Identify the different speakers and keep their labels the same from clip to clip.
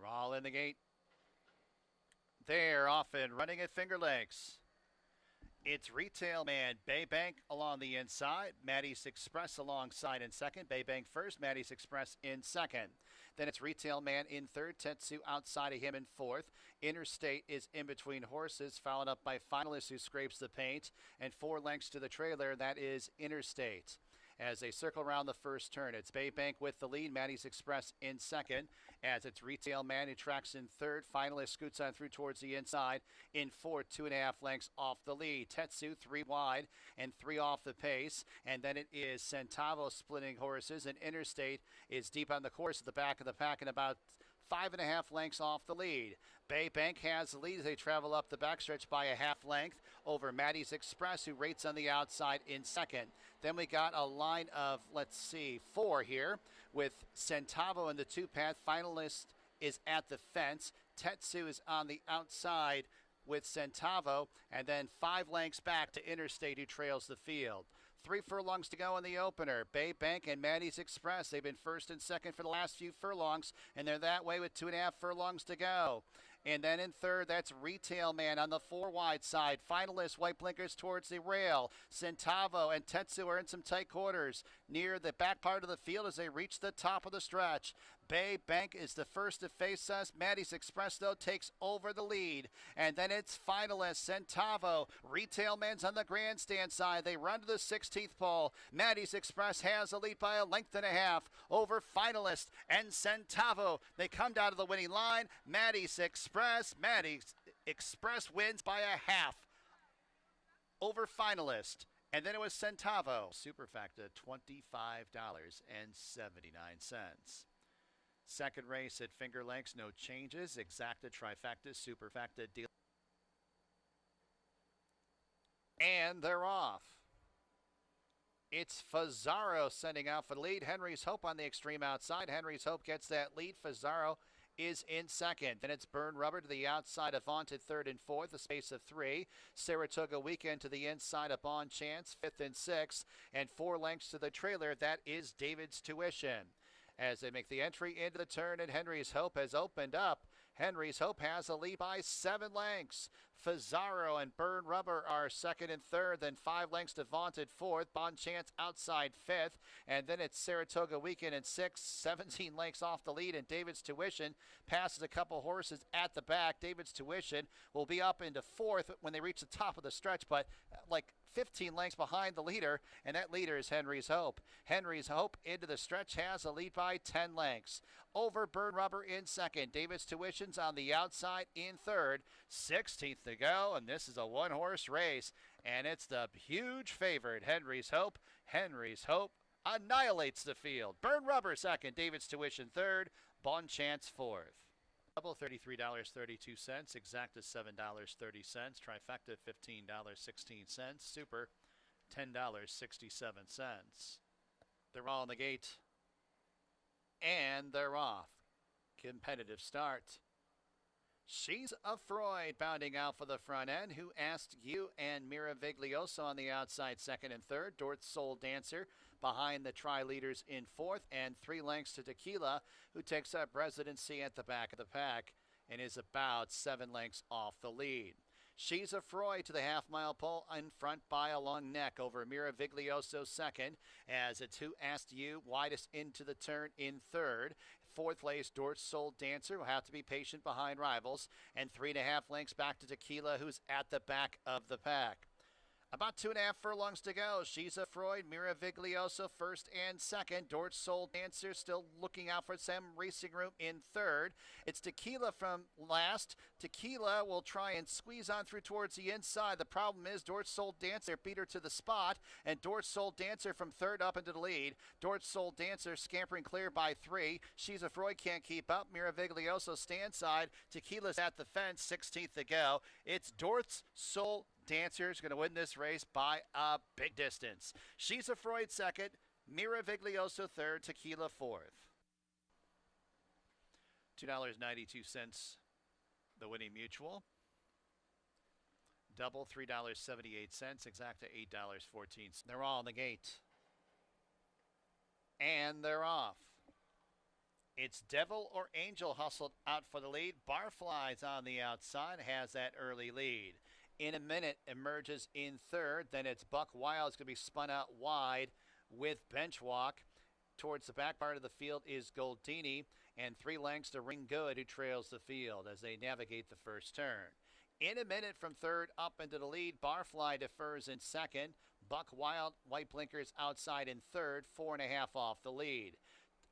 Speaker 1: They're all in the gate. They're off and running at Finger Lakes. It's Retail Man Baybank along the inside. Maddie's Express alongside in second. Baybank first. Maddie's Express in second. Then it's Retail Man in third. Tetsu outside of him in fourth. Interstate is in between horses, followed up by Finalist, who scrapes the paint. And 4 lengths to the trailer. That is Interstate. As they circle around the first turn, it's Baybank with the lead. Maddie's Express in second. As it's Retail Man who tracks in third. Finalist scoots on through towards the inside. In fourth, 2.5 lengths off the lead. Tetsu 3 wide and 3 off the pace. And then it is Centavo splitting horses. And Interstate is deep on the course at the back of the pack and about 5.5 lengths off the lead. Baybank has the lead as they travel up the backstretch by a half length over Maddie's Express, who rates on the outside in second. Then we got a line of, 4 here with Centavo in the 2-path. Finalist is at the fence. Tetsu is on the outside with Centavo, and then 5 lengths back to Interstate, who trails the field. 3 furlongs to go in the opener. Baybank and Maddie's Express, they've been first and second for the last few furlongs, and they're that way with 2.5 furlongs to go. And then in third, that's Retail Man on the 4 wide side. Finalist, white blinkers towards the rail. Centavo and Tetsu are in some tight quarters near the back part of the field as they reach the top of the stretch. Baybank is the first to face us. Maddie's Express, though, takes over the lead. And then it's Finalist, Centavo. Retail Man's on the grandstand side. They run to the 16th pole. Maddie's Express has the lead by a length and a half over Finalist and Centavo. They come down to the winning line. Maddie's Express wins by a half over Finalist. And then it was Centavo. Superfacta, $25.79. Second race at Finger Lakes, no changes. Exacta, trifecta, superfacta, deal. And they're off. It's Fazaro sending out for the lead. Henry's Hope on the extreme outside. Henry's Hope gets that lead. Fazaro is in second. Then it's Burn Rubber to the outside of Vaunted third and fourth, a space of 3. Saratoga Weekend to the inside of Bon Chance, 5th and 6th. And 4 lengths to the trailer. That is David's Tuition. As they make the entry into the turn, and Henry's Hope has opened up. Henry's Hope has a lead by 7 lengths. Fazaro and Burn Rubber are second and third, then 5 lengths to Vaunted fourth. Bon Chance outside 5th, and then it's Saratoga Weekend in 6th, 17 lengths off the lead, and David's Tuition passes a couple horses at the back. David's Tuition will be up into 4th when they reach the top of the stretch, but like 15 lengths behind the leader, and that leader is Henry's Hope. Henry's Hope into the stretch has a lead by 10 lengths. Over Burn Rubber in second. David's Tuition's on the outside in third. 16th to go, and this is a 1-horse race, and it's the huge favorite, Henry's Hope. Henry's Hope annihilates the field. Burn Rubber second. David's Tuition third. Bon Chance fourth. Double $33.32, exacta $7.30, trifecta $15.16, super $10.67. They're all in the gate, and they're off. Competitive start. She's a Freud bounding out for the front end. Who Asked You and Mira Viglioso on the outside second and third. Dort's Soul Dancer behind the tri-leaders in fourth, and 3 lengths to Tequila, who takes up residency at the back of the pack and is about 7 lengths off the lead. She's a Freud to the half-mile pole in front by a long neck over Mira Viglioso second, as it's Who Asked You widest into the turn in third. 4th place, Dort's Soul Dancer will have to be patient behind rivals, and 3.5 lengths back to Tequila, who's at the back of the pack. About 2.5 furlongs to go. She's a Freud, Mira Viglioso first and second. Dort's Soul Dancer still looking out for some racing room in third. It's Tequila from last. Tequila will try and squeeze on through towards the inside. The problem is Dort's Soul Dancer beat her to the spot, and Dort's Soul Dancer from third up into the lead. Dort's Soul Dancer scampering clear by 3. She's a Freud can't keep up. Mira Viglioso stand side. Tequila's at the fence, 16th to go. It's Dort's Soul Dancer is going to win this race by a big distance. She's a Freud second, Mira Viglioso third, Tequila fourth. $2.92 the winning mutual. Double $3.78, exacta $8.14. They're all in the gate. And they're off. It's Devil or Angel hustled out for the lead. Barfly's on the outside, has that early lead. In a minute, emerges in third. Then it's Buck Wild. It's going to be spun out wide with Bench Walk. Towards the back part of the field is Goldini, and 3 lengths to Ring Good, who trails the field as they navigate the first turn. In a minute from third up into the lead, Barfly defers in second. Buck Wild, White Blinkers outside in third, 4.5 off the lead.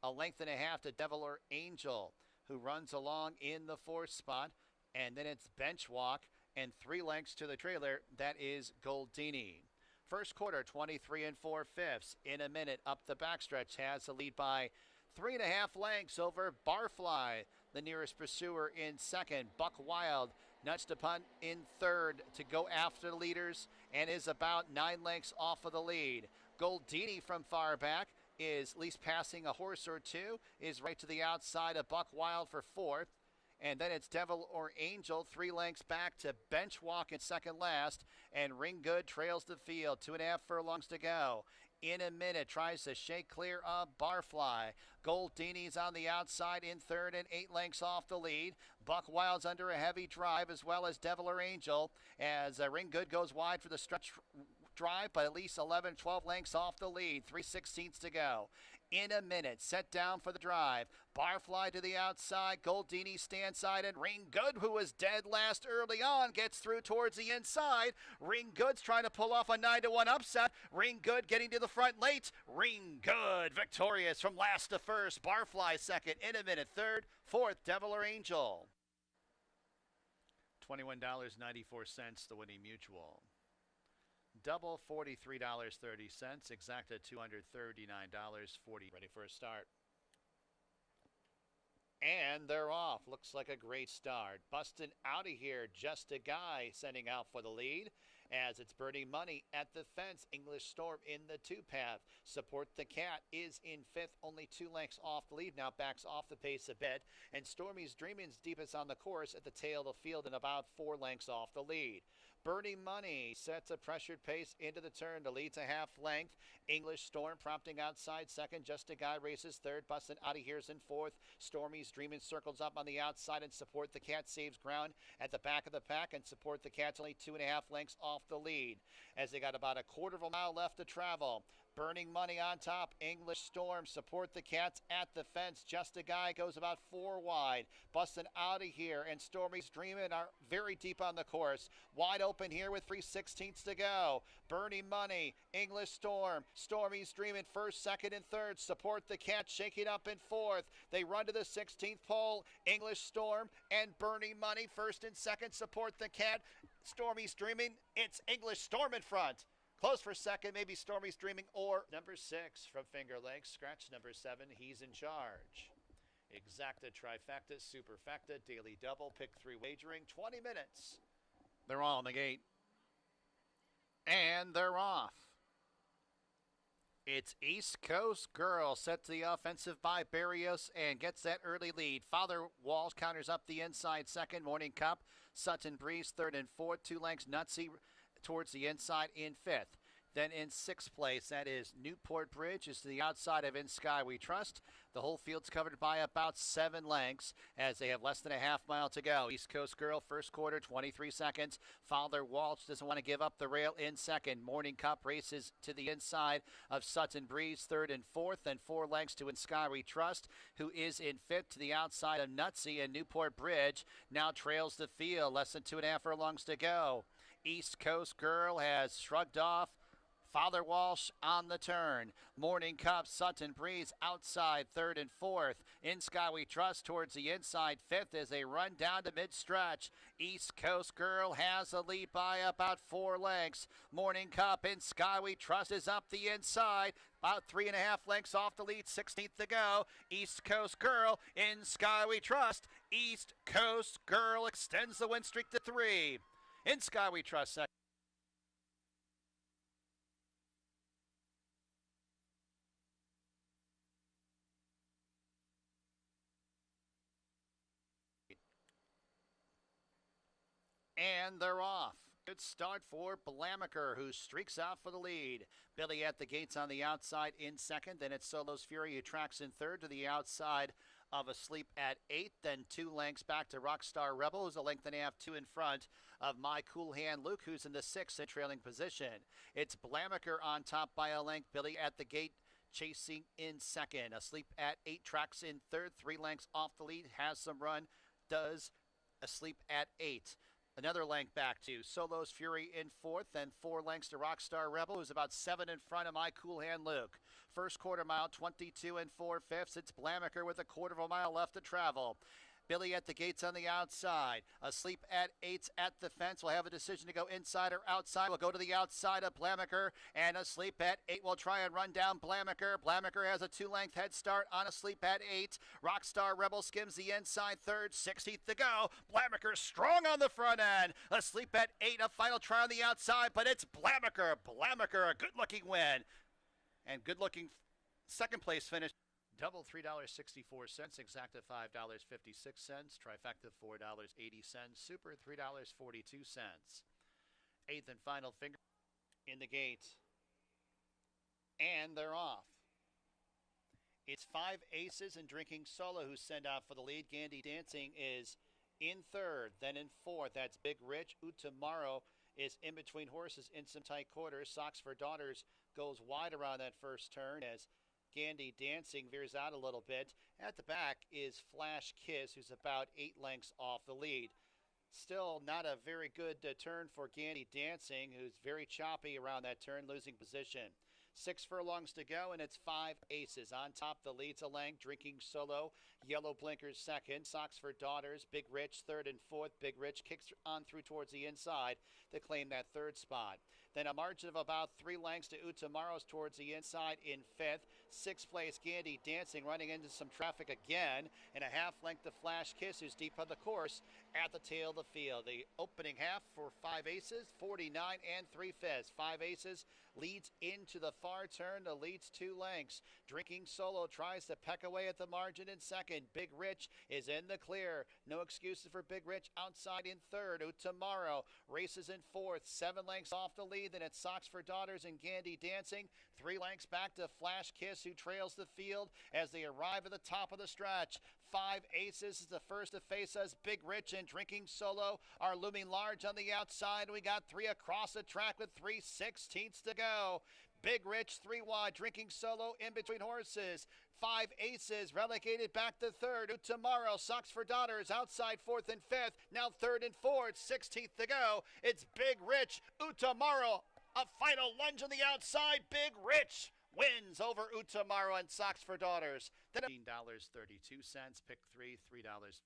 Speaker 1: A length and a half to Devil or Angel, who runs along in the fourth spot. And then it's Bench Walk, and 3 lengths to the trailer. That is Goldini. First quarter, 23 4/5. In a minute, up the backstretch, has the lead by 3.5 lengths over Barfly, the nearest pursuer in second. Buck Wild nudged to punt in third to go after the leaders and is about 9 lengths off of the lead. Goldini from far back is at least passing a horse or two, is right to the outside of Buck Wild for fourth. And then it's Devil or Angel, 3 lengths back to Bench Walk in second last. And Ring Good trails the field, 2.5 furlongs to go. In a minute, tries to shake clear of Barfly. Goldini's on the outside in third and 8 lengths off the lead. Buck Wild's under a heavy drive, as well as Devil or Angel, as Ring Good goes wide for the stretch drive, but at least 11, 12 lengths off the lead. 3/16 to go. In a minute, set down for the drive. Barfly to the outside, Goldini stand side, and Ring Good, who was dead last early on, gets through towards the inside. Ring Good's trying to pull off a 9-1 upset. Ring Good getting to the front late. Ring Good victorious from last to first. Barfly second. In a minute, third. Fourth, Devil or Angel. $21.94, the winning mutual. Double $43.30, exacta $239.40. Ready for a start. And they're off. Looks like a great start. Bustin' out of here. Just a Guy sending out for the lead. As it's Birdie Money at the fence. English Storm in the 2-path. Support the Cat is in fifth, only 2 lengths off the lead. Now backs off the pace a bit. And Stormy's Dreaming's deepest on the course at the tail of the field and about 4 lengths off the lead. Birdie Money sets a pressured pace into the turn to lead to half length. English Storm prompting outside second. Just a Guy races third. Bustin' out of here's in fourth. Stormy's Dreamin' circles up on the outside, and Support the Cat saves ground at the back of the pack, and Support the Cat's only 2.5 lengths off the lead as they got about a quarter of a mile left to travel. Burning Money on top. English Storm, Support the Cats at the fence. Just a Guy goes about 4 wide. Bustin' out of here, and Stormy's Dreamin' are very deep on the course. Wide open here with 3/16 to go. Burning Money, English Storm, Stormy's Dreamin' first, second, and third. Support the Cat shaking up in fourth. They run to the 16th pole. English Storm and Burning Money first and second. Support the Cat. Stormy's Dreamin'. It's English Storm in front. Close for second, maybe Stormy's Dreaming or number 6 from Finger Lakes. Scratch number 7, he's in charge. Exacta, trifecta, superfecta, daily double, pick 3 wagering, 20 minutes. They're all on the gate. And they're off. It's East Coast Girl set to the offensive by Barrios and gets that early lead. Father Walsh counters up the inside second. Morning Cup, Sutton Breeze third and fourth. 2 lengths, Nutsy towards the inside in fifth. Then in 6th place, that is Newport Bridge, is to the outside of In Sky We Trust. The whole field's covered by about 7 lengths as they have less than a half mile to go. East Coast Girl, first quarter, 23 seconds. Father Walsh doesn't want to give up the rail in second. Morning Cup races to the inside of Sutton Breeze, third and fourth, and 4 lengths to In Sky We Trust, who is in fifth to the outside of Nutsy, and Newport Bridge now trails the field. Less than 2.5 furlongs to go. East Coast Girl has shrugged off Father Walsh on the turn. Morning Cup, Sutton Breeze outside third and fourth. In Sky We Trust towards the inside fifth as they run down to mid-stretch. East Coast Girl has a lead by about 4 lengths. Morning Cup, In Sky We Trust is up the inside. About 3.5 lengths off the lead, 16th to go. East Coast Girl, In Sky We Trust. East Coast Girl extends the win streak to 3. In Sky We Trust second. And they're off. Good start for Blamaker, who streaks out for the lead. Billy at the gates on the outside in second. Then it's Solo's Fury, who tracks in third to the outside of Asleep at 8. Then 2 lengths back to Rockstar Rebel, who's a length and a half, 2 in front of My Cool Hand Luke, who's in the 6th and trailing position. It's Blamaker on top by a length. Billy at the gate chasing in second. Asleep at 8 tracks in third, 3 lengths off the lead, has some run, does Asleep at 8. Another length back to Solo's Fury in fourth, then 4 lengths to Rockstar Rebel, who's about 7 in front of My Cool Hand Luke. First quarter mile, 22 and 4/5. It's Blamaker with a quarter of a mile left to travel. Billy at the gates on the outside. Asleep at 8's at the fence. We'll have a decision to go inside or outside. We'll go to the outside of Blamaker, and Asleep at 8 will try and run down Blamaker. Blamaker has a 2-length head start on Asleep at 8. Rockstar Rebel skims the inside third, 16th to go. Blamaker strong on the front end. Asleep at 8, a final try on the outside, but it's Blamaker. Blamaker, a good-looking win. And good-looking second place finish. Double $3.64, exacta $5.56, trifecta $4.80, super $3.42. Eighth and final finger in the gate. And they're off. It's 5 aces and Drinking Solo who send out for the lead. Gandy Dancing is in third, then in fourth. That's Big Rich. Utamaro is in between horses in some tight quarters. Socks for Daughters goes wide around that first turn as Gandy Dancing veers out a little bit. At the back is Flash Kiss, who's about 8 lengths off the lead. Still not a very good turn for Gandy Dancing, who's very choppy around that turn, losing position. 6 furlongs to go, and it's 5 aces. On top, the lead's a length. Drinking Solo, Yellow Blinkers second. Socks for Daughters, Big Rich third and fourth. Big Rich kicks on through towards the inside to claim that third spot. Then a margin of about 3 lengths to Utamaros towards the inside in fifth. 6th place, Gandy Dancing running into some traffic again. And a half length to Flash Kiss, who's deep on the course at the tail of the field. The opening half for 5 aces, 49 and 3/5. 5 aces leads into the far turn to leads 2 lengths. Drinking Solo tries to peck away at the margin in second. Big Rich is in the clear. No excuses for Big Rich outside in third. Utamaro races in fourth. 7 lengths off the lead. Then it's Socks for Daughters and Gandy Dancing. 3 lengths back to Flash Kiss, who trails the field as they arrive at the top of the stretch. 5 aces is the first to face us. Big Rich and Drinking Solo are looming large on the outside. We got 3 across the track with 3/16 to go. Big Rich 3 wide, Drinking Solo in between horses. 5 aces relegated back to third. Tomorrow, Socks for Daughters outside 4th and 5th. Now 3rd and 4th, 16th to go. It's Big Rich. Utamaro, a final lunge on the outside. Big Rich wins over Utamaro and Socks for Daughters. Then $15.32. Pick 3, $3.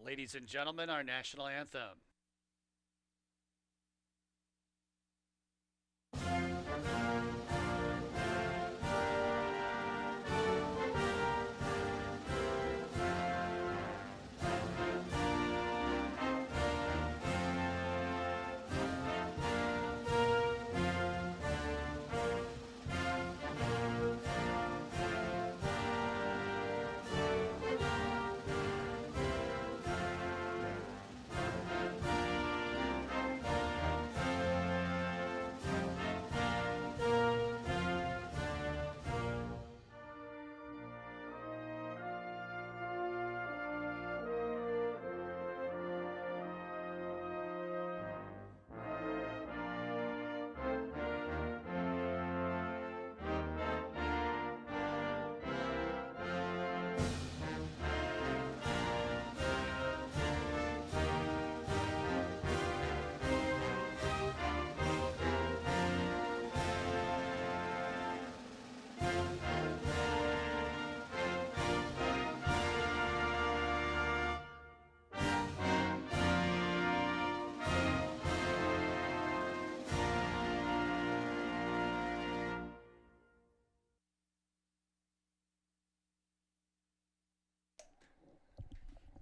Speaker 1: Ladies and gentlemen, our national anthem.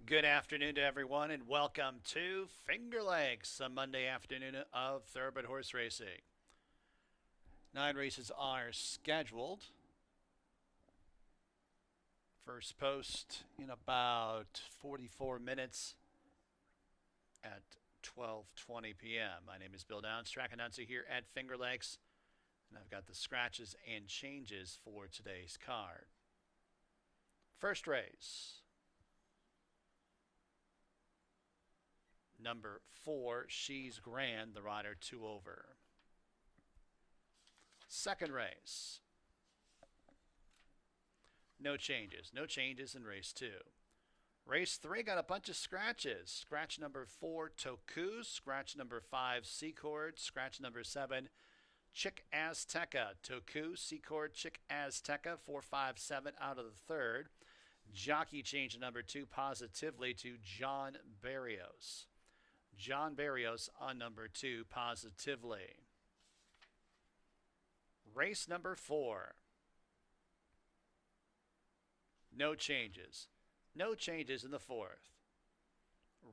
Speaker 1: Good afternoon to everyone, and welcome to Finger Lakes, a Monday afternoon of thoroughbred horse racing. 9 races are scheduled. First post in about 44 minutes at 12:20 p.m. My name is Bill Downs, track announcer here at Finger Lakes, and I've got the scratches and changes for today's card. First race. Number 4, She's Grand, the rider 2 over. Second race. No changes. No changes in race 2. Race 3 got a bunch of scratches. Scratch number 4, Toku. Scratch number 5, Secord. Scratch number 7, Chick Azteca. Toku, Secord, Chick Azteca. 4, 5, 7 out of the third. Jockey change number 2 positively to John Barrios. John Barrios on number 2 positively. Race number 4. No changes. No changes in the 4th.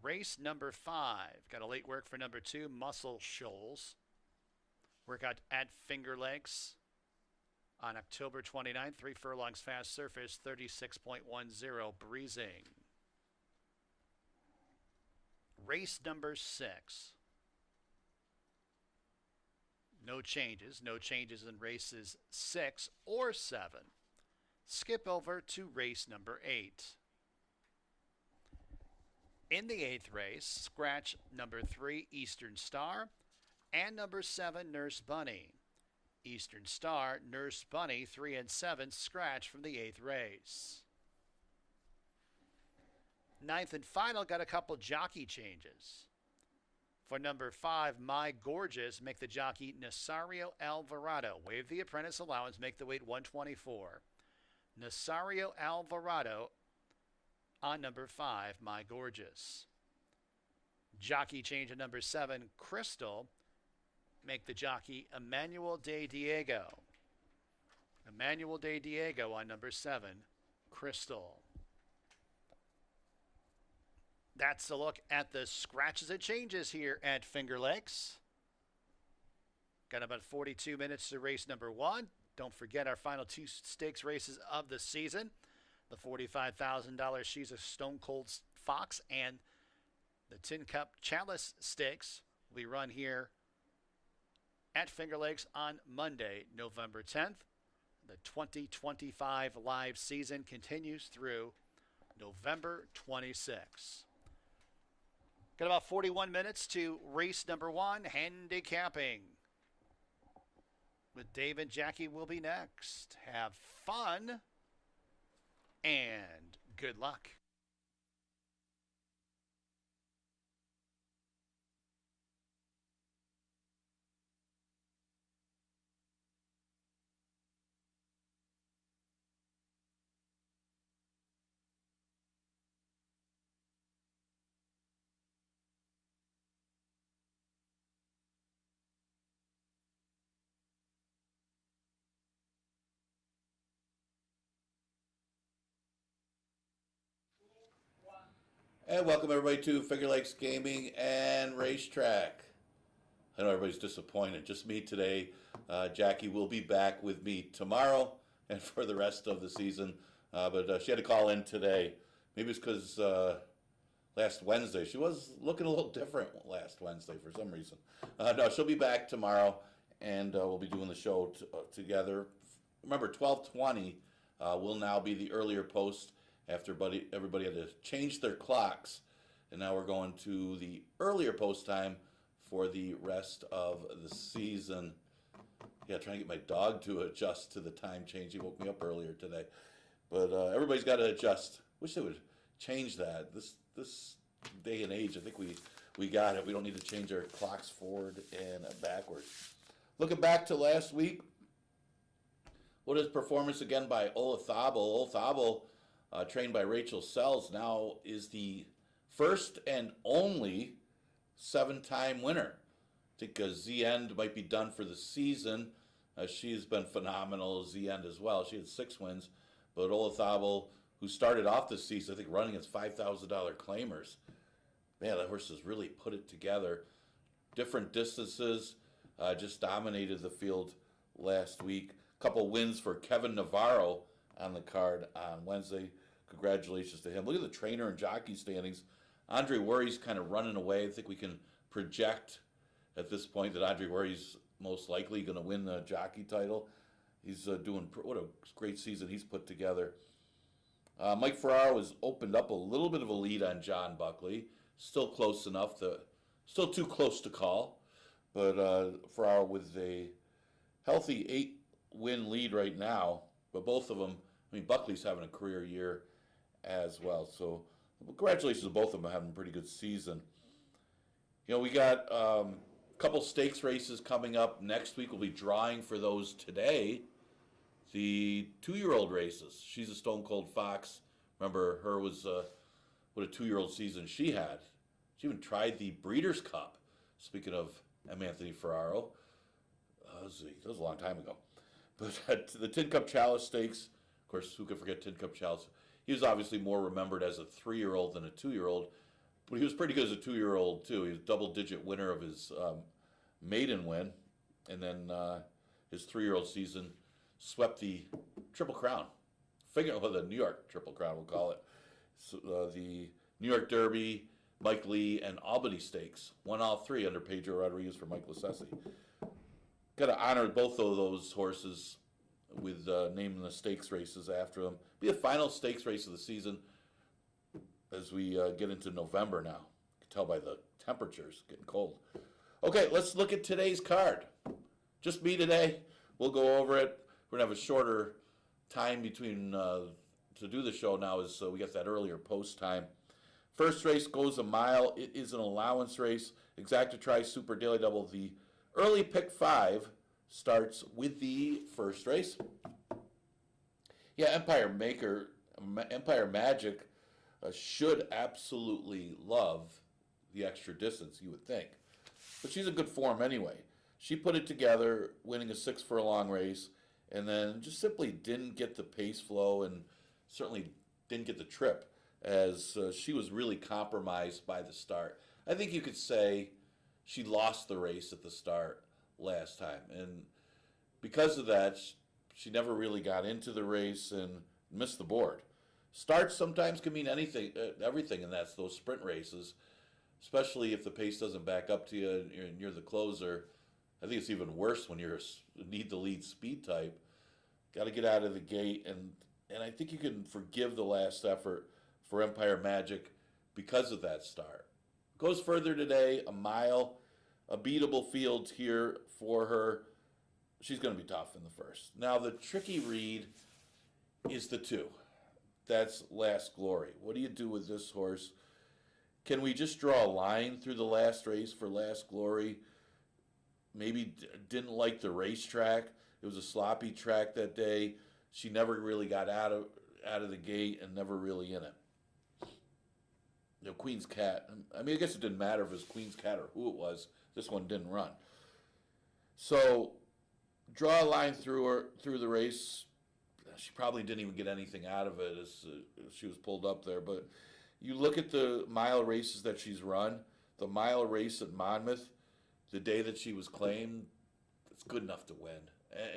Speaker 1: Race number 5. Got a late work for number 2, Muscle Shoals. Workout at Finger Lakes on October 29th. 3 furlongs fast surface, 36.10 breezing. Race number 6. No changes. No changes in races 6 or 7. Skip over to race number 8. In the 8th race, scratch number 3, Eastern Star, and number 7, Nurse Bunny. Eastern Star, Nurse Bunny, 3 and 7, scratch from the 8th race. 9th and final, got a couple jockey changes. For number 5, My Gorgeous, make the jockey Nasario Alvarado. Waive the apprentice allowance, make the weight 124. Nasario Alvarado on number 5, My Gorgeous. Jockey change at number 7, Crystal, make the jockey Emmanuel de Diego. Emmanuel de Diego on number 7, Crystal. That's a look at the scratches and changes here at Finger Lakes. Got about 42 minutes to race number 1. Don't forget our final 2 stakes races of the season. The $45,000 She's a Stone Cold Fox and the Tin Cup Chalice Stakes will be run here at Finger Lakes on Monday, November 10th. The 2025 live season continues through November 26th. Got about 41 minutes to race number 1, handicapping. With Dave and Jackie will be next. Have fun and good luck.
Speaker 2: And welcome everybody to Finger Lakes Gaming and Racetrack. I know everybody's disappointed. Just me today. Jackie will be back with me tomorrow and for the rest of the season. But she had to call in today. Maybe it's because last Wednesday she was looking a little different last Wednesday for some reason. No, she'll be back tomorrow, and we'll be doing the show together. Remember, 12:20 will now be the earlier post after everybody had to change their clocks, and now we're going to the earlier post time for the rest of the season. Yeah, trying to get my dog to adjust to the time change. He woke me up earlier today, but everybody's got to adjust. Wish they would change that. This day and age, I think we got it. We don't need to change our clocks forward and backwards. Looking back to last week, what is performance again by Olazabal? Olazabal, trained by Rachel Sells, now is the first and only 7-time winner. I think Z-End might be done for the season. She's been phenomenal, Z-End as well. She had 6 wins. But Olazabal, who started off the season, I think, running as $5,000 claimers. Man, that horse has really put it together. Different distances, just dominated the field last week. A couple wins for Kevin Navarro on the card on Wednesday. Congratulations to him. Look at the trainer and jockey standings. Andre Worry's kind of running away. I think we can project at this point that Andre Worry's most likely going to win the jockey title. He's doing what a great season he's put together. Mike Ferraro has opened up a little bit of a lead on John Buckley. Still close enough still too close to call. But Ferraro with a healthy 8-win lead right now. But both of them, I mean, Buckley's having a career year as well. So congratulations to both of them having a pretty good season. You know, we got a couple stakes races coming up next week. We'll be drawing for those today. The 2-year-old races. She's a Stone Cold Fox. Remember, her was what a 2-year-old season she had. She even tried the Breeders' Cup. Speaking of M. Anthony Ferraro, that was a long time ago. But the Tin Cup Chalice Stakes, of course, who could forget Tin Cup Chalice? He was obviously more remembered as a 3-year-old than a 2-year-old, but he was pretty good as a 2-year-old too. He was a double-digit winner of his maiden win, and then his 3-year-old season swept the Triple Crown. The New York Triple Crown, we'll call it. So, the New York Derby, Mike Lee, and Albany Stakes. Won all 3 under Pedro Rodriguez for Mike Lascesi. Got to honor both of those horses with naming the stakes races after them. Be the final stakes race of the season as we get into November now. You can tell by the temperatures getting cold. Okay, let's look at today's card. Just me today. We'll go over it. We're going to have a shorter time between to do the show now as we get that earlier post time. First race goes a mile. It is an allowance race. Exacta Tri Super Daily Double. The early pick 5 starts with the first race. Yeah, Empire Magic should absolutely love the extra distance, you would think. But she's in good form anyway. She put it together, winning a 6 furlong race, and then just simply didn't get the pace flow and certainly didn't get the trip, as she was really compromised by the start. I think you could say she lost the race at the start last time, and because of that, she never really got into the race and missed the board. Starts sometimes can mean anything, everything, and that's those sprint races, especially if the pace doesn't back up to you and you're the closer. I think it's even worse when you're a need-to-lead speed type. Got to get out of the gate, and I think you can forgive the last effort for Empire Magic because of that start. Goes further today, a mile, a beatable field here for her. She's going to be tough in the first. Now, the tricky read is the 2. That's Last Glory. What do you do with this horse? Can we just draw a line through the last race for Last Glory? Maybe didn't like the racetrack. It was a sloppy track that day. She never really got out of the gate and never really in it. You know, Queen's Cat. I mean, I guess it didn't matter if it was Queen's Cat or who it was. This one didn't run. So draw a line through the race. She probably didn't even get anything out of it as she was pulled up there. But You look at the mile races that she's run, the mile race at Monmouth, the day that she was claimed, it's good enough to win.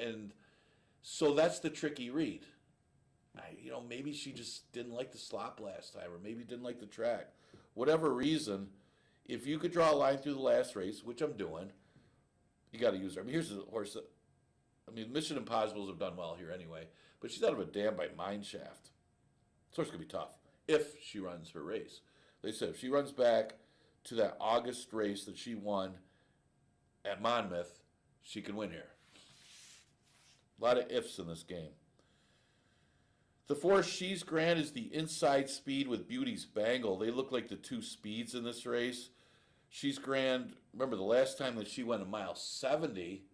Speaker 2: And so that's the tricky read. Maybe she just didn't like the slop last time, or maybe didn't like the track. Whatever reason, if you could draw a line through the last race, which I'm doing, you got to use her. I mean, here's a horse that, Mission Impossibles have done well here anyway, but she's out of a dam by Mine Shaft. This horse could be tough if she runs her race. They said if she runs back to that August race that she won at Monmouth, she can win here. A lot of ifs in this game. The 4 She's Grand is the inside speed with Beauty's Bangle. They look like the 2 speeds in this race. She's Grand, remember the last time that she went a mile 70,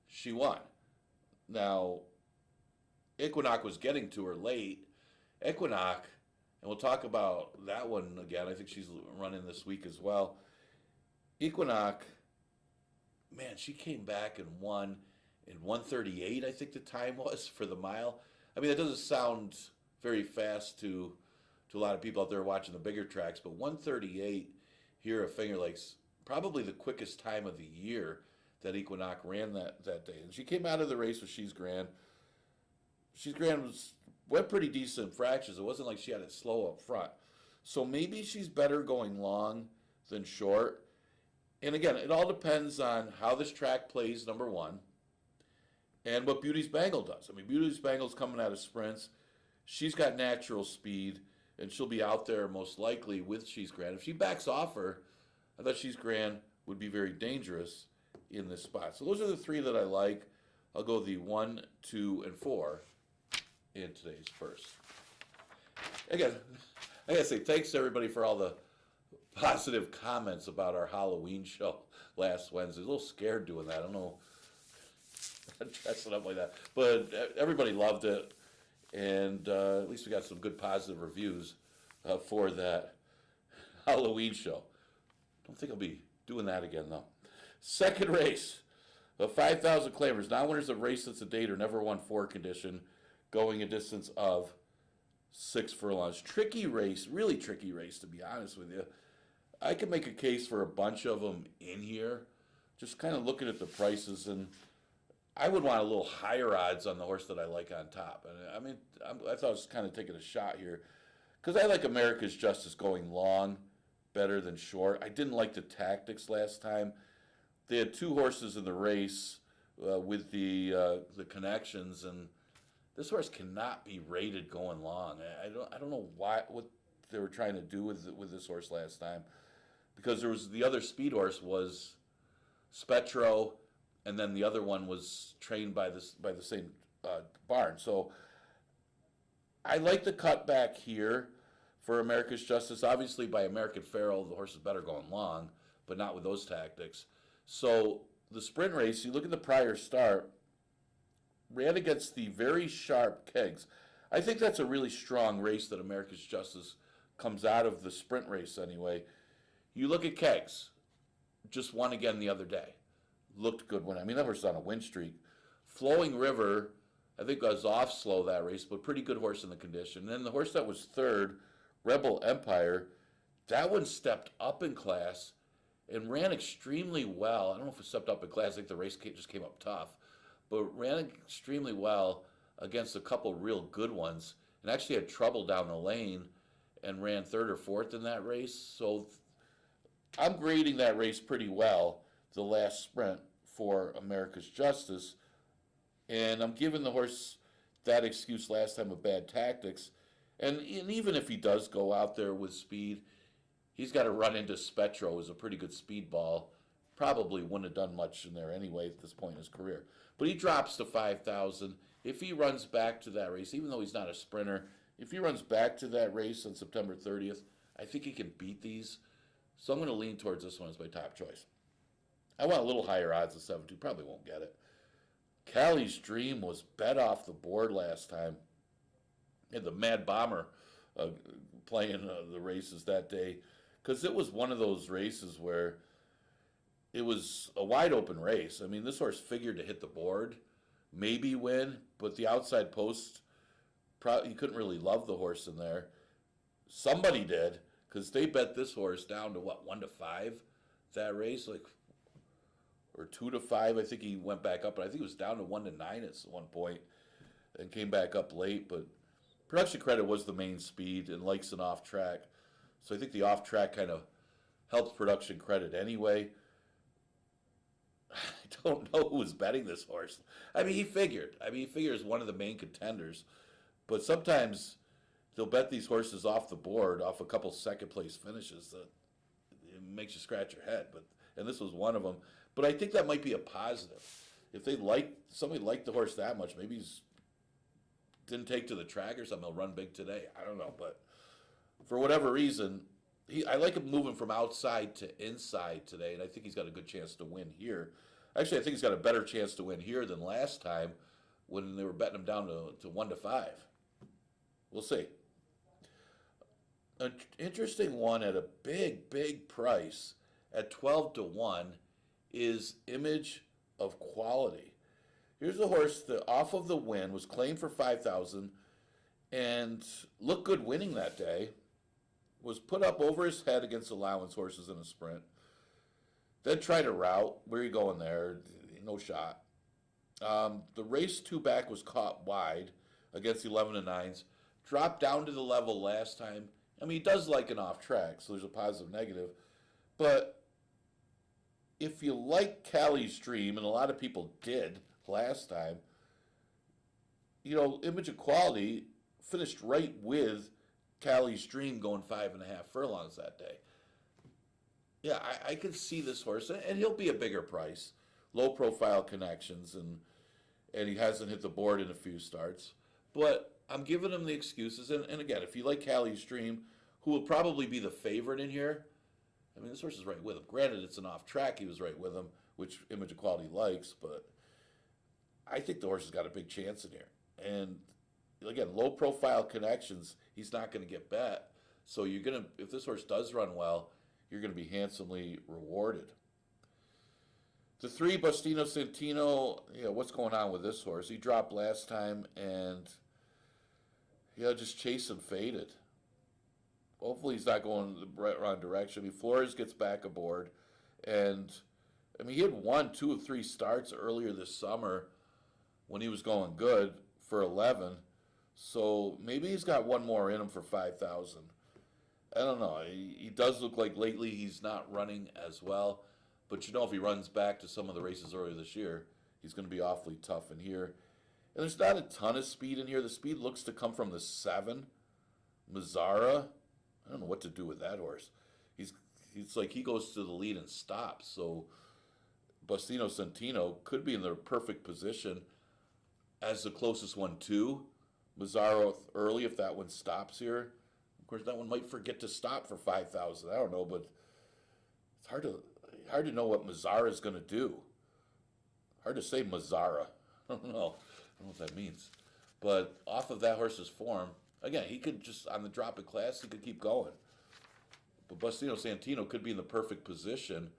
Speaker 2: she won. Now, Equinox was getting to her late. Equinox, and we'll talk about that one again. I think she's running this week as well. Equinox, man, she came back and won in 1:38, I think the time was, for the mile. That doesn't sound very fast to a lot of people out there watching the bigger tracks, but 1:38 here at Finger Lakes, probably the quickest time of the year that Equinox ran that day. And she came out of the race with She's Grand. She's Grand went pretty decent fractions. It wasn't like she had it slow up front. So maybe she's better going long than short. And again, it all depends on how this track plays, number one, and what Beauty's Bangle does. Beauty's Bangle's coming out of sprints. She's got natural speed, and she'll be out there most likely with She's Grand. If she backs off her, I thought She's Grand would be very dangerous in this spot. So those are the 3 that I like. I'll go the 1, 2, and 4 in today's first. Again, I gotta say thanks to everybody for all the positive comments about our Halloween show last Wednesday. I was a little scared doing that. I don't know, dressing up like that, but everybody loved it, and at least we got some good positive reviews for that Halloween show. Don't think I'll be doing that again though. Second race, the 5,000 claimers. Non-winners of race that's a date or never won 4 condition, going a distance of 6 furlongs. Tricky race, really tricky race, to be honest with you. I could make a case for a bunch of them in here, just kind of looking at the prices, and I would want a little higher odds on the horse that I like on top. And I thought I was kind of taking a shot here, because I like America's Justice going long better than short. I didn't like the tactics last time. They had 2 horses in the race with the connections, and this horse cannot be rated going long. I don't know what they were trying to do with this horse last time, because there was the other speed horse was Spetro, and then the other one was trained by the same barn. So I like the cutback here for America's Justice. Obviously, by American Pharoah, the horse is better going long, but not with those tactics. So the sprint race, you look at the prior start, ran against the very sharp Kegs. I think that's a really strong race that America's Justice comes out of the sprint race anyway. You look at Kegs, just won again the other day. Looked good when, that horse is on a win streak. Flowing River, I think was off slow that race, but pretty good horse in the condition. And then the horse that was third, Rebel Empire, that one stepped up in class and ran extremely well. I don't know if it stepped up in class. I think the race just came up tough, but ran extremely well against a couple real good ones, and actually had trouble down the lane and ran 3rd or 4th in that race. So I'm grading that race pretty well, the last sprint for America's Justice, and I'm giving the horse that excuse last time of bad tactics. And even if he does go out there with speed, he's got to run into Spetro, who's a pretty good speed ball. Probably wouldn't have done much in there anyway at this point in his career. But he drops to 5,000. If he runs back to that race, even though he's not a sprinter, if he runs back to that race on September 30th, I think he can beat these. So I'm going to lean towards this one as my top choice. I want a little higher odds of 7-2. Probably won't get it. Callie's Dream was bet off the board last time. And the Mad Bomber playing the races that day, because it was one of those races where it was a wide open race. This horse figured to hit the board, maybe win, but the outside post, you couldn't really love the horse in there. Somebody did, because they bet this horse down to what, 1-5, that race, like, or 2-5. I think he went back up, but I think it was down to 1-9 at one point, and came back up late. But production credit was the main speed and likes an off track, so I think the off track kind of helps production credit anyway. I don't know who was betting this horse. I mean, he figured. I mean, he figures one of the main contenders, but sometimes they'll bet these horses off the board, off a couple second place finishes. That it makes you scratch your head. And this was one of them. But I think that might be a positive. If somebody liked the horse that much, maybe he's didn't take to the track or something. He'll run big today. I don't know, but for whatever reason, I like him moving from outside to inside today, and I think he's got a good chance to win here. Actually, I think he's got a better chance to win here than last time when they were betting him down to 1-5. We'll see. An interesting one at a big price at 12-1 is Image of Quality. Here's a horse that off of the win was claimed for 5,000 and looked good winning that day. Was put up over his head against allowance horses in a sprint. Then tried a route. Where are you going there? No shot. The race 2 back was caught wide against 11-9s. Dropped down to the level last time. I mean, he does like an off track, so there's a positive negative. But if you like Cali's Dream, and a lot of people did last time, Image of Quality finished right with Cali's Dream going 5.5 furlongs that day. Yeah, I can see this horse, and he'll be a bigger price. Low profile connections, and he hasn't hit the board in a few starts. But I'm giving him the excuses. And again, if you like Cali's Dream, who will probably be the favorite in here, I mean, this horse is right with him. Granted, it's an off track. He was right with him, which Image of Quality likes. But I think the horse has got a big chance in here. And again, low profile connections, he's not going to get bet. So if this horse does run well, you're going to be handsomely rewarded. The 3, Bustino Santino, what's going on with this horse? He dropped last time and, just chase and faded. Hopefully he's not going the wrong direction. I mean, Flores gets back aboard. And, I mean, he had won 2 of 3 starts earlier this summer when he was going good for 11. So maybe he's got one more in him for 5,000. I don't know. He does look like lately he's not running as well. But if he runs back to some of the races earlier this year, he's going to be awfully tough in here. And there's not a ton of speed in here. The speed looks to come from the 7, Mazzara. I don't know what to do with that horse. It's like he goes to the lead and stops. So Bustino Santino could be in the perfect position as the closest one to Mazzara early if that one stops here. Of course, that one might forget to stop for 5,000. I don't know, but it's hard to know what Mazzara is going to do. Hard to say Mazzara. I don't know what that means. But off of that horse's form, again, he could just, on the drop in class, he could keep going. But Bustino Santino could be in the perfect position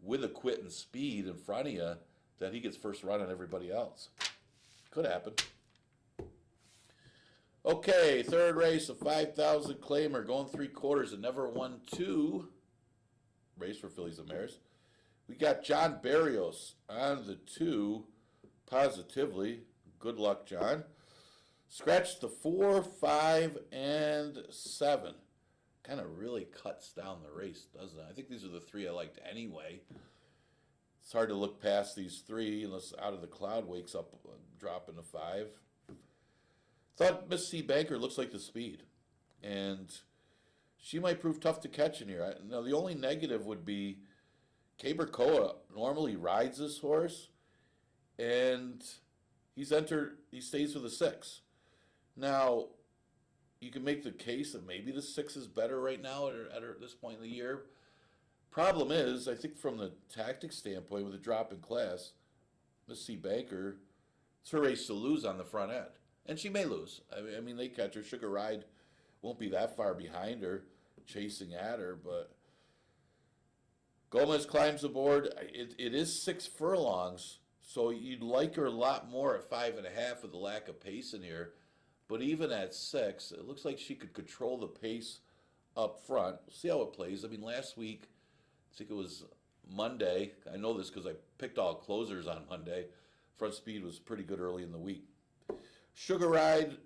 Speaker 2: with a quit and speed in front of you that he gets first run on everybody else. Could happen. Okay, third race, a 5,000 claimer, going 3/4 and never won 2. Race for fillies and mares. We got John Barrios on the 2, positively. Good luck, John. Scratched the 4, 5, and 7. Kind of really cuts down the race, doesn't it? I think these are the 3 I liked anyway. It's hard to look past these 3 unless Out of the Cloud wakes up dropping to 5. Thought Miss C. Banker looks like the speed. And she might prove tough to catch in here. Now, the only negative would be Cabercoa normally rides this horse, and he stays with a 6. Now, you can make the case that maybe the 6 is better right now at this point in the year. Problem is, I think from the tactic standpoint, with a drop in class, Miss C. Banker, it's her race to lose on the front end. And she may lose. I mean, they catch her. Sugar Ride won't be that far behind her, chasing at her. But Gomez climbs aboard. It is 6 furlongs, so you'd like her a lot more at 5.5 with the lack of pace in here. But even at 6, it looks like she could control the pace up front. We'll see how it plays. I mean, last week, I think it was Monday. I know this because I picked all closers on Monday. Front speed was pretty good early in the week. Sugar Ride,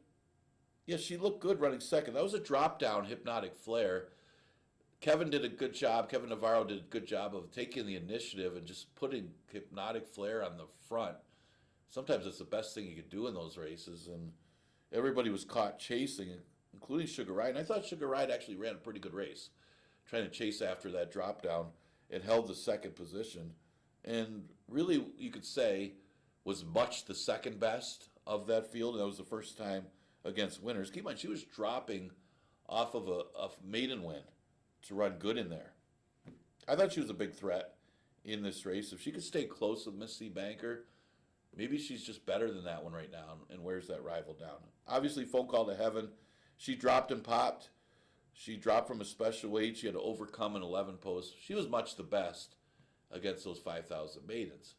Speaker 2: yeah, she looked good running second. That was a drop down hypnotic flare. Kevin did a good job. Kevin Navarro did a good job of taking the initiative and just putting hypnotic flare on the front. Sometimes it's the best thing you could do in those races, and everybody was caught chasing, including Sugar Ride. And I thought Sugar Ride actually ran a pretty good race, trying to chase after that drop down. It held the second position, and really, you could say, was much the second best of that field. And that was the first time against winners. Keep in mind, she was dropping off of a maiden win to run good in there. I thought she was a big threat in this race. If she could stay close with Missy Banker, maybe she's just better than that one right now and wears that rival down. Obviously, Phone Call to Heaven, she dropped and popped. She dropped from a special weight. She had to overcome an 11 post. She was much the best against those 5,000 maidens.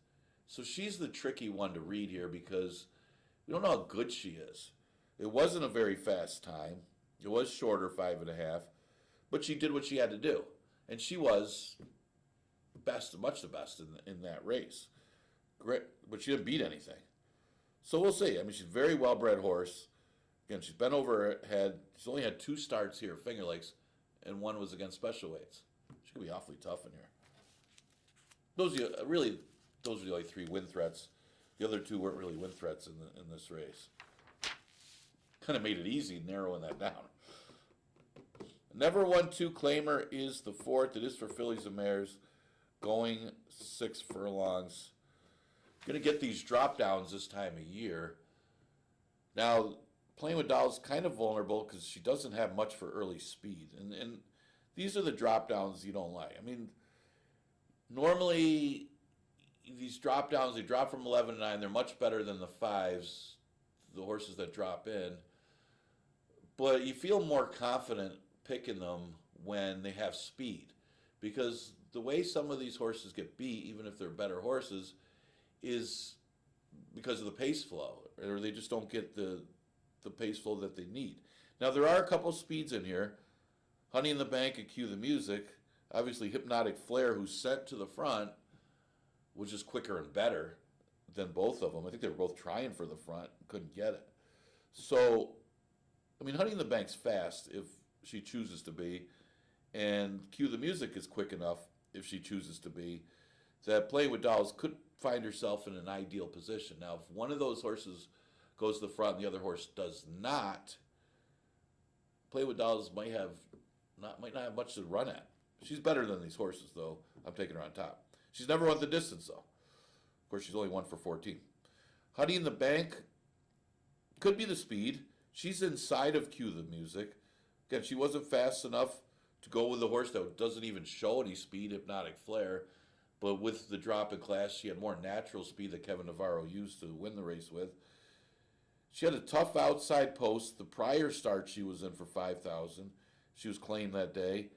Speaker 2: So she's the tricky one to read here because we don't know how good she is. It wasn't a very fast time. It was shorter, 5.5. But she did what she had to do. And she was best, much the best in that race. Great, but she didn't beat anything. So we'll see. I mean, she's a very well-bred horse. Again, she's been over her head. She's only had 2 starts here at Finger Lakes, and 1 was against special weights. She could be awfully tough in here. Those are the only 3 win threats. The other 2 weren't really win threats in this race. Kind of made it easy narrowing that down. Never Won 2 Claimer is the 4th. It is for fillies and mares, going 6 furlongs. Going to get these drop downs this time of year. Now, Playing with Dolls kind of vulnerable because she doesn't have much for early speed. And these are the drop downs you don't like. I mean, normally these drop downs, they drop from 11 to 9. They're much better than the 5s, the horses that drop in. But you feel more confident picking them when they have speed. Because the way some of these horses get beat, even if they're better horses, is because of the pace flow. Or they just don't get the pace flow that they need. Now, there are a couple speeds in here. Honey in the Bank and Cue the Music. Obviously, Hypnotic Flare, who's sent to the front, was just quicker and better than both of them. I think they were both trying for the front, couldn't get it. So, I mean, Honey in the Bank's fast if she chooses to be, and Cue the Music is quick enough if she chooses to be, that Playing with Dolls could find herself in an ideal position. Now, if one of those horses goes to the front and the other horse does not, Play with Dolls might not have much to run at. She's better than these horses, though. I'm taking her on top. She's never won the distance, though. Of course, she's only won for 14. Honey in the Bank could be the speed. She's inside of Cue the Music. Again, she wasn't fast enough to go with the horse that doesn't even show any speed, Hypnotic Flare. But with the drop in class, she had more natural speed that Kevin Navarro used to win the race with. She had a tough outside post. The prior start she was in for 5,000. She was claimed that day.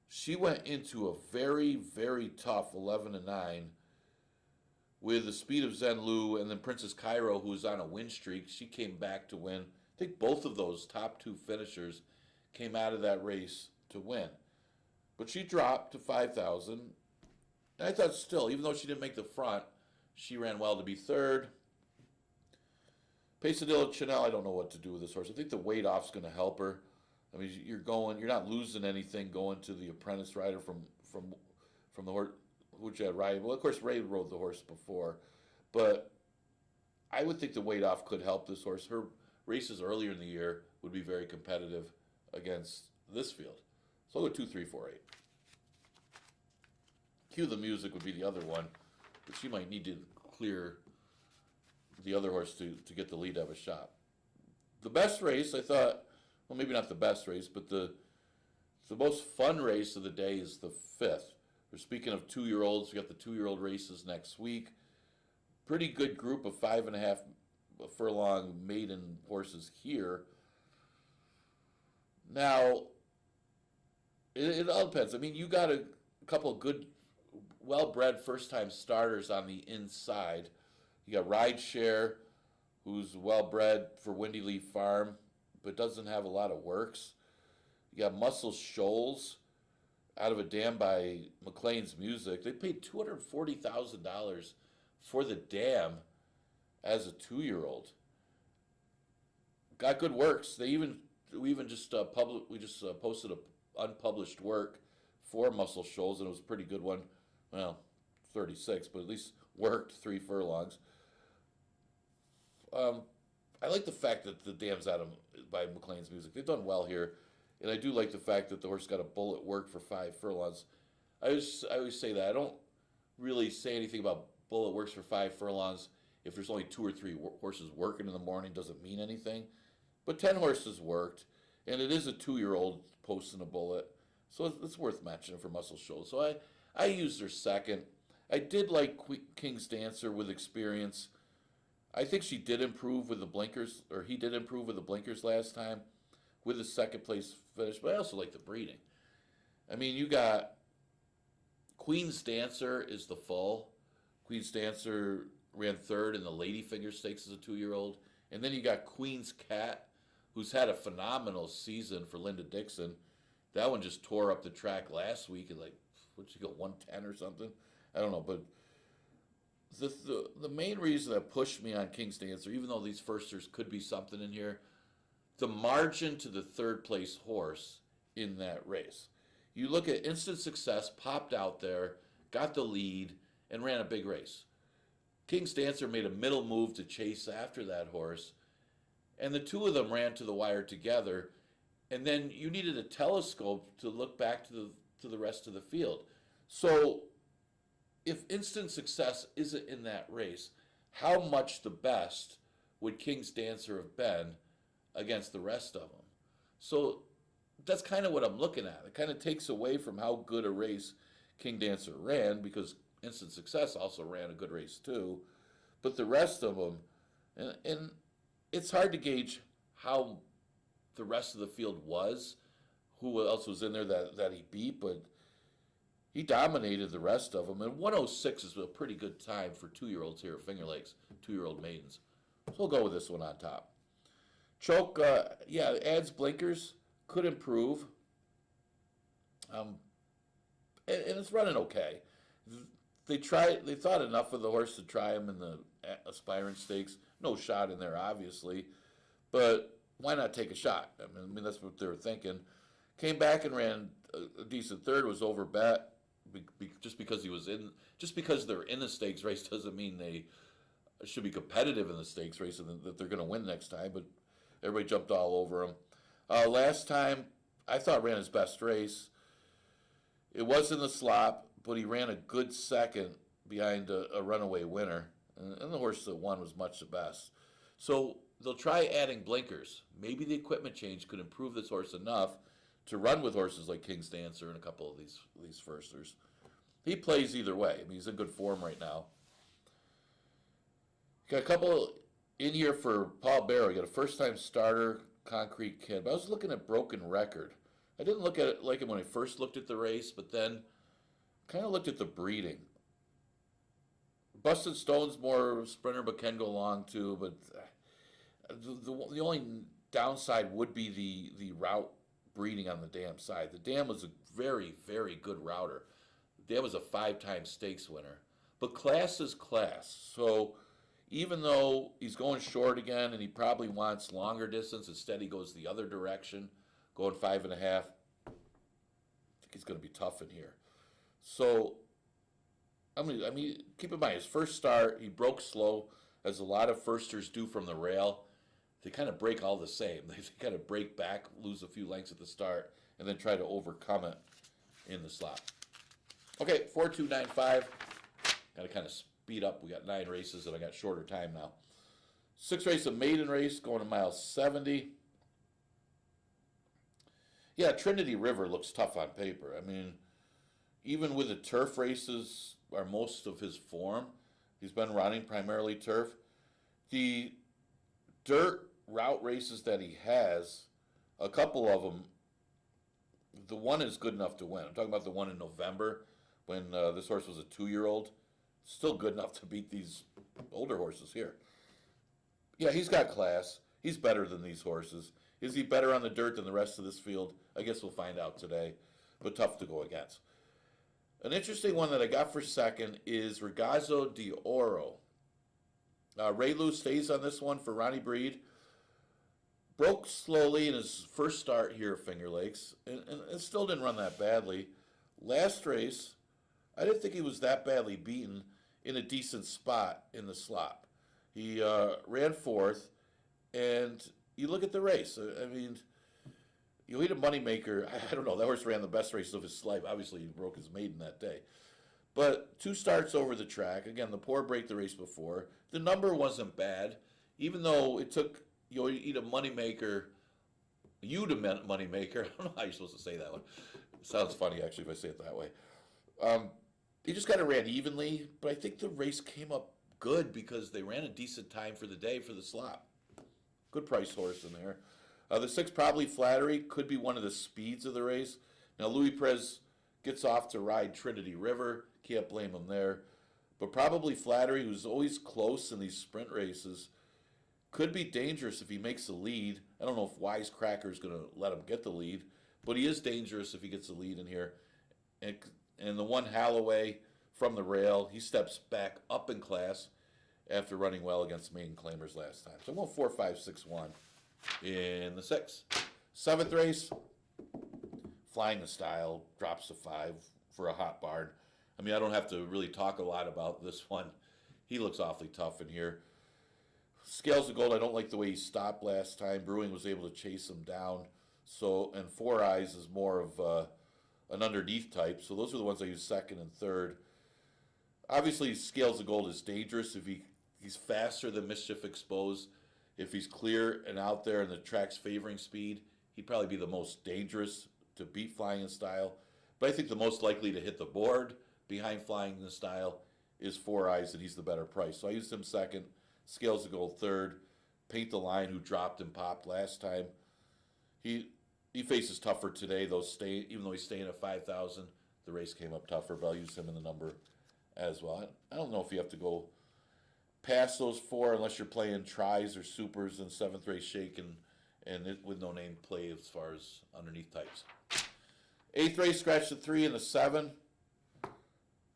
Speaker 2: She went into a very, very tough 11-9 with the speed of Zen Lu and then Princess Cairo, who was on a win streak. She came back to win. I think both of those top 2 finishers came out of that race to win. But she dropped to 5,000. And I thought still, even though she didn't make the front, she ran well to be 3rd. Pesadilla Chanel, I don't know what to do with this horse. I think the weight off's going to help her. I mean, you're not losing anything going to the apprentice rider from the horse, which had ride. Well, of course, Ray rode the horse before, but I would think the weight off could help this horse. Her races earlier in the year would be very competitive against this field. So I'll go 2, 3, 4, 8. Cue the Music would be the other one, but she might need to clear the other horse to get the lead, have a shot. The best race, I thought, well, maybe not the best race, but the most fun race of the day is the 5th. We're speaking of 2-year-olds. We got the 2-year-old races next week. Pretty good group of 5.5 furlong maiden horses here. Now, it all depends. I mean, you got a couple of good, well-bred first-time starters on the inside. You got Ride Share, who's well bred for Windy Leaf Farm, but doesn't have a lot of works. You got Muscle Shoals out of a dam by McLean's Music. They paid $240,000 for the dam as a 2-year-old. Got good works. We even just posted a unpublished work for Muscle Shoals, and it was a pretty good one. Well, 36, but at least worked 3 furlongs. I like the fact that the dam's out of by McLean's Music. They've done well here, and I do like the fact that the horse got a bullet work for 5 furlongs. I always say that I don't really say anything about bullet works for 5 furlongs if there's only 2 or 3 horses working in the morning. Doesn't mean anything, but 10 horses worked, and it is a 2-year-old posting a bullet, so it's worth mentioning for Muscle Shoals. So I used her second. I did like King's Dancer with experience. I think she did improve with the blinkers, or he did improve with the blinkers last time with the second place finish, but I also like the breeding. I mean, you got Queen's Dancer is the full. Queen's Dancer ran third in the Ladyfinger Stakes as a 2-year-old. And then you got Queen's Cat, who's had a phenomenal season for Linda Dixon. That one just tore up the track last week and what did she go, 110 or something? I don't know, but the main reason that pushed me on King's Dancer, even though these firsters could be something in here, the margin to the third place horse in that race. You look at Instant Success, popped out there, got the lead, and ran a big race. King's Dancer made a middle move to chase after that horse, and the two of them ran to the wire together, and then you needed a telescope to look back to the rest of the field. So if Instant Success isn't in that race, how much the best would King's Dancer have been against the rest of them? So that's kind of what I'm looking at. It kind of takes away from how good a race King Dancer ran, because Instant Success also ran a good race too. But the rest of them, and it's hard to gauge how the rest of the field was, who else was in there that he beat, but he dominated the rest of them. And 106 is a pretty good time for 2-year-olds here at Finger Lakes, 2-year-old maidens. So we'll go with this one on top. Choke, adds blinkers, could improve. And it's running okay. They thought enough of the horse to try him in the Aspirant Stakes. No shot in there, obviously, but why not take a shot? I mean that's what they were thinking. Came back and ran a decent third. Was over bet. Just because they're in the stakes race doesn't mean they should be competitive in the stakes race and that they're going to win next time. But everybody jumped all over him. Last time, I thought ran his best race. It was in the slop, but he ran a good second behind a runaway winner. And the horse that won was much the best. So they'll try adding blinkers. Maybe the equipment change could improve this horse enough to run with horses like King's Dancer and a couple of these firsters. He plays either way. I mean, he's in good form right now. Got a couple in here for Paul Barrow. Got a first-time starter, Concrete Kid. But I was looking at Broken Record. I didn't look at it like him when I first looked at the race, but then kind of looked at the breeding. Busted Stone's more sprinter, but can go long too. But the only downside would be the route breeding on the dam side. The dam was a very, very good router. The dam was a 5-time stakes winner. But class is class. So even though he's going short again and he probably wants longer distance, instead he goes the other direction, going 5.5, I think he's going to be tough in here. So, I mean, keep in mind, his first start, he broke slow, as a lot of firsters do from the rail. They kind of break all the same. They kind of break back, lose a few lengths at the start, and then try to overcome it in the slot. Okay, 4-2-9-5. Got to kind of speed up. We got 9 races, and I got shorter time now. 6th race, a maiden race, going to mile 70. Yeah, Trinity River looks tough on paper. I mean, even with the turf races are most of his form. He's been running primarily turf. The dirt route races that he has, a couple of them, the one is good enough to win. I'm talking about the one in November when this horse was a 2-year-old. Still good enough to beat these older horses here. Yeah, he's got class. He's better than these horses. Is he better on the dirt than the rest of this field? I guess we'll find out today, but tough to go against. An interesting one that I got for second is Regazzo de Oro. Ray Lou stays on this one for Ronnie Breed. Broke slowly in his first start here at Finger Lakes, and still didn't run that badly. Last race, I didn't think he was that badly beaten in a decent spot in the slop. He ran fourth, and you look at the race. I mean, you need a moneymaker. I don't know. That horse ran the best race of his life. Obviously, he broke his maiden that day. But 2 starts over the track. Again, the poor break the race before. The number wasn't bad, even though it took you need a moneymaker. You to moneymaker. I don't know how you're supposed to say that one. It sounds funny actually if I say it that way. He just kind of ran evenly, but I think the race came up good because they ran a decent time for the day for the slop. Good price horse in there. The 6 Probably Flattery could be one of the speeds of the race. Now Louis Perez gets off to ride Trinity River. Can't blame him there. But Probably Flattery, who's always close in these sprint races, could be dangerous if he makes the lead. I don't know if Wisecracker is going to let him get the lead, but he is dangerous if he gets the lead in here. And the one Halloway from the rail, he steps back up in class after running well against maiden claimers last time. So I'm going 4, 5, 6, 1 in the 6. 7th race, Flying the Style drops to 5 for a hot barn. I mean, I don't have to really talk a lot about this one. He looks awfully tough in here. Scales of Gold, I don't like the way he stopped last time. Brewing was able to chase him down. So, and Four Eyes is more of an underneath type. So those are the ones I use second and third. Obviously, Scales of Gold is dangerous if he's faster than Mischief Exposed. If he's clear and out there and the track's favoring speed, he'd probably be the most dangerous to beat Flying in Style. But I think the most likely to hit the board behind Flying in Style is Four Eyes, and he's the better price. So I used him second. Scales of Gold third. Paint the Line, who dropped and popped last time. He faces tougher today, though. Even though he's staying at 5,000, the race came up tougher. But I'll use him in the number as well. I don't know if you have to go past those 4 unless you're playing tries or supers in 7th race shake and with no name play as far as underneath types. 8th race, scratch the 3 and the 7.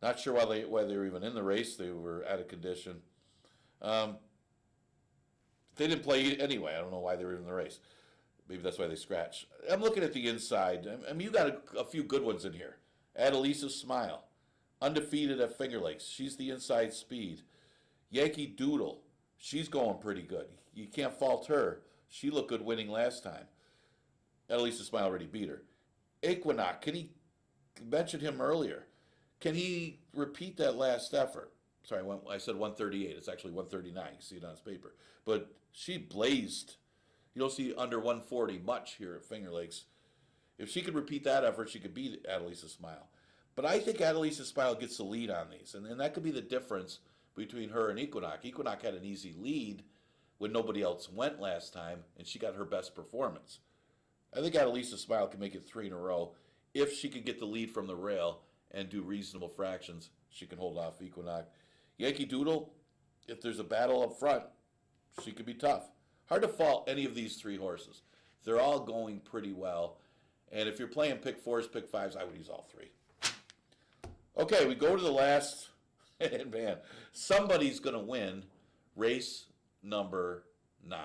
Speaker 2: Not sure why they were even in the race. They were out of condition. They didn't play anyway. I don't know why they were in the race. Maybe that's why they scratched. I'm looking at the inside. I mean, you got a few good ones in here. Adelisa Smile, undefeated at Finger Lakes. She's the inside speed. Yankee Doodle, she's going pretty good. You can't fault her. She looked good winning last time. Adelisa Smile already beat her. Equinox, mentioned him earlier. Can he repeat that last effort? Sorry, I said 138. It's actually 139. You see it on his paper. But she blazed. You don't see under 140 much here at Finger Lakes. If she could repeat that effort, she could beat Adelisa Smile. But I think Adelisa Smile gets the lead on these. And that could be the difference between her and Equinox. Equinox had an easy lead when nobody else went last time, and she got her best performance. I think Adelisa Smile can make it 3 in a row. If she could get the lead from the rail and do reasonable fractions, she can hold off Equinox. Yankee Doodle, if there's a battle up front, she could be tough. Hard to fault any of these 3 horses. They're all going pretty well. And if you're playing pick 4s, pick 5s, I would use all 3. Okay, we go to the last. And man, somebody's going to win race number 9.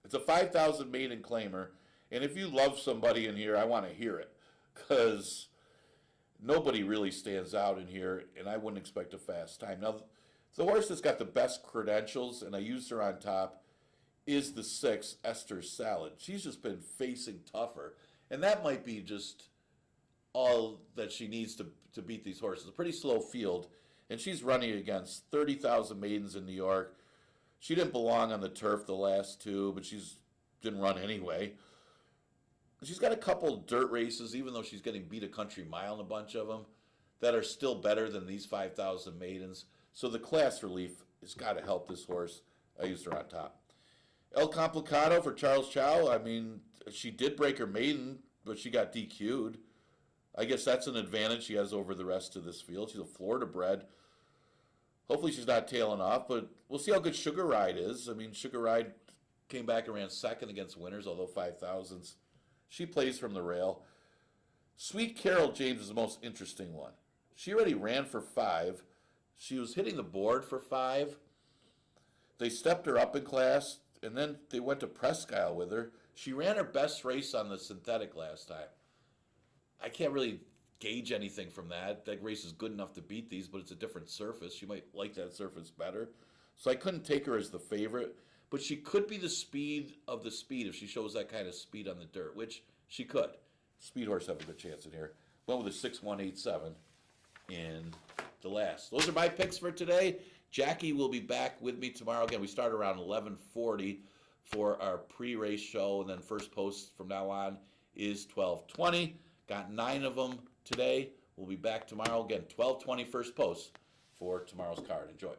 Speaker 2: It's a 5,000 maiden claimer. And if you love somebody in here, I want to hear it. Because nobody really stands out in here, and I wouldn't expect a fast time. Now, the horse that's got the best credentials, and I used her on top, is the 6, Esther Salad. She's just been facing tougher, and that might be just all that she needs to beat these horses. A pretty slow field, and she's running against 30,000 maidens in New York. She didn't belong on the turf the last 2, but she's didn't run anyway. She's got a couple dirt races, even though she's getting beat a country mile in a bunch of them, that are still better than these 5,000 maidens. So the class relief has got to help this horse. I used her on top. El Complicado for Charles Chow. I mean, she did break her maiden, but she got DQ'd. I guess that's an advantage she has over the rest of this field. She's a Florida bred. Hopefully she's not tailing off, but we'll see how good Sugar Ride is. I mean, Sugar Ride came back and ran second against winners, although 5,000s. She plays from the rail. Sweet Carol James is the most interesting one. She already ran for 5. She was hitting the board for 5. They stepped her up in class, and then they went to Presque Isle with her. She ran her best race on the synthetic last time. I can't really gauge anything from that. That race is good enough to beat these, but it's a different surface. She might like that surface better. So I couldn't take her as the favorite, but she could be the speed of the speed if she shows that kind of speed on the dirt, which she could. Speed horse have a good chance in here. Went with a 6-1-8-7 in the last. Those are my picks for today. Jackie will be back with me tomorrow. Again, we start around 11:40 for our pre-race show, and then first post from now on is 12:20. Got 9 of them today. We'll be back tomorrow. Again, 12:20 first post for tomorrow's card. Enjoy.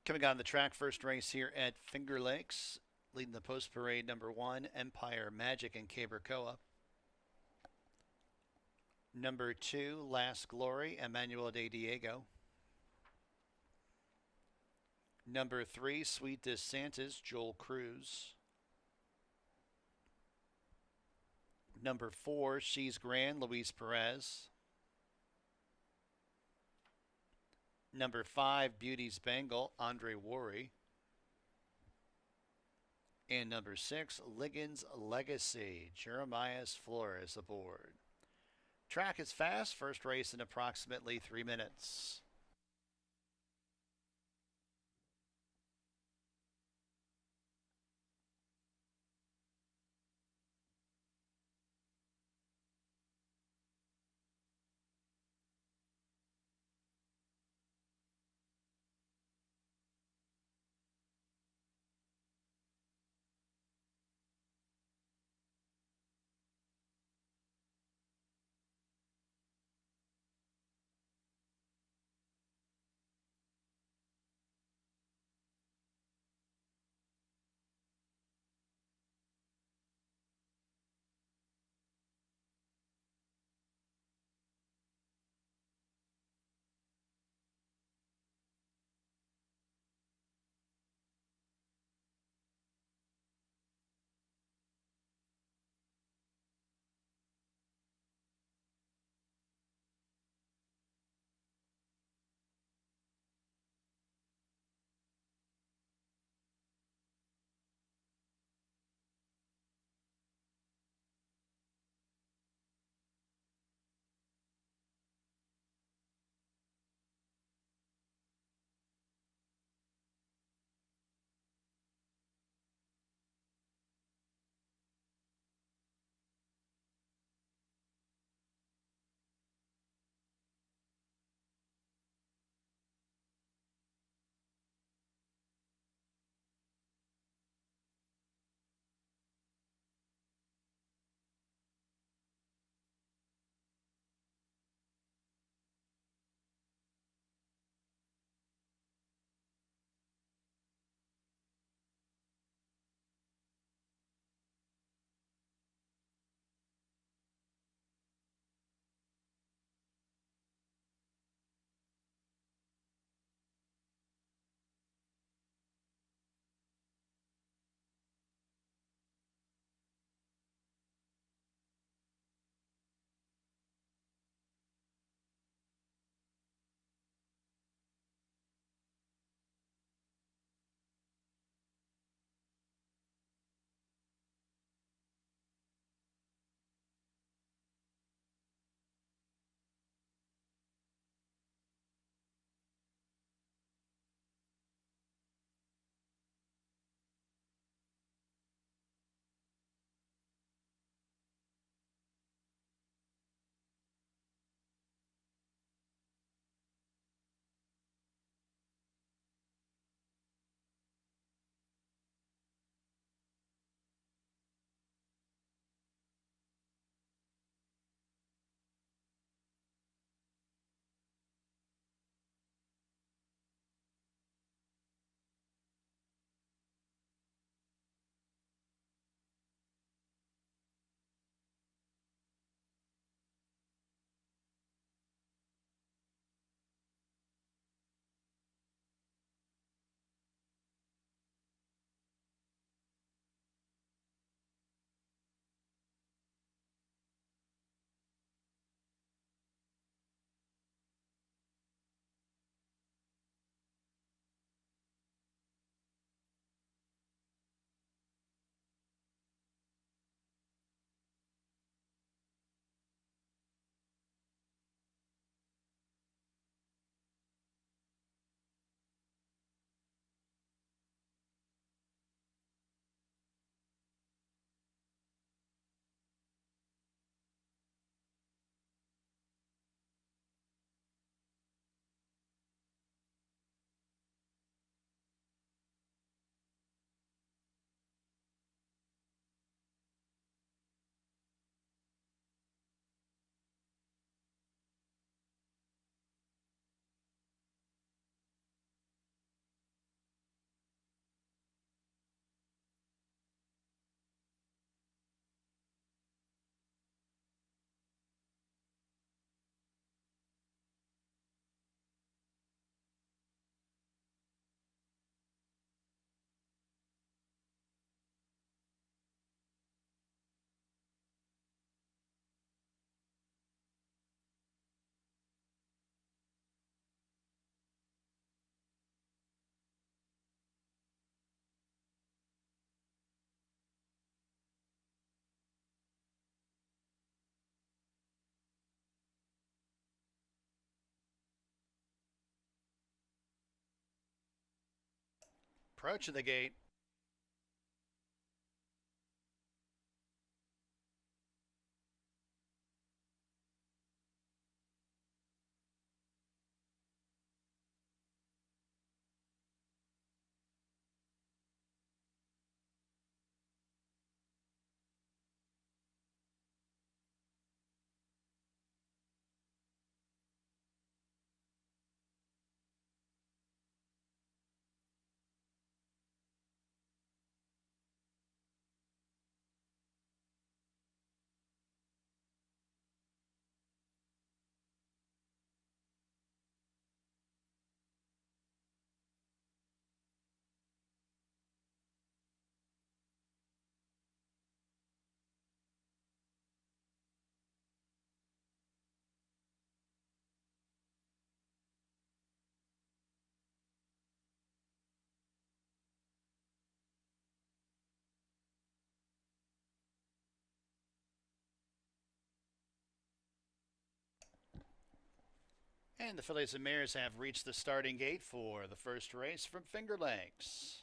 Speaker 1: Coming on the track, first race here at Finger Lakes. Leading the post parade, number 1, Empire Magic and Cabercoa. Number 2, Last Glory, Emmanuel de Diego. Number 3, Sweet DeSantis, Joel Cruz. Number 4, She's Grand, Luis Perez. Number 5, Beauty's Bengal, Andre Worry. And number 6, Liggins Legacy, Jeremias Flores aboard. Track is fast, first race in approximately 3 minutes. Approaching the gate. And the fillies and mares have reached the starting gate for the first race from Finger Lakes.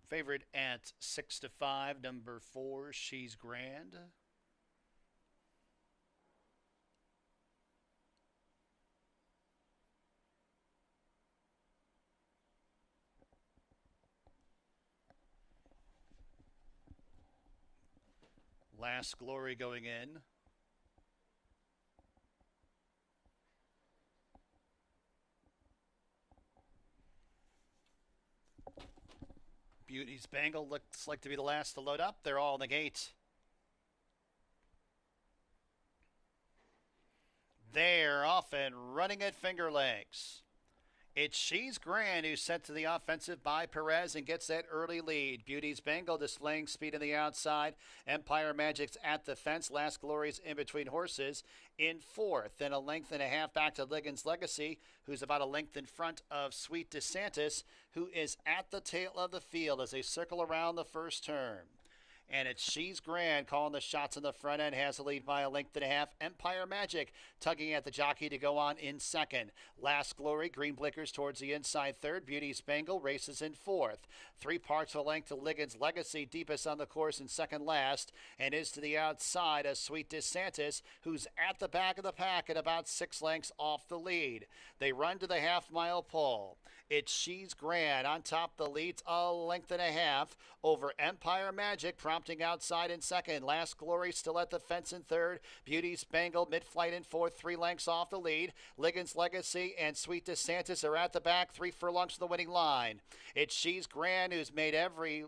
Speaker 1: Favorite at 6-5, number 4, She's Grand. Last Glory going in. Beauty's Bangle looks like to be the last to load up. They're all in the gate. They're off and running at Finger Lakes. It's She's Grand who's sent to the offensive by Perez and gets that early lead. Beauty's Bengal displaying speed on the outside. Empire Magic's at the fence. Last Glory's in between horses in fourth. Then a length and a half back to Liggins Legacy, who's about a length in front of Sweet DeSantis, who is at the tail of the field as they circle around the first turn. And it's She's Grand calling the shots in the front end. Has the lead by a length and a half. Empire Magic tugging at the jockey to go on in second. Last Glory, green blinkers towards the inside third. Beauty's Bangle races in fourth. 3 parts of a length to Liggins Legacy, deepest on the course in second last. And is to the outside a Sweet DeSantis, who's at the back of the pack at about 6 lengths off the lead. They run to the half-mile pole. It's She's Grand on top the leads a length and a half over Empire Magic, prompting outside in second. Last Glory still at the fence in third. Beauty's Bangle mid-flight in fourth, 3 lengths off the lead. Liggins Legacy and Sweet DeSantis are at the back, 3 furlongs to the winning line. It's She's Grand who's made every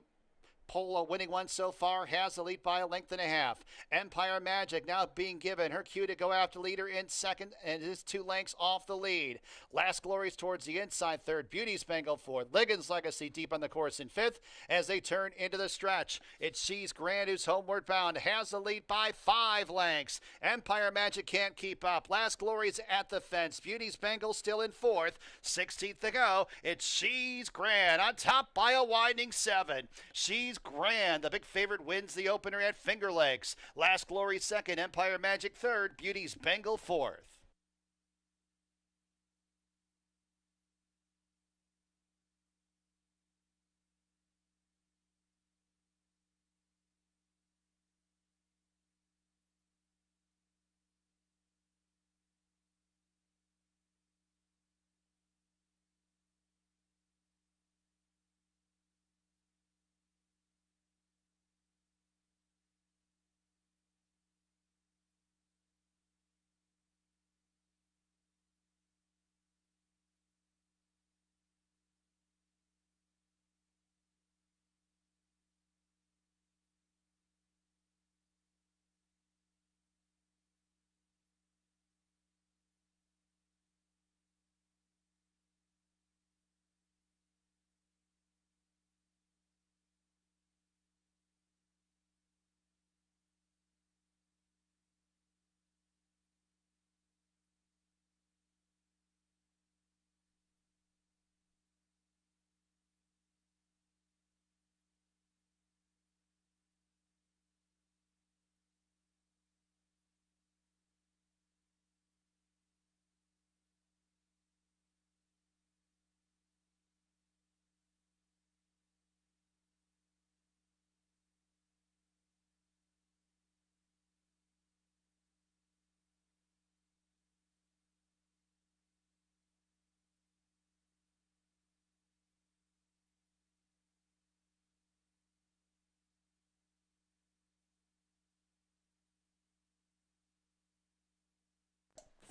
Speaker 1: Polo winning one so far, has the lead by a length and a half. Empire Magic now being given her cue to go after leader in second and is 2 lengths off the lead. Last Glory's towards the inside third. Beauty's Bengal fourth. Liggins Legacy deep on the course in fifth as they turn into the stretch. It's She's Grand who's homeward bound, has the lead by 5 lengths. Empire Magic can't keep up. Last Glory's at the fence. Beauty's Bengal still in fourth. 16th to go. It's She's Grand on top by a winding 7. She's Grand, the big favorite, wins the opener at Finger Lakes. Last Glory second, Empire Magic third, Beauty's Bengal fourth.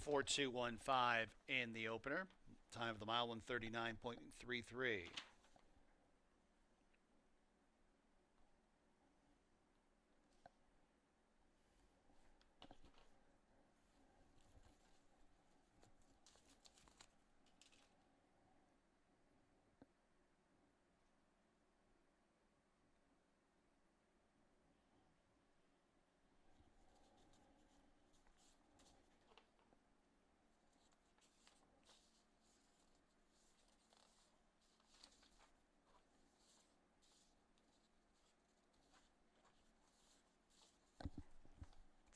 Speaker 1: 4215 in the opener. Time of the mile 139.33.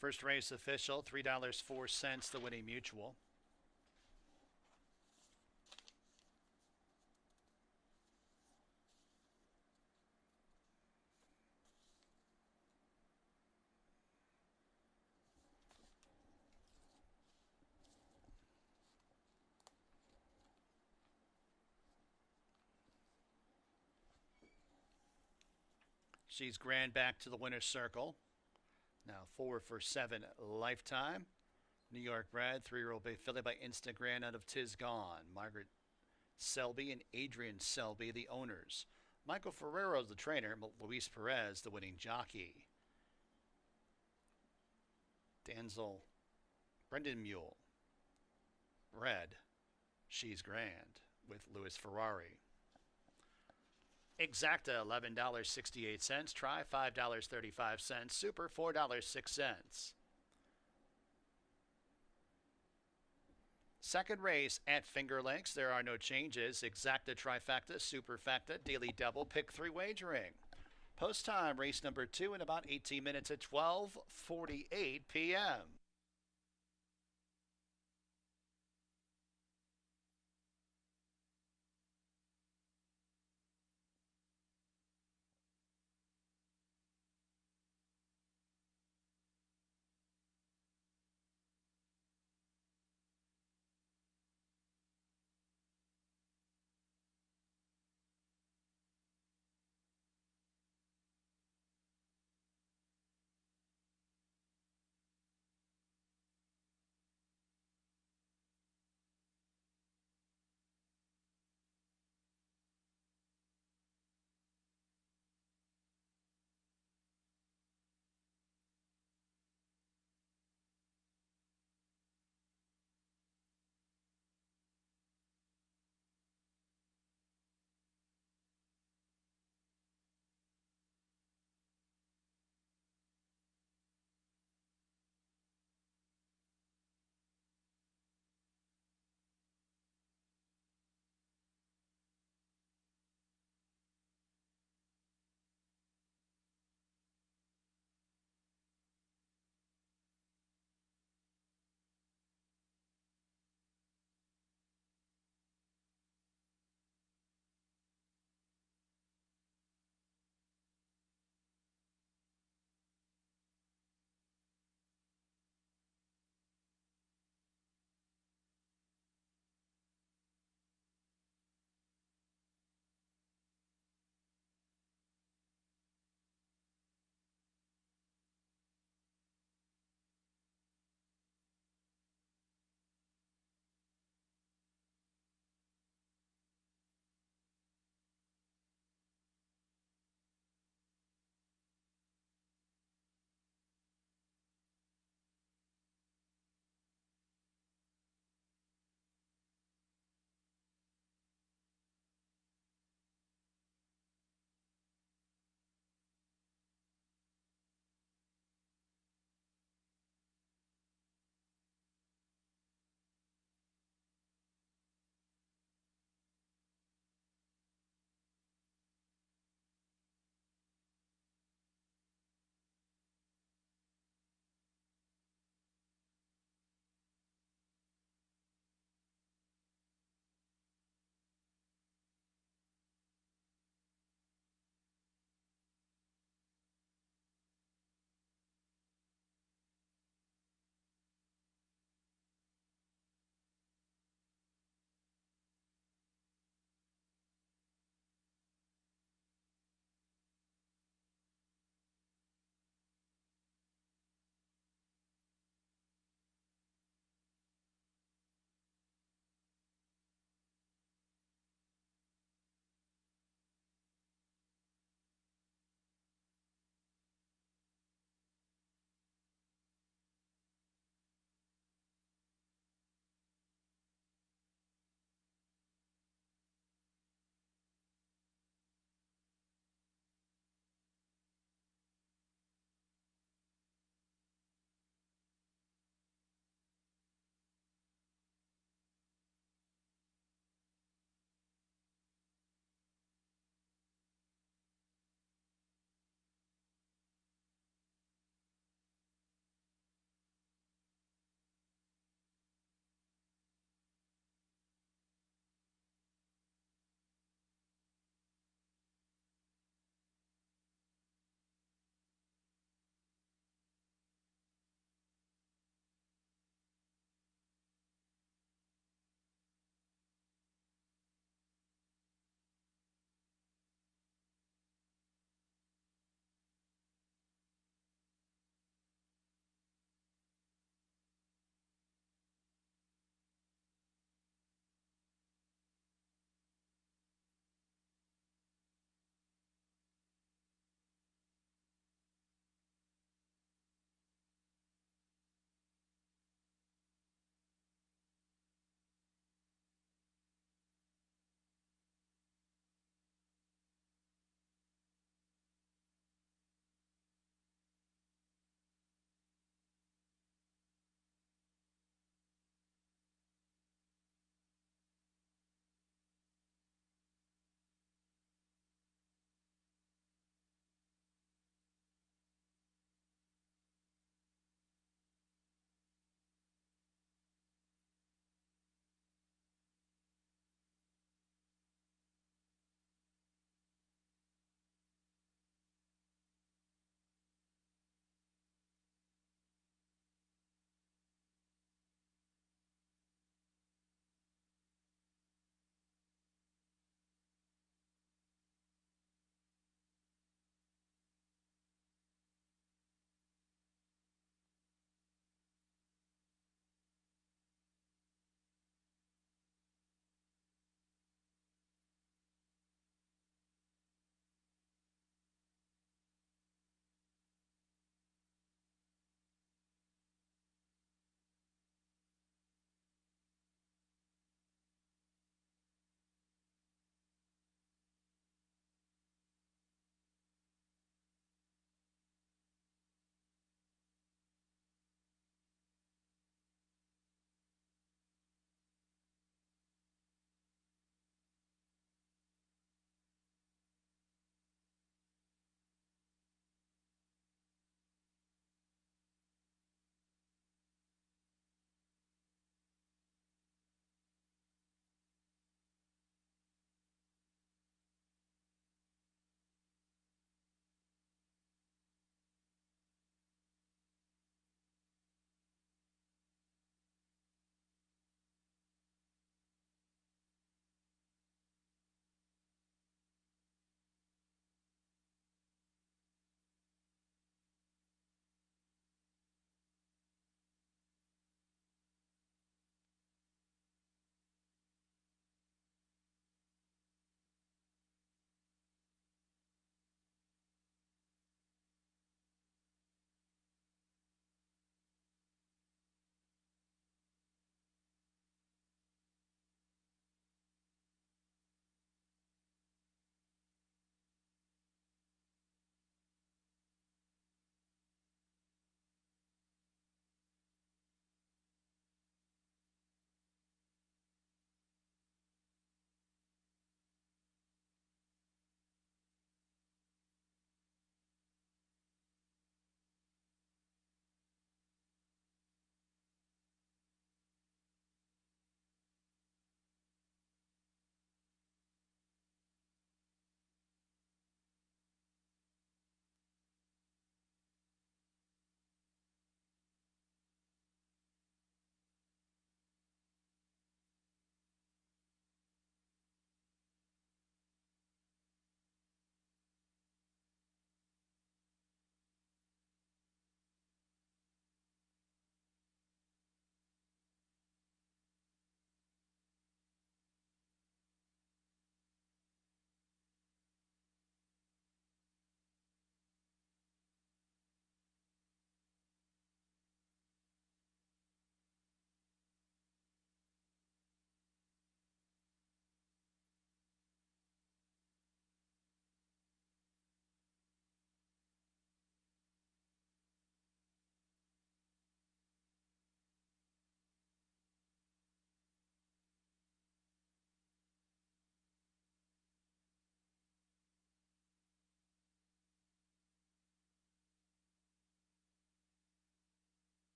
Speaker 1: First race official, $3.04, the winning mutual. She's grand back to the winner's circle. Now 4 for 7 lifetime. New York bred, 3-year-old bay filly by Instagram out of Tis Gone. Margaret Selby and Adrian Selby, the owners. Michael Ferrero, the trainer. Luis Perez, the winning jockey. Danzel Brendan Mule. Red, She's Grand with Louis Ferrari. Exacta, $11.68. Try, $5.35. Super, $4.06. Second race at Finger Lakes. There are no changes. Exacta, trifecta, superfecta, daily double, pick 3 wagering. Post time, race number 2 in about 18 minutes at 12:48 p.m.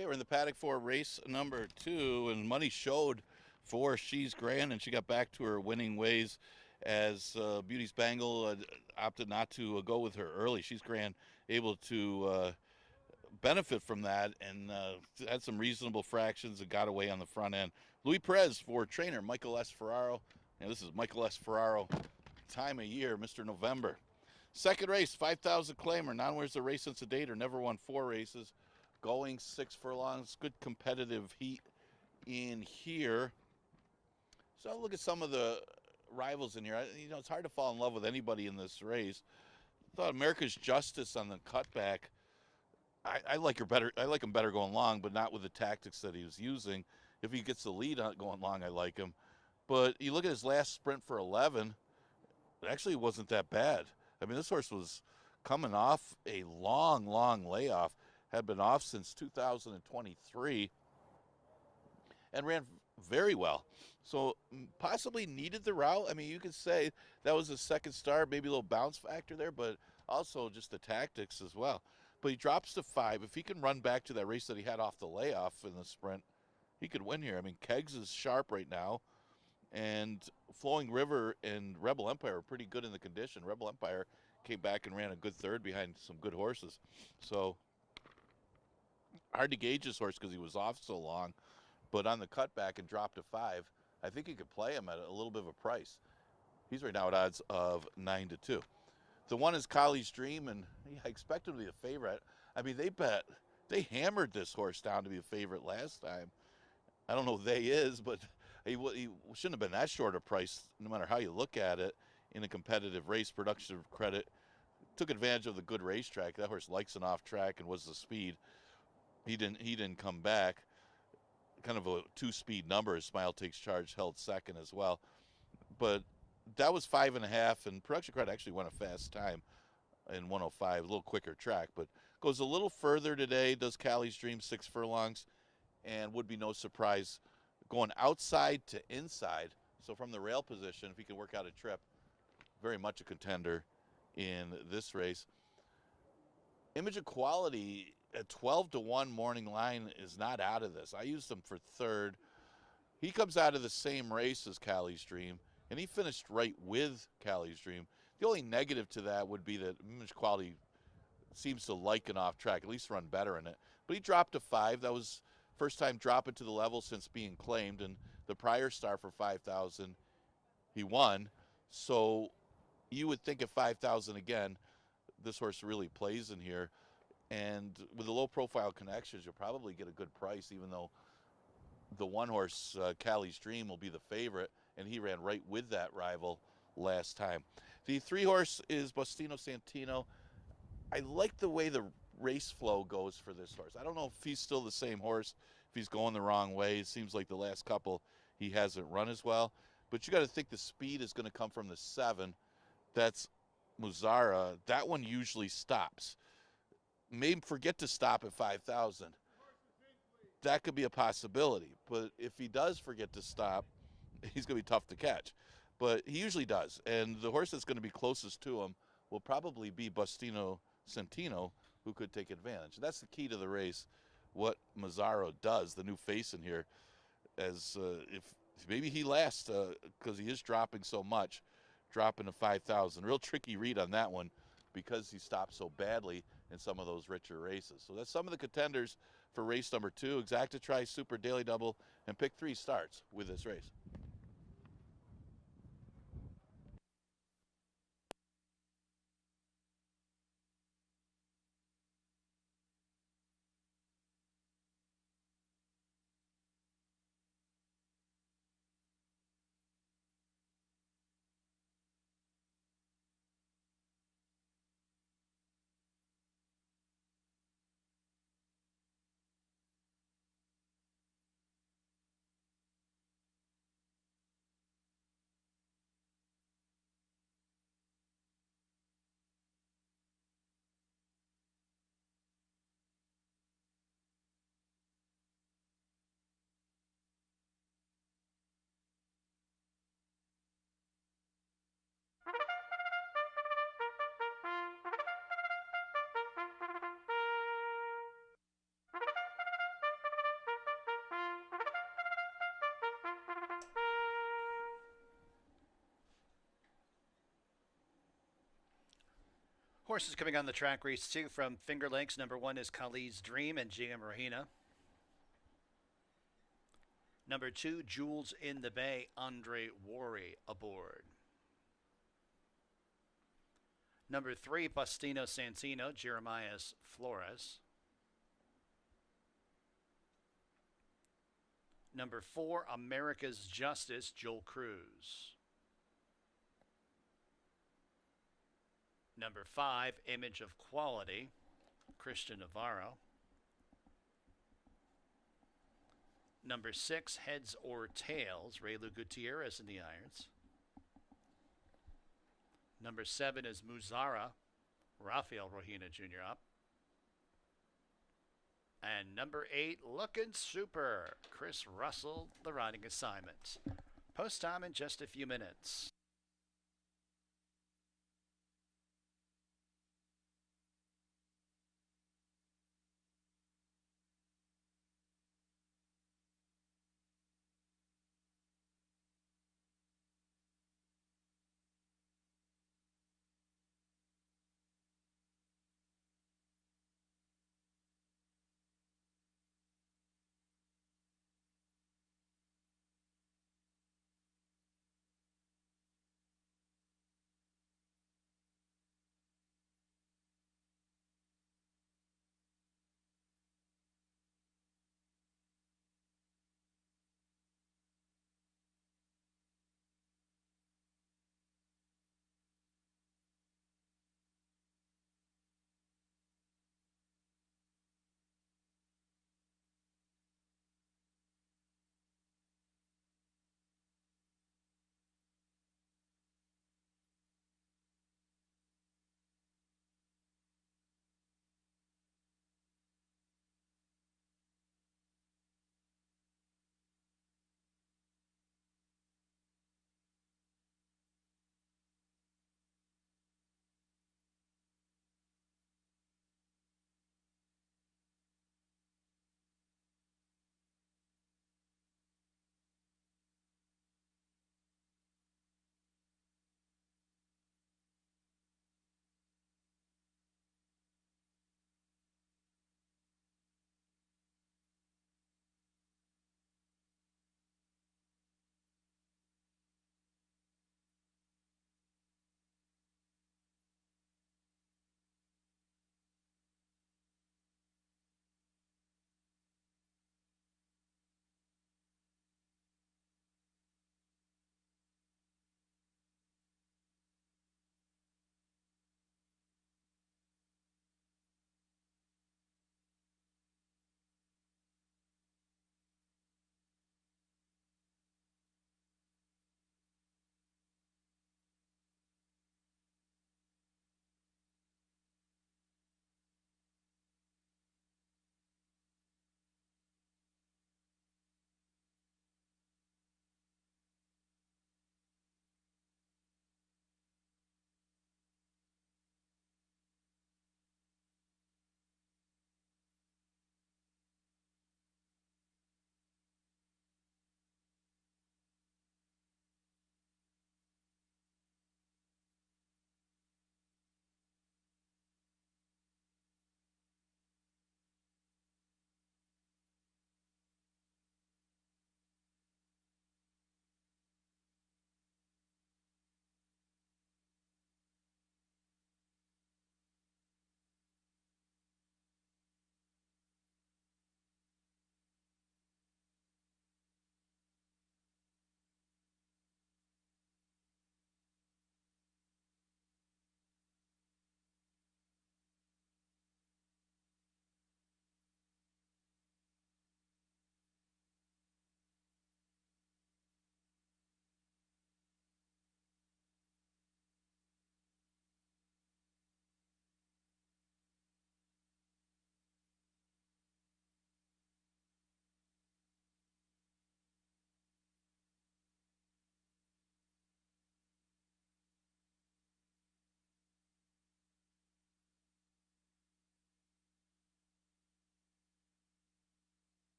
Speaker 3: Okay, we're in the paddock for race number 2, and money showed for She's Grand, and she got back to her winning ways as Beauty's Bangle opted not to go with her early. She's Grand able to benefit from that and had some reasonable fractions and got away on the front end. Louis Perez for trainer Michael S. Ferraro. And this is Michael S. Ferraro time of year, Mr. November. Second race, 5,000 claimer. Non-winners a race since a date or never won 4 races. Going 6 furlongs. Good competitive heat in here. So look at some of the rivals in here. It's hard to fall in love with anybody in this race. I thought America's Justice on the cutback. I like her better. I like him better going long, but not with the tactics that he was using. If he gets the lead on going long, I like him. But you look at his last sprint for 11. It actually wasn't that bad. I mean, this horse was coming off a long, long layoff. Had been off since 2023 and ran very well. So possibly needed the route. I mean, you could say that was a second start, maybe a little bounce factor there, but also just the tactics as well. But he drops to 5. If he can run back to that race that he had off the layoff in the sprint, he could win here. I mean, Keggs is sharp right now, and Flowing River and Rebel Empire are pretty good in the condition. Rebel Empire came back and ran a good third behind some good horses. So hard to gauge this horse because he was off so long, but on the cutback and dropped to 5, I think you could play him at a little bit of a price. He's right now at odds of 9-2. The one is Collie's Dream, and I expect him to be the favorite. I mean, they hammered this horse down to be a favorite last time. I don't know who they is, but he shouldn't have been that short a price, no matter how you look at it, in a competitive race. Production credit took advantage of the good racetrack. That horse likes an off track and was the speed. He didn't come back. Kind of a 2-speed number. His Smile Takes Charge held second as well, but that was 5.5, and production credit actually went a fast time in 105, a little quicker track, but goes a little further today. Does Callie's Dream 6 furlongs, and would be no surprise going outside to inside. So from the rail position, if he can work out a trip, very much a contender in this race. Image of Quality at 12-1 morning line is not out of this. I used him for third. He comes out of the same race as Callie's Dream, and he finished right with Callie's Dream. The only negative to that would be that Image Quality seems to like an off track, at least run better in it. But he dropped to 5. That was first time dropping to the level since being claimed, and the prior start for 5,000, he won. So you would think at 5,000 again, this horse really plays in here. And with the low profile connections, you'll probably get a good price, even though the one horse, Callie's Dream, will be the favorite, and he ran right with that rival last time. The 3 horse is Bustino Santino. I like the way the race flow goes for this horse. I don't know if he's still the same horse, if he's going the wrong way. It seems like the last couple he hasn't run as well. But you got to think the speed is going to come from the 7. That's Muzara. That one usually stops. May forget to stop at 5,000. That could be a possibility. But if he does forget to stop, he's going to be tough to catch. But he usually does. And the horse that's going to be closest to him will probably be Bustino Santino, who could take advantage. That's the key to the race, what Mazzaro does, the new face in here, as if maybe he lasts because he is dropping so much, dropping to 5,000. Real tricky read on that one because he stopped so badly in some of those richer races. So that's some of the contenders for race number 2. Exacta Tri, Super Daily Double, and Pick 3 starts with this race.
Speaker 1: Horses coming on the track, race 2 from Finger Lakes. Number 1 is Kali's Dream and GM Rahina. Number 2, Jules in the Bay, Andre Worry aboard. Number 3, Bustino Santino, Jeremias Flores. Number 4, America's Justice, Joel Cruz. Number 5, Image of Quality, Christian Navarro. Number 6, Heads or Tails, Raylu Gutierrez in the irons. Number 7 is Muzara, Rafael Rohina Jr. up. And number 8, Looking Super, Chris Russell, the riding assignment. Post time in just a few minutes.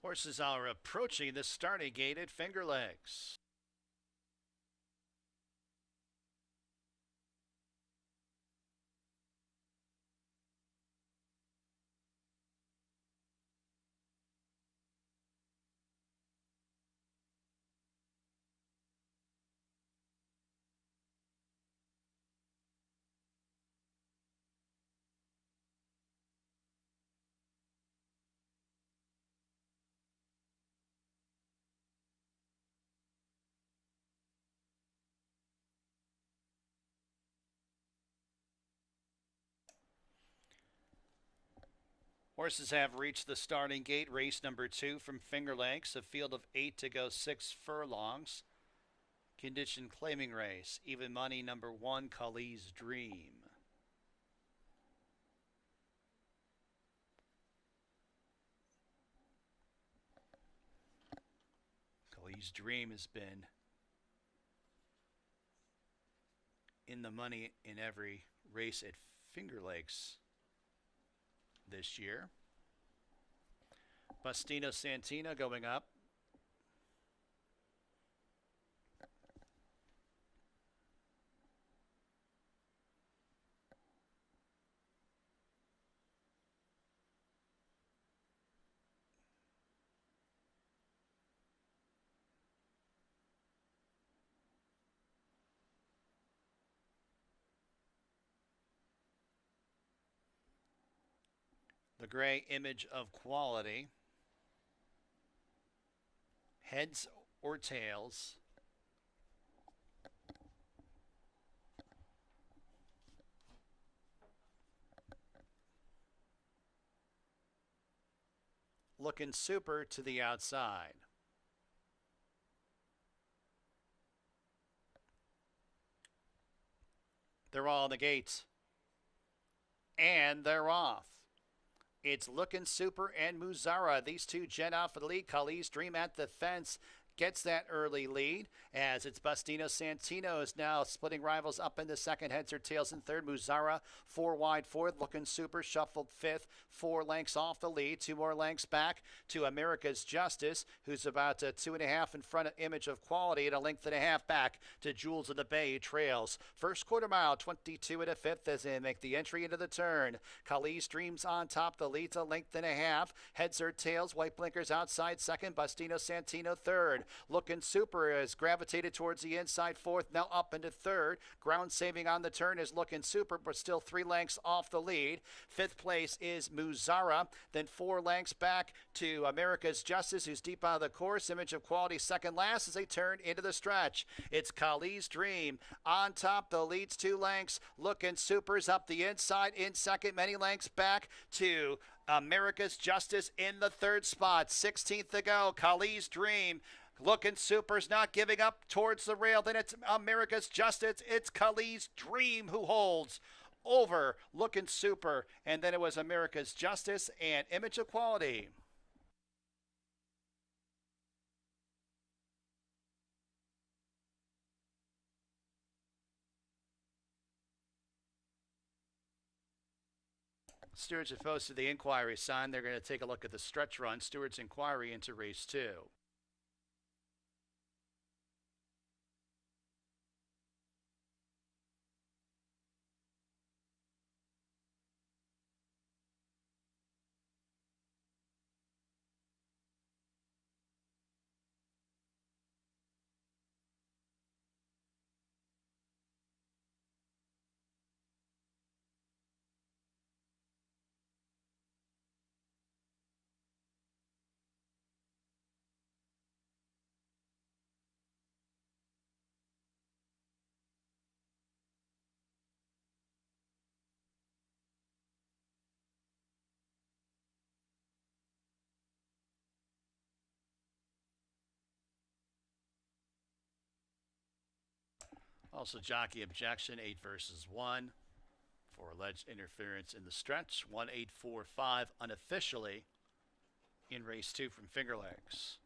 Speaker 1: Horses are approaching the starting gate at Finger Lakes. Horses have reached the starting gate. Race number 2 from Finger Lakes. A field of 8 to go, 6 furlongs. Condition claiming race. Even money number 1, Kali's Dream. Kali's Dream has been in the money in every race at Finger Lakes this year. Bustino Santina going up. The gray Image of Quality. Heads or tails? Looking Super to the outside. They're all in the gates. And they're off. It's Looking Super and Muzara. These two jet out for the lead. Kali's Dream at the fence gets that early lead as it's Bustino Santino is now splitting rivals up in the second. Heads or tails in third. Muzara 4 wide fourth. Looking Super shuffled fifth. 4 lengths off the lead. 2 more lengths back to America's Justice, who's about 2.5 in front of Image of Quality and a length and a half back to Jewels of the Bay trails. First quarter mile, 22 and a fifth as they make the entry into the turn. Kali's Dreams on top. The lead's a length and a half. Heads or tails. White blinkers outside second. Bustino Santino third. Looking Super has gravitated towards the inside fourth, now up into third. Ground saving on the turn is Looking Super, but still 3 lengths off the lead. Fifth place is Muzara, then 4 lengths back to America's Justice, who's deep out of the course. Image of Quality second last as they turn into the stretch. It's Kali's Dream on top. The lead's 2 lengths. Looking Super's up the inside in second, many lengths back to America's Justice in the third spot. 16th to go. Kali's Dream. Looking Super's not giving up towards the rail. Then it's America's Justice. It's Kali's Dream who holds over Looking Super. And then it was America's Justice and Image of Quality. Stewards have posted the inquiry sign. They're going to take a look at the stretch run. Stewards' inquiry into race 2. Also, jockey objection 8 versus 1 for alleged interference in the stretch. 1845 unofficially in race 2 from Finger Lakes.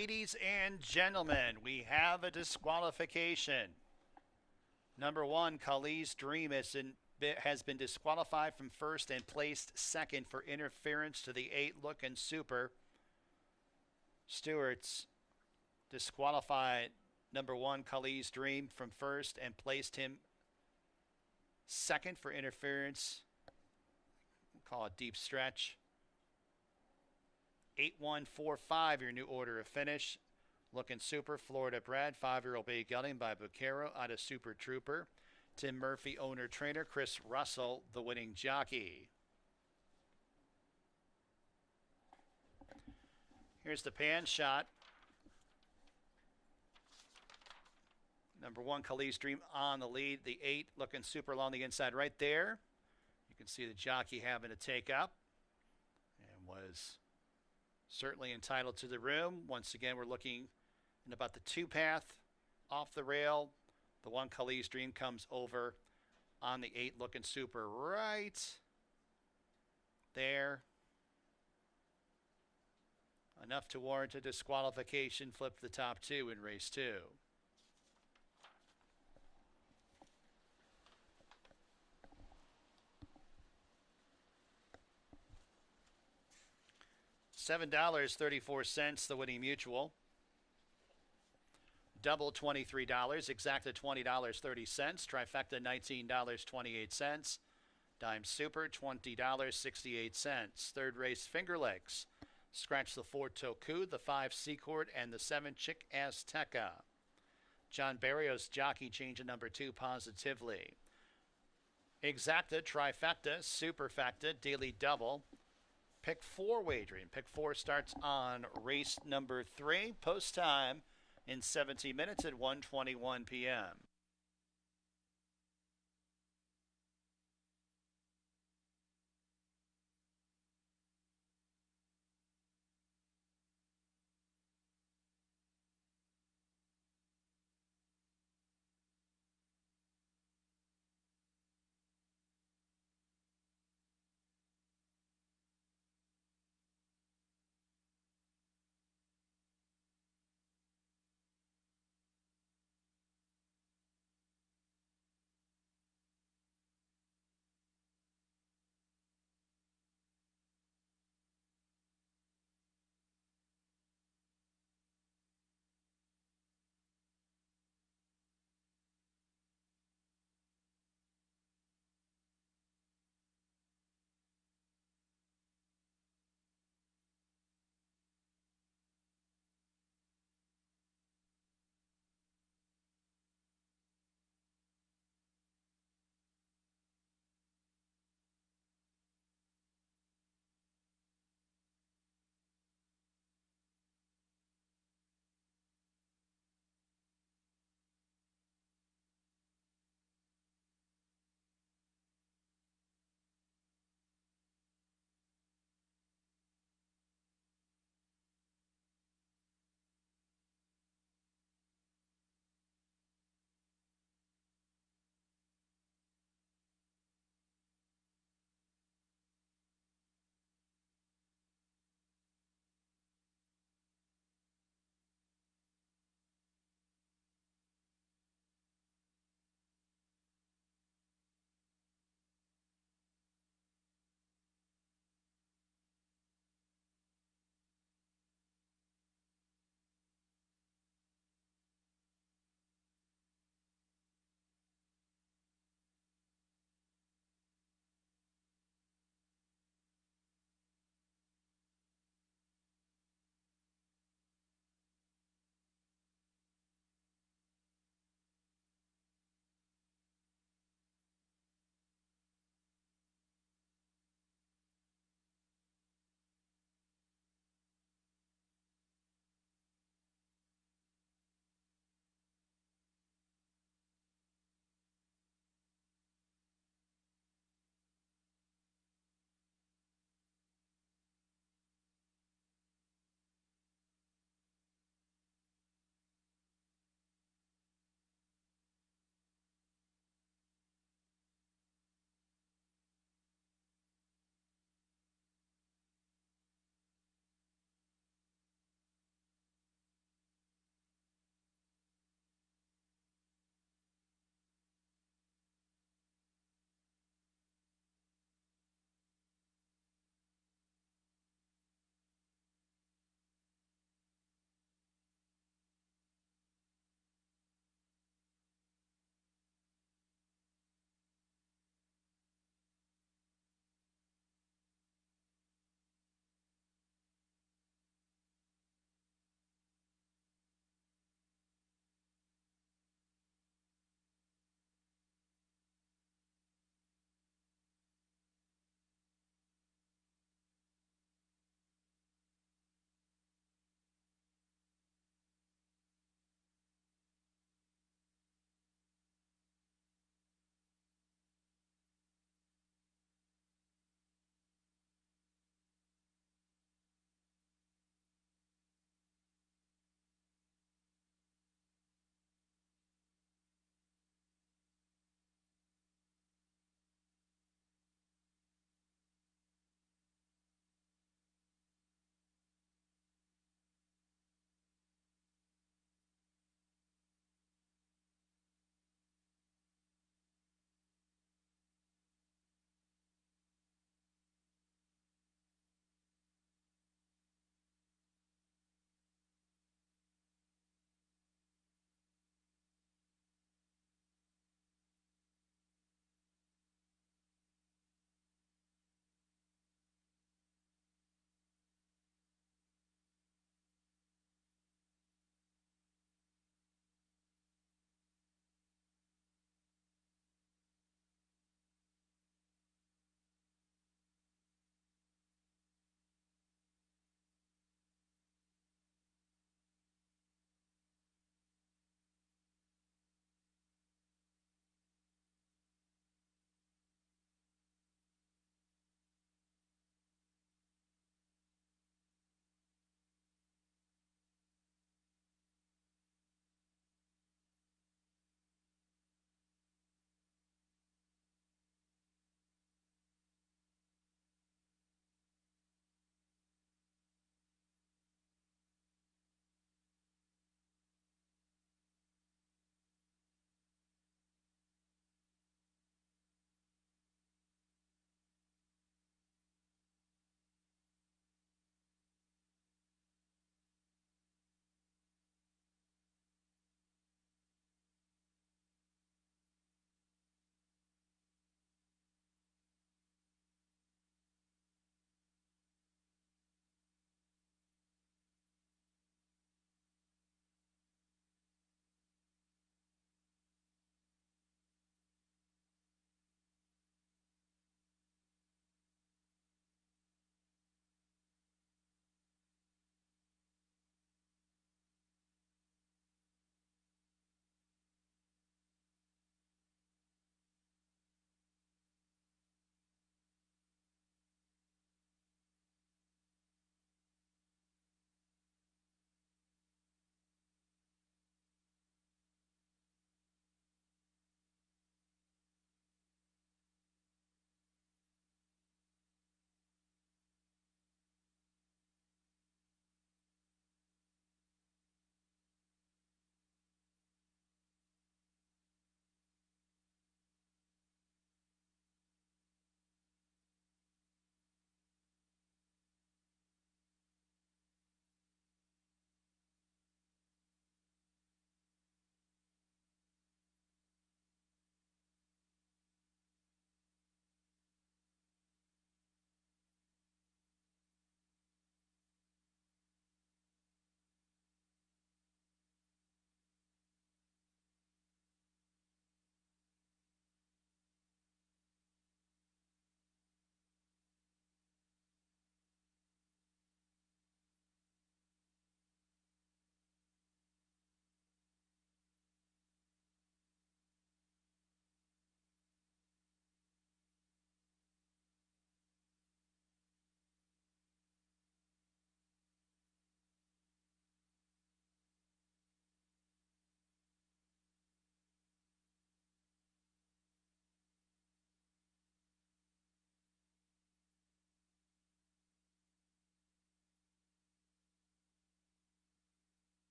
Speaker 1: Ladies and gentlemen, we have a disqualification. Number 1, Kali's Dream has been disqualified from first and placed second for interference to the 8 Looking Super. Stewart's disqualified number 1, Kali's Dream, from first and placed him second for interference. Call it deep stretch. 8145, your new order of finish. Looking Super, Florida bred, 5-year-old bay gelding by Bucaro out of Super Trooper. Tim Murphy, owner trainer. Chris Russell, the winning jockey. Here's the pan shot. Number 1, Kali's Dream on the lead. The 8 Looking Super along the inside right there. You can see the jockey having to take up and was certainly entitled to the room. Once again, we're looking in about the 2 path off the rail. The 1, Kali's Dream, comes over on the 8 Looking Super right there. Enough to warrant a disqualification. Flip the top 2 in race 2. $7.34, the winning mutual. Double $23, exacta $20.30, trifecta $19.28, dime super $20.68. Third race, Finger Lakes. Scratch the 4 Toku, the 5 Secord, and the 7 Chick Azteca. John Barrios, jockey, change at number 2 positively. Exacta, trifecta, superfecta, daily double. Pick 4 wagering. Pick 4 starts on race number 3. Post time in 17 minutes at 1:21 p.m.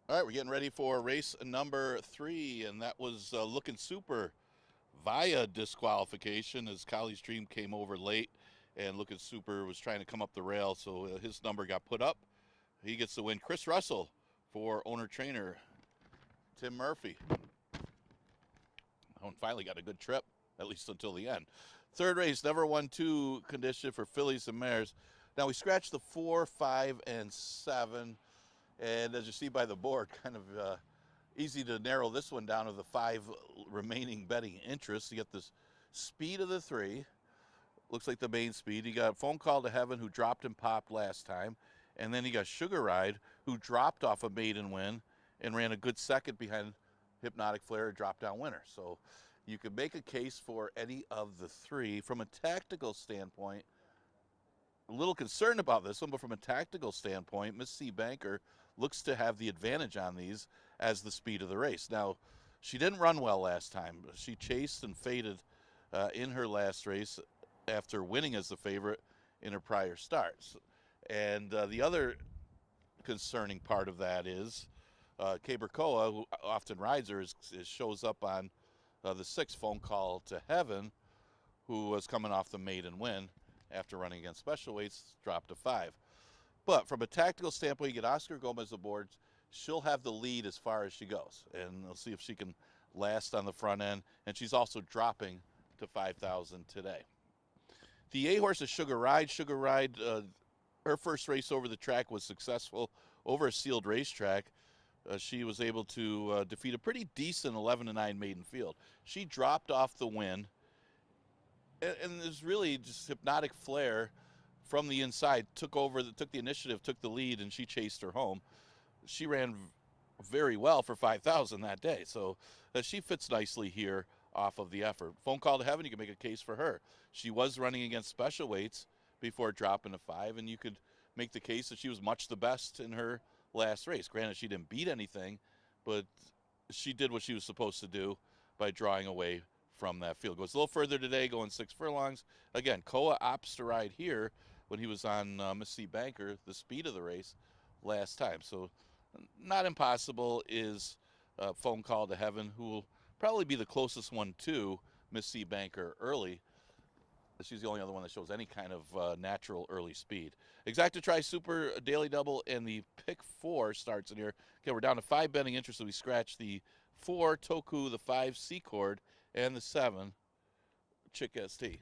Speaker 3: All right, we're getting ready for race number 3, and that was looking super via disqualification as Collie's Dream came over late, and Looking Super was trying to come up the rail, so his number got put up. He gets the win. Chris Russell for owner-trainer Tim Murphy. Oh, and finally got a good trip, at least until the end. Third race, never 1-2 condition for fillies and mares. Now we scratched the 4, 5, and 7. And as you see by the board, kind of easy to narrow this one down to the 5 remaining betting interests. You get the speed of the 3. Looks like the main speed. You got Phone Call to Heaven, who dropped and popped last time. And then you got Sugar Ride, who dropped off a maiden win and ran a good second behind Hypnotic Flare, drop down winner. So you could make a case for any of the 3. From a tactical standpoint, a little concerned about this one, but from a tactical standpoint, Miss C. Banker looks to have the advantage on these as the speed of the race. Now, she didn't run well last time. She chased and faded in her last race after winning as the favorite in her prior starts. And the other concerning part of that is Cabercoa, who often rides her, shows up on the 6th Phone Call to Heaven, who was coming off the maiden win after running against special weights, dropped to 5. But from a tactical standpoint, you get Oscar Gomez aboard. She'll have the lead as far as she goes, and we'll see if she can last on the front end. And she's also dropping to 5,000 today. The 8 horse is Sugar Ride. Sugar Ride, her first race over the track was successful over a sealed racetrack. She was able to defeat a pretty decent 11-9 maiden field. She dropped off the win, and there's really just Hypnotic Flare from the inside took the initiative, took the lead, and she chased her home. She ran very well for 5,000 that day, so she fits nicely here off of the effort. Phone Call to Heaven, you can make a case for her. She was running against special weights before dropping to 5, and you could make the case that she was much the best in her last race. Granted, she didn't beat anything, but she did what she was supposed to do by drawing away from that field. Goes a little further today, going 6 furlongs. Again, Koa opts to ride here when he was on Miss C. Banker, the speed of the race, last time. So not impossible is Phone Call to Heaven, who will probably be the closest one to Miss C. Banker early. She's the only other one that shows any kind of natural early speed. Exacta Tri Super Daily Double and the Pick 4 starts in here. Okay, we're down to 5 betting interests, so we scratch the 4 Toku, the 5 Secord, and the 7 Chick ST.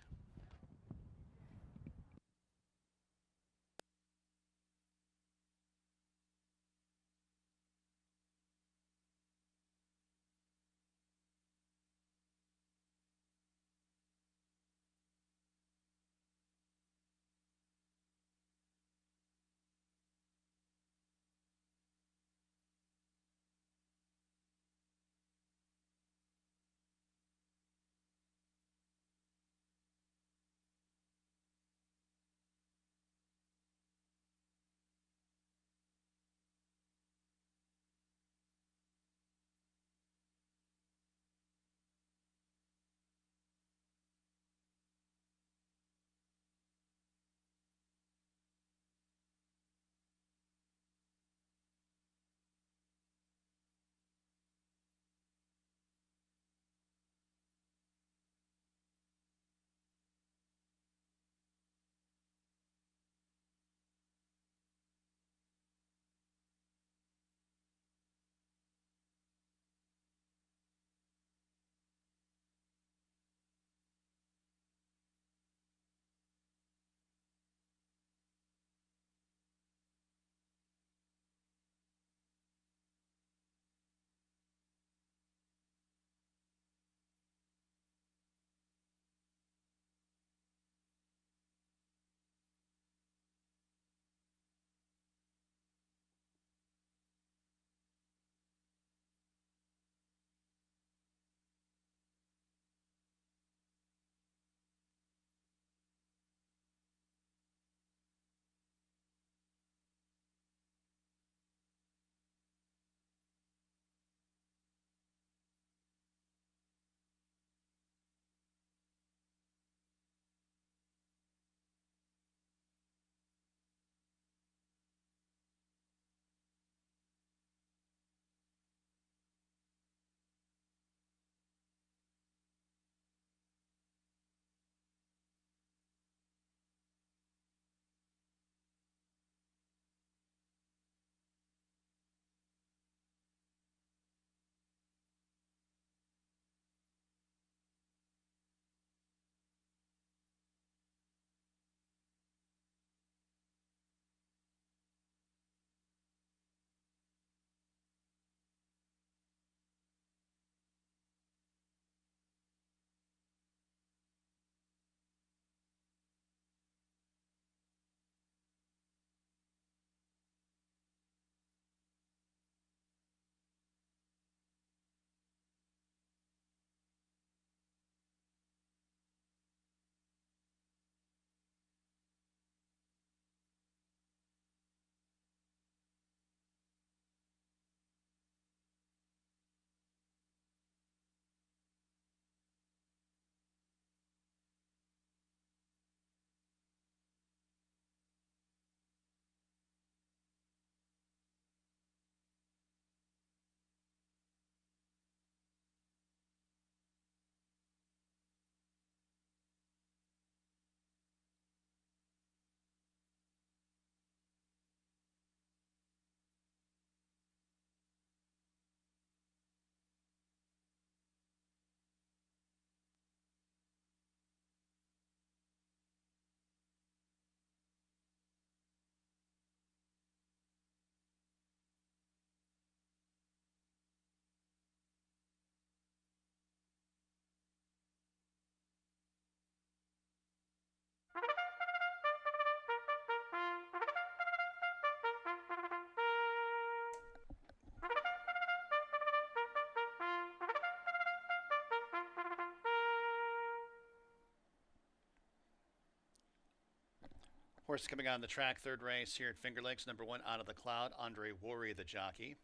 Speaker 1: Horse coming on the track, third race here at Finger Lakes. Number 1, Out of the Cloud, Andre Worry, the jockey.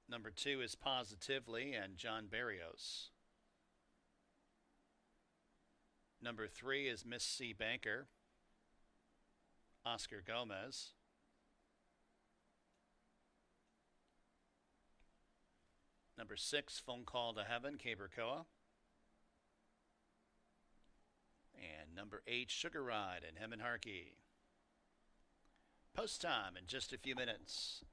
Speaker 1: Number 2 is Positively and John Barrios. Number 3 is Miss C. Banker, Oscar Gomez. Number 6, Phone Call to Heaven, Cabercoa. And number 8, Sugar Ride and Hemen Harkey. Post time in just a few minutes.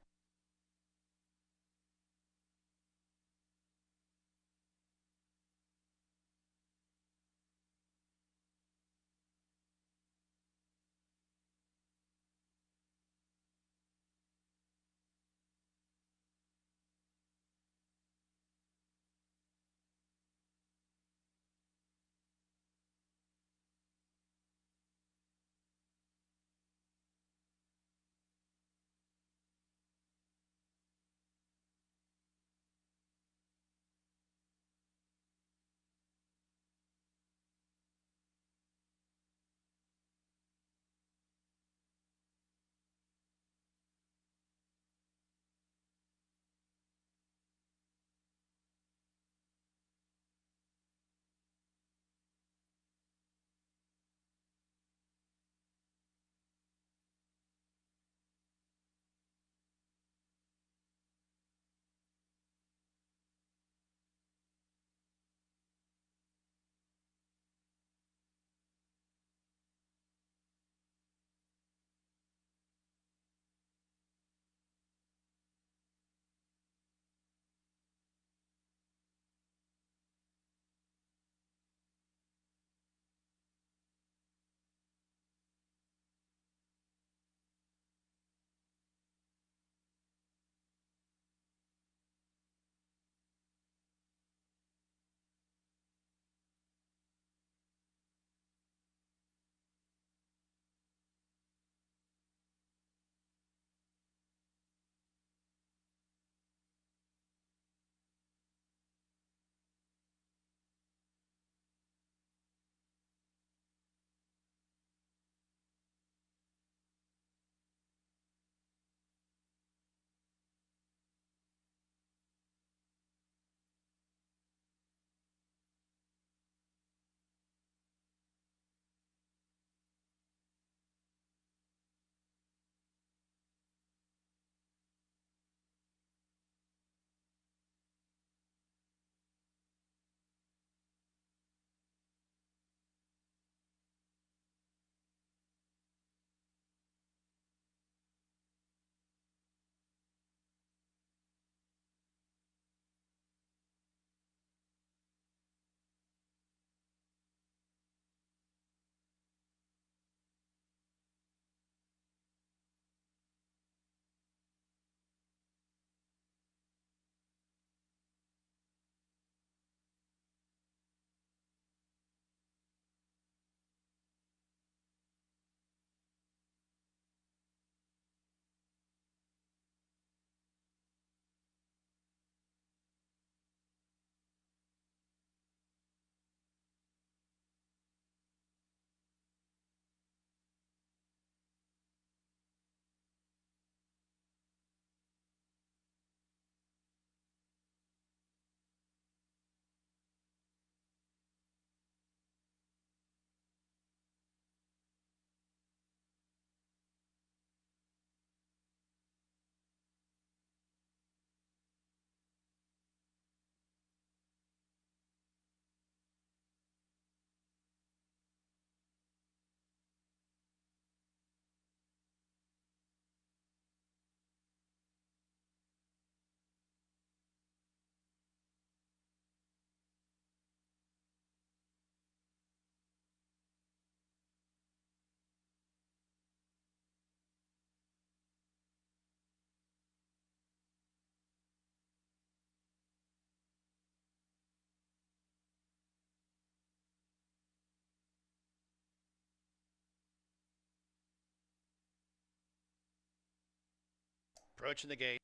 Speaker 1: Approaching the gate.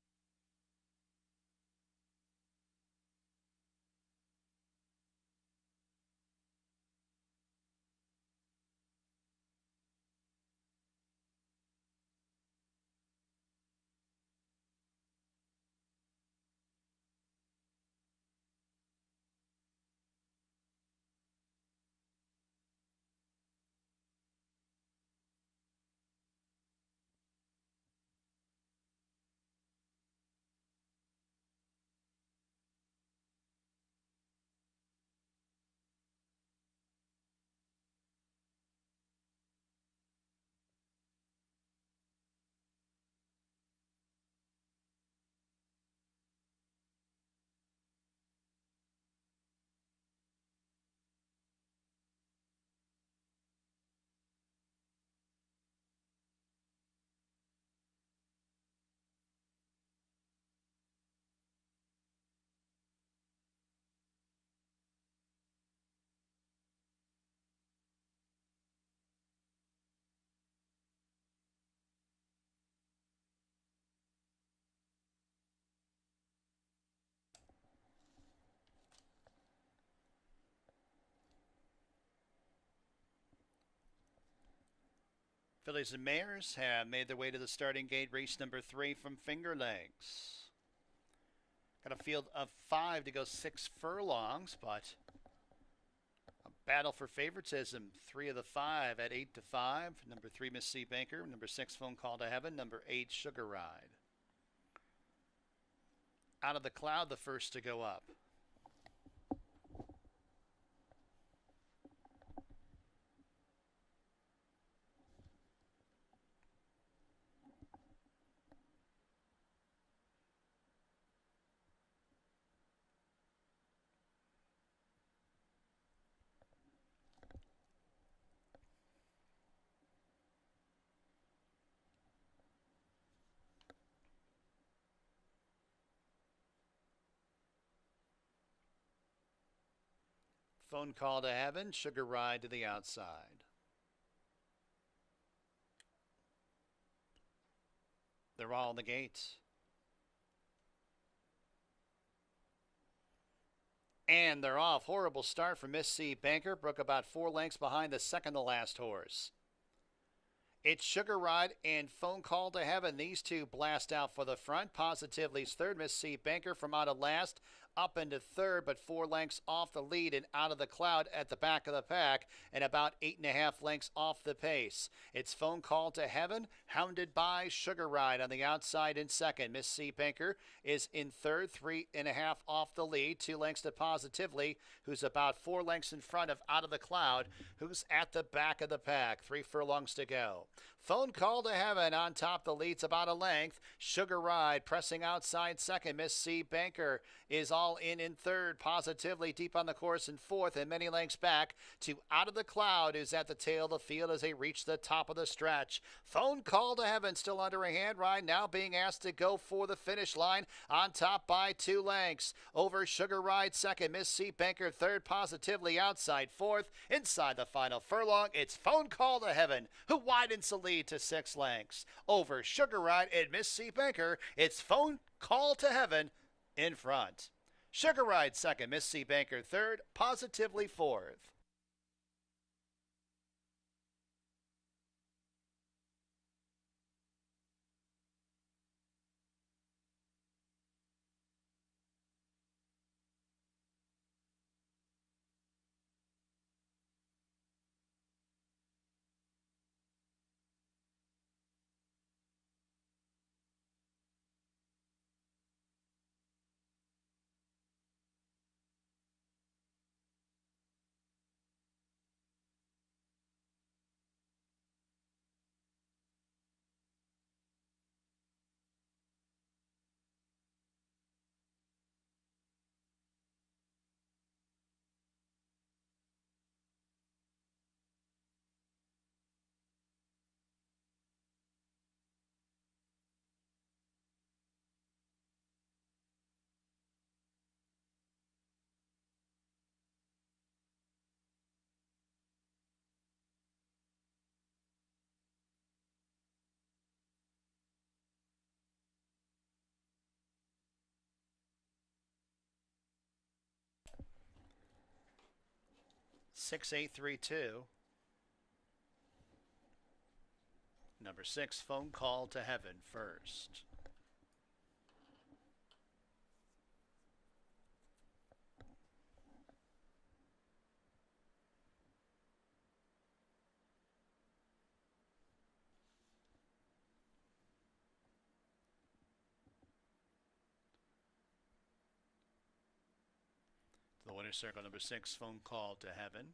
Speaker 1: Fillies and Mares have made their way to the starting gate. Race number 3 from Finger Lakes. Got a field of 5 to go 6 furlongs, but a battle for favoritism. 3 of the 5 at 8 to 5. Number 3, Miss C. Banker. Number 6, Phone Call to Heaven. Number 8, Sugar Ride. Out of the Cloud, the first to go up. Phone Call to Heaven, Sugar Ride to the outside. They're all in the gates. And they're off. Horrible start for Miss C. Banker. Broke about 4 lengths behind the second to last horse. It's Sugar Ride and Phone Call to Heaven. These two blast out for the front. Positively's third. Miss C. Banker from out of last up into third, but 4 lengths off the lead and out of the Cloud at the back of the pack and about 8.5 lengths off the pace. It's Phone Call to Heaven, hounded by Sugar Ride on the outside in second. Miss C. Banker is in third, 3.5 off the lead, 2 lengths to Positively, who's about 4 lengths in front of Out of the Cloud, who's at the back of the pack. 3 furlongs to go. Phone Call to Heaven on top. The lead's about a length. Sugar Ride pressing outside second. Miss C. Banker is all in third. Positively deep on the course in fourth and many lengths back to Out of the Cloud, who's at the tail of the field as they reach the top of the stretch. Phone Call to Heaven still under a hand ride, now being asked to go for the finish line on top by 2 lengths. Over Sugar Ride second. Miss C. Banker third. Positively outside fourth. Inside the final furlong, it's Phone Call to Heaven, who widens the lead to 6 lengths. Over Sugar Ride and Miss C. Banker, it's Phone Call to Heaven in front. Sugar Ride second, Miss C. Banker third, Positively fourth. Six, 8, 3, 2. Number 6, Phone Call to Heaven first. The winner's circle, number 6, Phone Call to Heaven.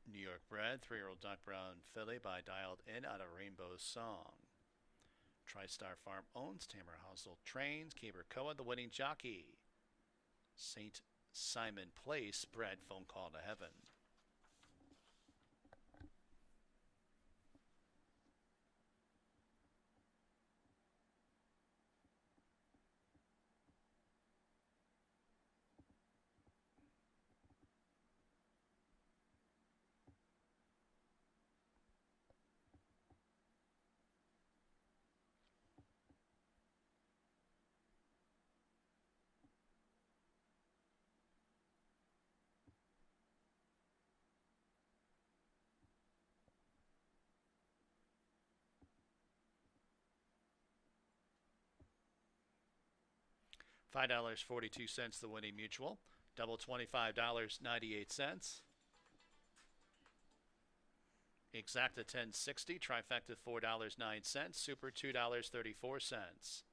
Speaker 1: New York bred, 3-year-old Doc Brown filly by Dialed In out of Rainbow Song. TriStar Farm owns, Tamer Housel trains, Caber Coa, the winning jockey. St. Simon Place bred, Phone Call to Heaven. $5.42 the winning mutual. Double $25.98. Exacta 1060, trifecta $4.09, super $2.34.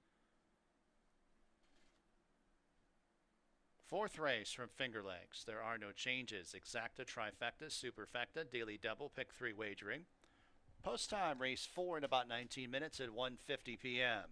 Speaker 1: Fourth race from Finger Lakes. There are no changes. Exacta, trifecta, superfecta, daily double, pick 3 wagering. Post time race 4 in about 19 minutes at 1:50 p.m.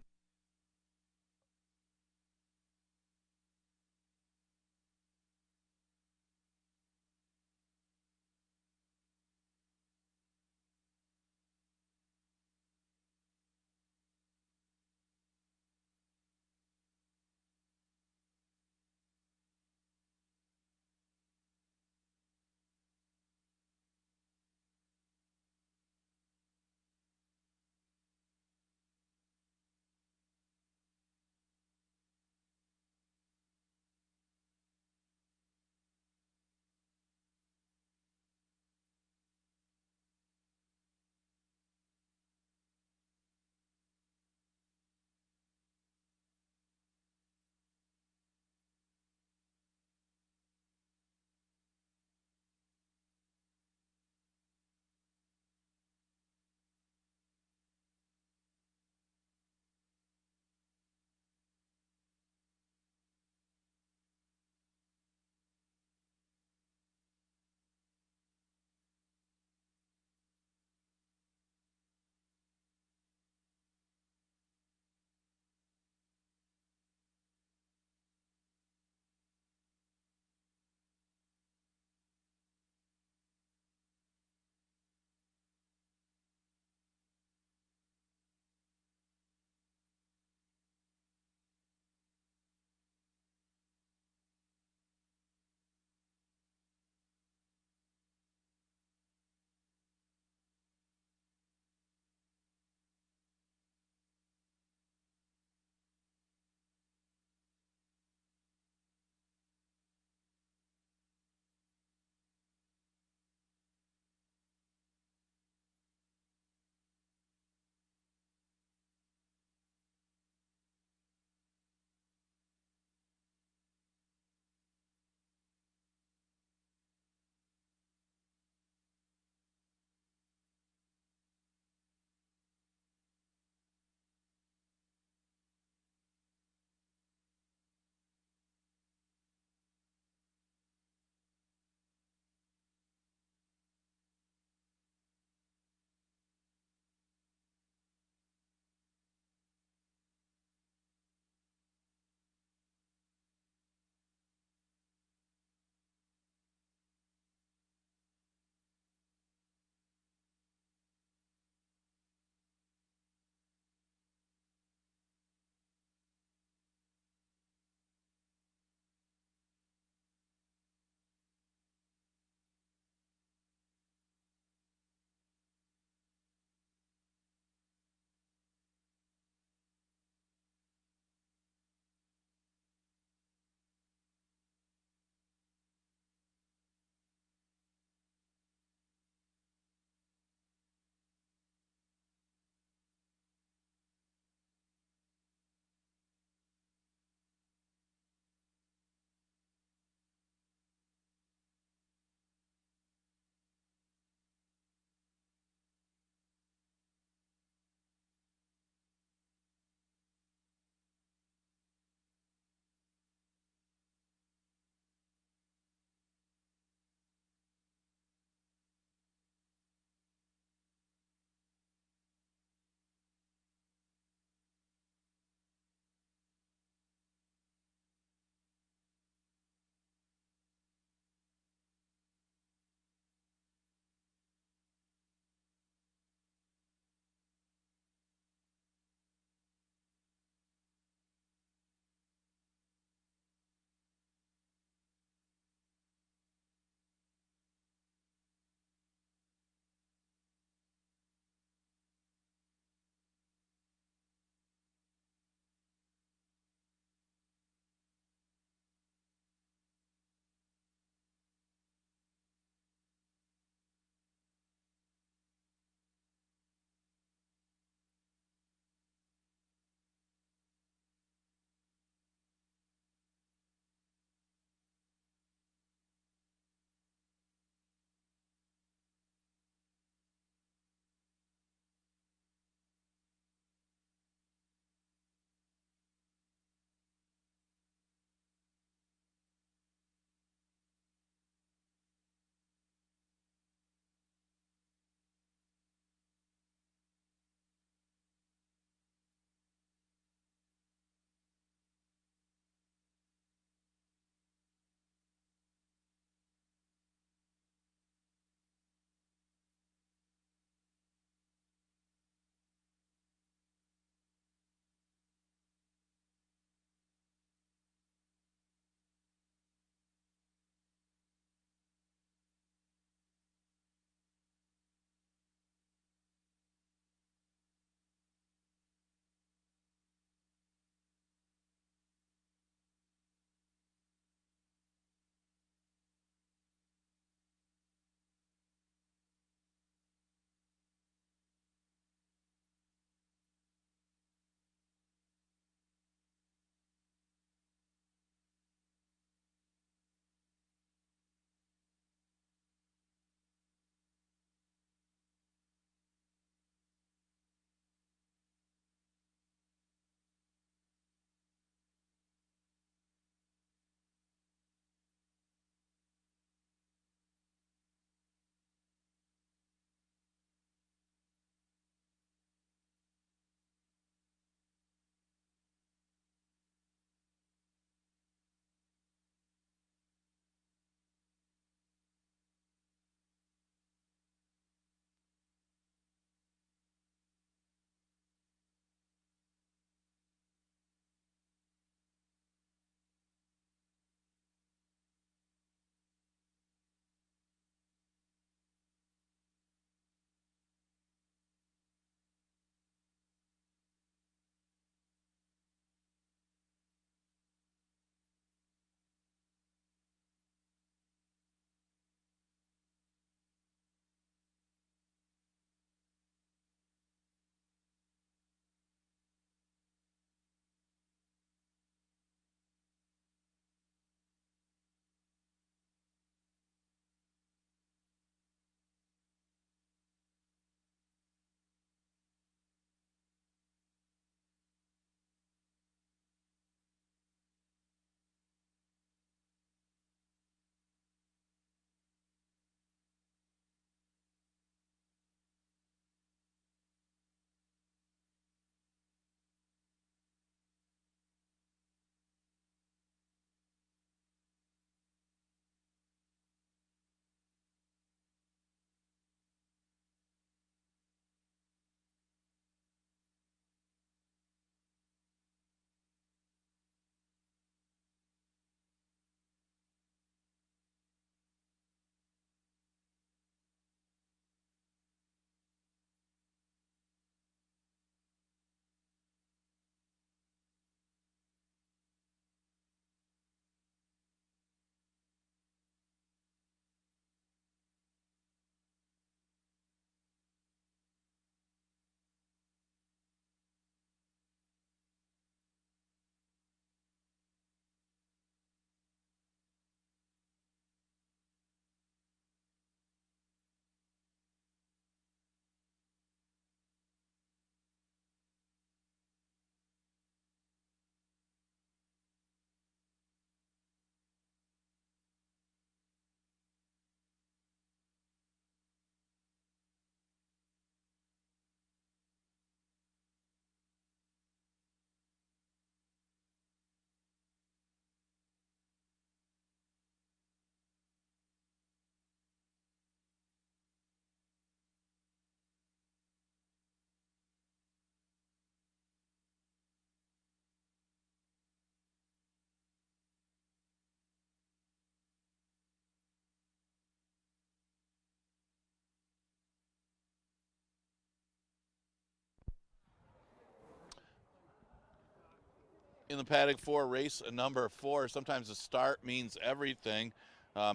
Speaker 3: in the paddock for race number 4. Sometimes the start means everything.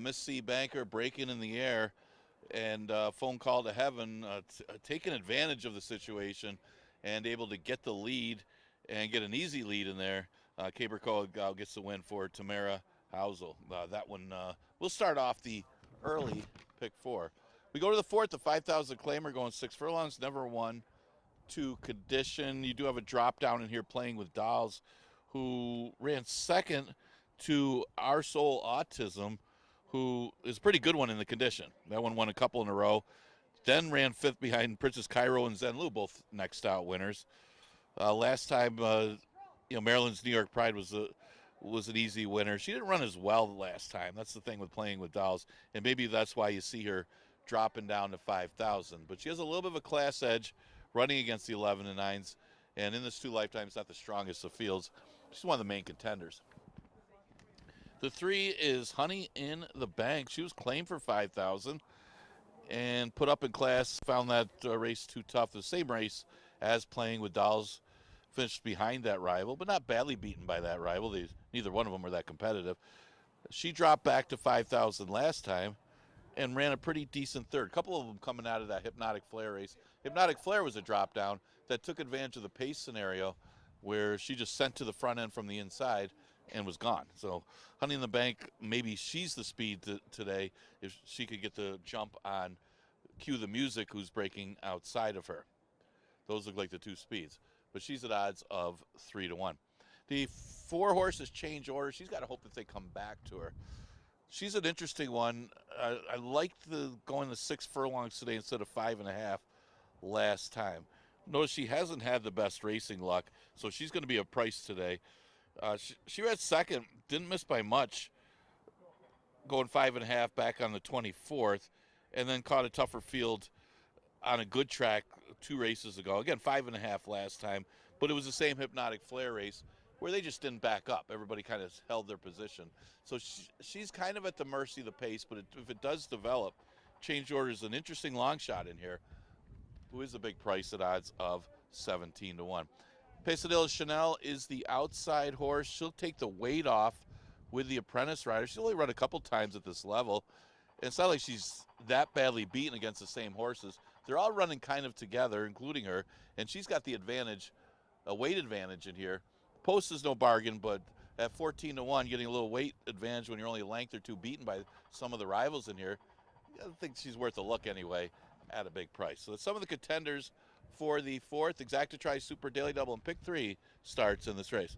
Speaker 3: Miss C. Banker breaking in the air, and phone call to heaven, taking advantage of the situation and able to get the lead and get an easy lead in there. Caberco gets the win for Tamara Housel. That one, we'll start off the early pick 4. We go to the 4th, the 5,000 claimer going 6 furlongs, never won to condition. You do have a drop down in here playing with Dolls, who ran second to Our Soul Autism, who is a pretty good one in the condition. That one won a couple in a row. Then ran 5th behind Princess Cairo and Zen Lu, both next out winners. Last time, Maryland's New York Pride was an easy winner. She didn't run as well the last time. That's the thing with playing with Dolls, and maybe that's why you see her dropping down to 5,000. But she has a little bit of a class edge running against the 11 and 9s, and in this 2 lifetimes, not the strongest of fields. She's one of the main contenders. The 3 is Honey in the Bank. She was claimed for 5,000 and put up in class. Found that race too tough. The same race as playing with Dolls. Finished behind that rival, but not badly beaten by that rival. Neither one of them were that competitive. She dropped back to 5,000 last time and ran a pretty decent 3rd. A couple of them coming out of that Hypnotic Flare race. Hypnotic Flare was a drop down that took advantage of the pace scenario where she just sent to the front end from the inside and was gone. So Honey in the Bank, maybe she's the speed today if she could get the jump on Cue the Music, who's breaking outside of her. Those look like the 2 speeds, but she's at odds of 3 to 1. The 4 horses change order. She's got to hope that they come back to her. She's an interesting one. I liked going the 6 furlongs today instead of 5.5 last time. Notice she hasn't had the best racing luck, so she's going to be a price today. She ran second, didn't miss by much, going 5.5 back on the 24th, and then caught a tougher field on a good track 2 races ago. Again, 5.5 last time, but it was the same Hypnotic Flare race where they just didn't back up. Everybody kind of held their position. So she's kind of at the mercy of the pace, but if it does develop, change order is an interesting long shot in here, who is a big price at odds of 17 to 1. Pesadilla Chanel is the outside horse. She'll take the weight off with the apprentice rider. She's only run a couple times at this level. And it's not like she's that badly beaten against the same horses. They're all running kind of together, including her, and she's got the advantage, a weight advantage in here. Post is no bargain, but at 14 to 1, getting a little weight advantage when you're only a length or 2 beaten by some of the rivals in here, I think she's worth a look anyway at a big price. So that's some of the contenders for the 4th Exactitri Super Daily Double, and pick 3 starts in this race.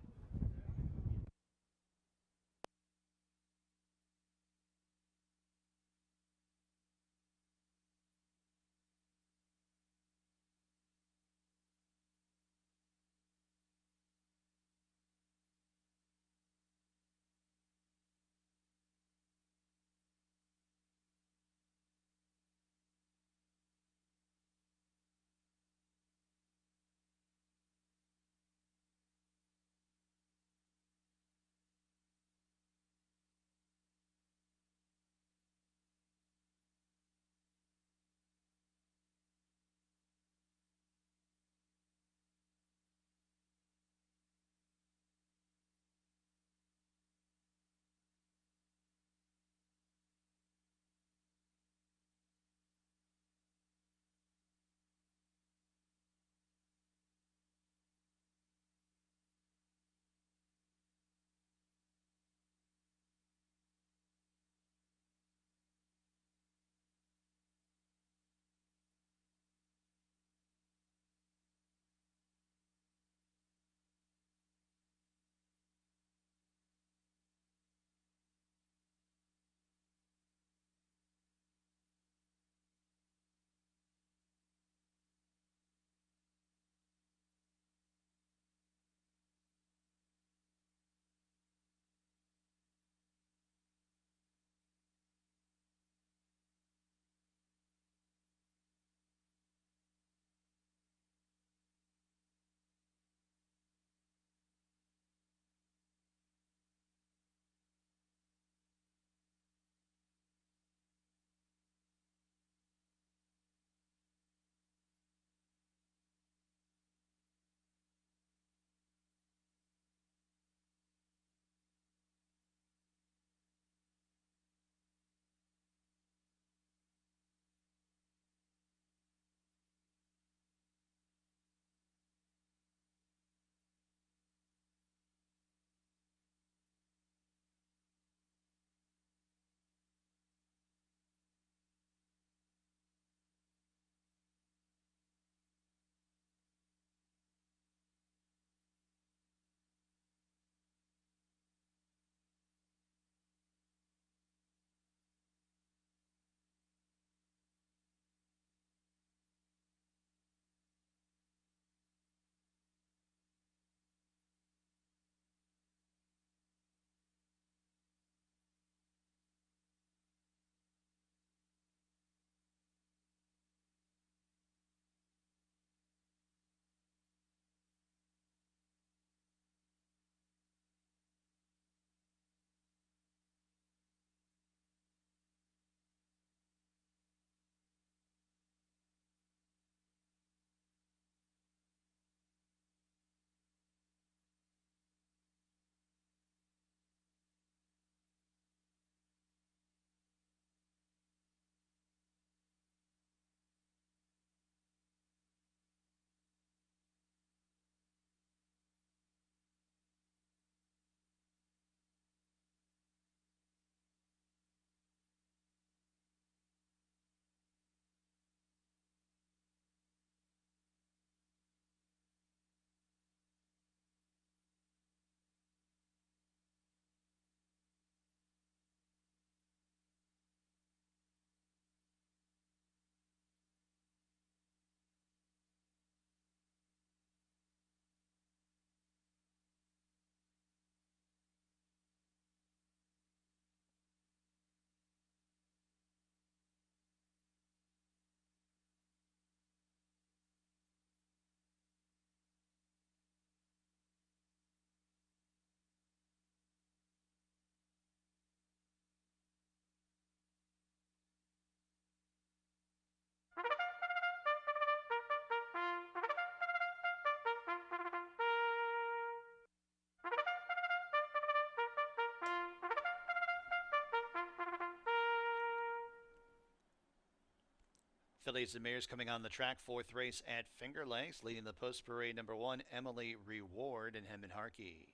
Speaker 1: Fillies and Mares coming on the track. Fourth race at Finger Lakes. Leading the post parade, number 1, Emily Reward and Henman Harkey.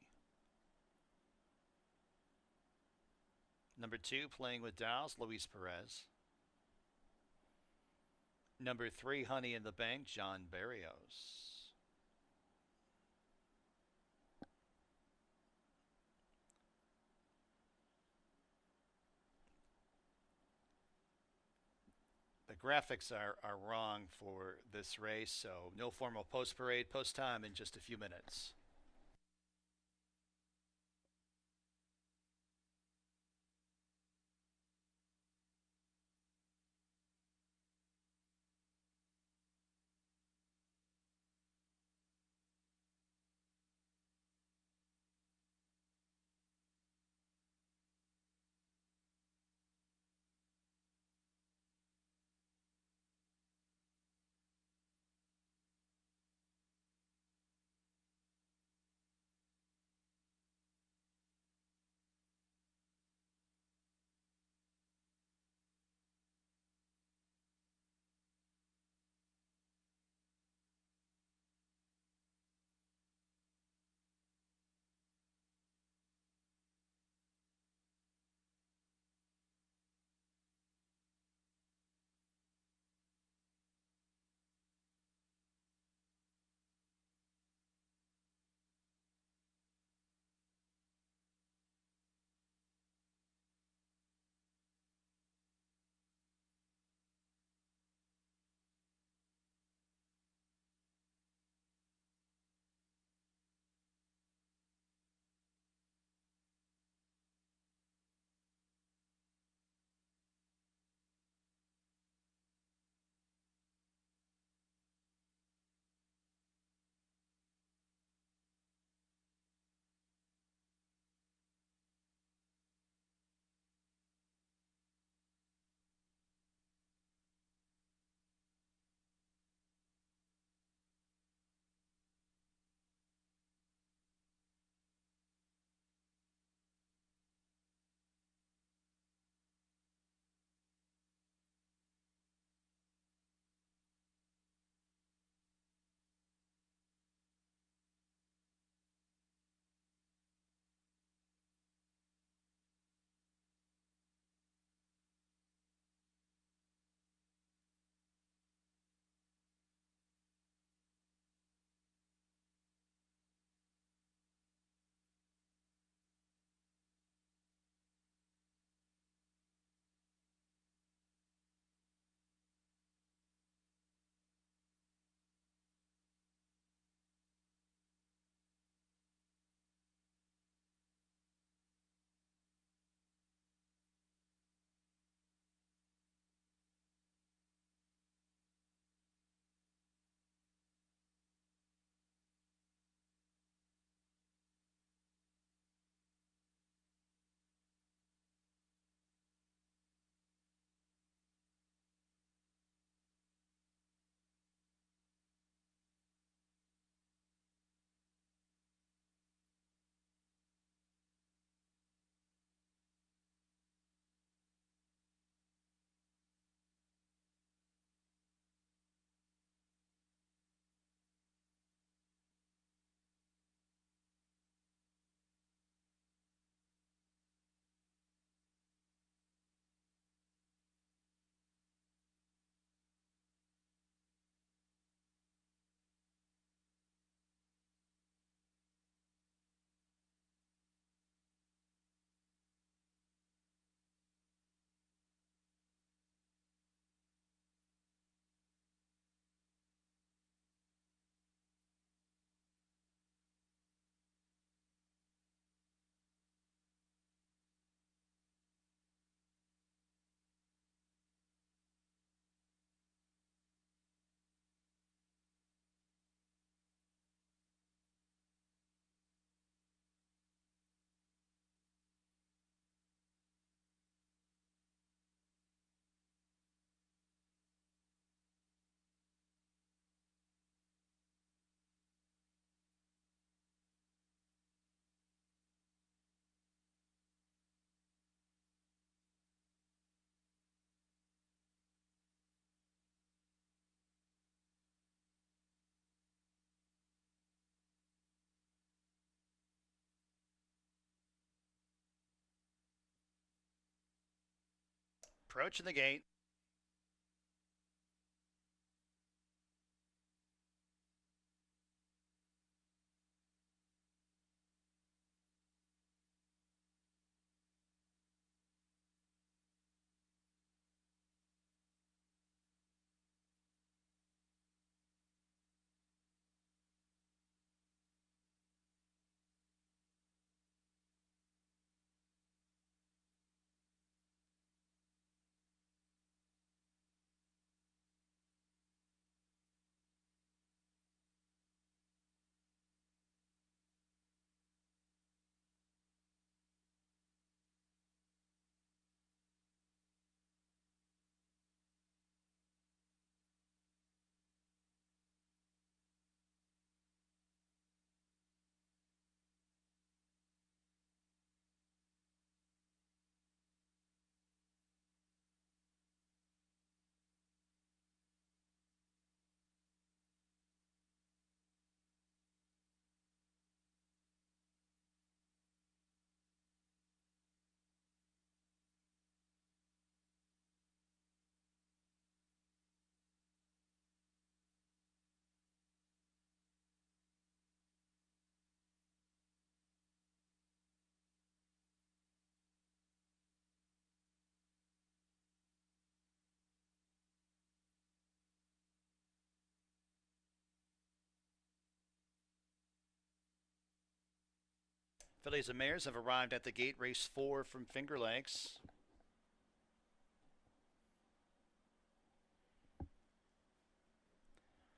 Speaker 1: Number 2, Playing with Dolls, Luis Perez. Number 3, Honey in the Bank, John Barrios. The graphics are wrong for this race, so no formal post parade, post time in just a few minutes. Approaching the gate. Fillies and Mares have arrived at the gate. Race 4 from Finger Lakes.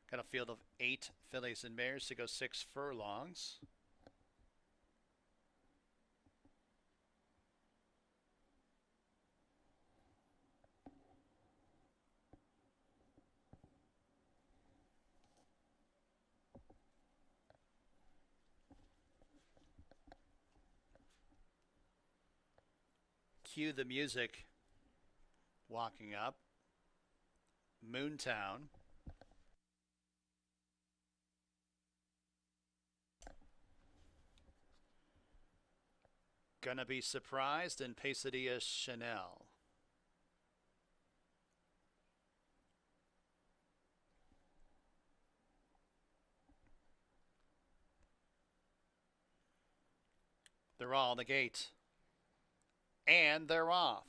Speaker 1: Got a field of 8 fillies and mares to go 6 furlongs. Cue the music walking up. Moontown. Gonna Be Surprised and Pesadilla Chanel. They're all in the gate. And they're off.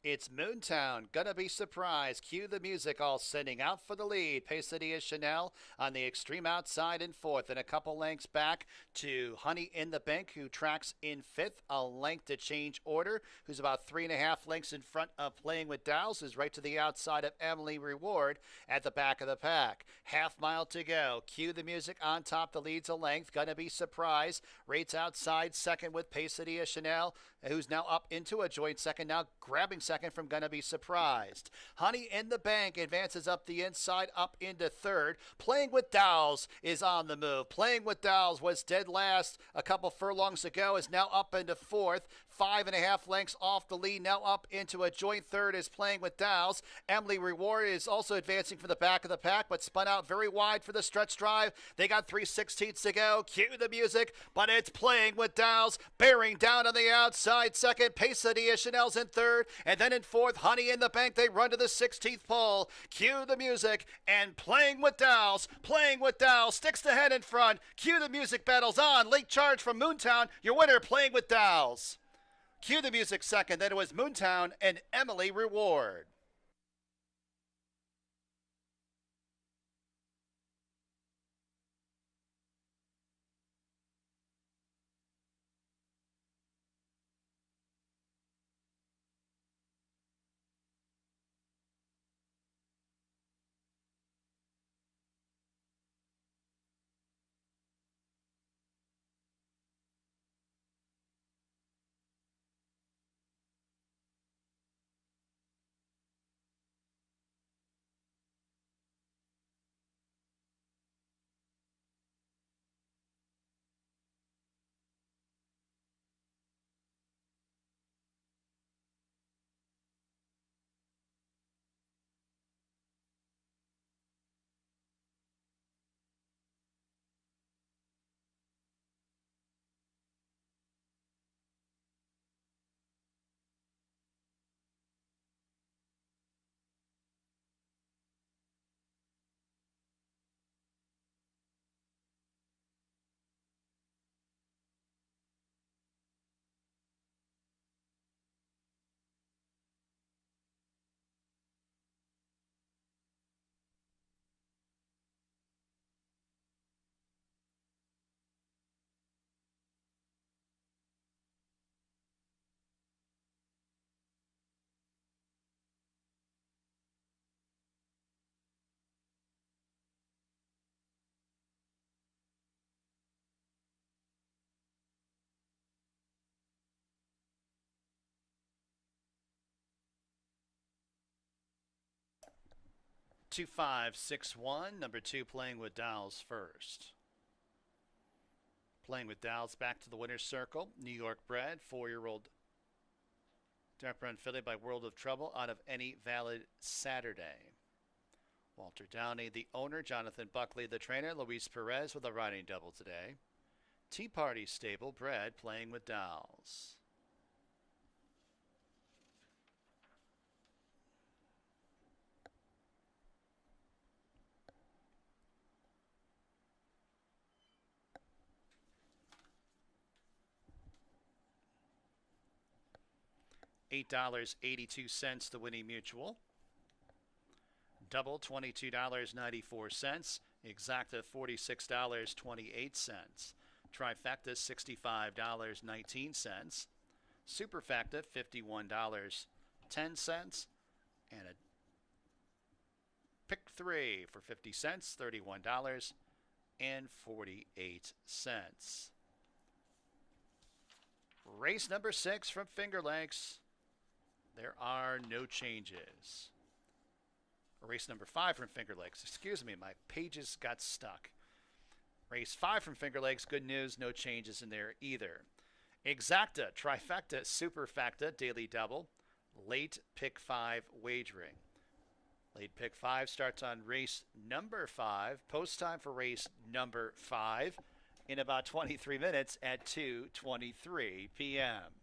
Speaker 1: It's Moontown, Gonna Be Surprised. Cue the music, all sending out for the lead. Pesadilla Chanel on the extreme outside in 4th, and a couple lengths back to Honey in the Bank, who tracks in 5th. A length to Change Order, who's about 3.5 lengths in front of Playing with Dowels, who's right to the outside of Emily Reward at the back of the pack. Half mile to go. Cue the music on top. The lead's a length. Gonna Be Surprised. Rates outside second with Pesadilla Chanel, who's now up into a joint second, now grabbing second from Gonna Be Surprised. Honey in the Bank advances up the inside, up into 3rd. Playing with Dowels is on the move. Playing with Dowels was dead last a couple furlongs ago, is now up into 4th. 5.5 lengths off the lead, now up into a joint 3rd is Playing with Dowels. Emily Reward is also advancing from the back of the pack, but spun out very wide for the stretch drive. They got 3/16 to go. Cue the music, but it's Playing with Dowels, bearing down on the outside second. Pesadilla Chanel's in 3rd, and then in 4th, Honey in the Bank. They run to the 16th pole. Cue the music, and Playing with Dowels sticks the head in front. Cue the music, battles on. Late charge from Moontown. Your winner, Playing with Dowels. Cue the music second. Then it was Moontown and Emily Reward. 2561. Number 2 playing with Dowels first. Playing with Dowels back to the winner's circle. New York bred, 4-year-old dark brown filly by World of Trouble out of Any Valid Saturday. Walter Downey, the owner. Jonathan Buckley, the trainer. Luis Perez with a riding double today. Tea Party stable bred playing with Dowels. $8.82 the winning mutual. Double $22.94. Exacta $46.28. Trifecta $65.19. Superfecta $51.10. And a pick 3 for 50 cents, $31.48. Race number 6 from Finger Lakes. There are no changes. Race number 5 from Finger Lakes. Excuse me, my pages got stuck. Race 5 from Finger Lakes. Good news, no changes in there either. Exacta, trifecta, superfecta, daily double. Late pick 5 wagering. Late pick 5 starts on race number 5. Post time for race number 5 in about 23 minutes at 2:23 p.m.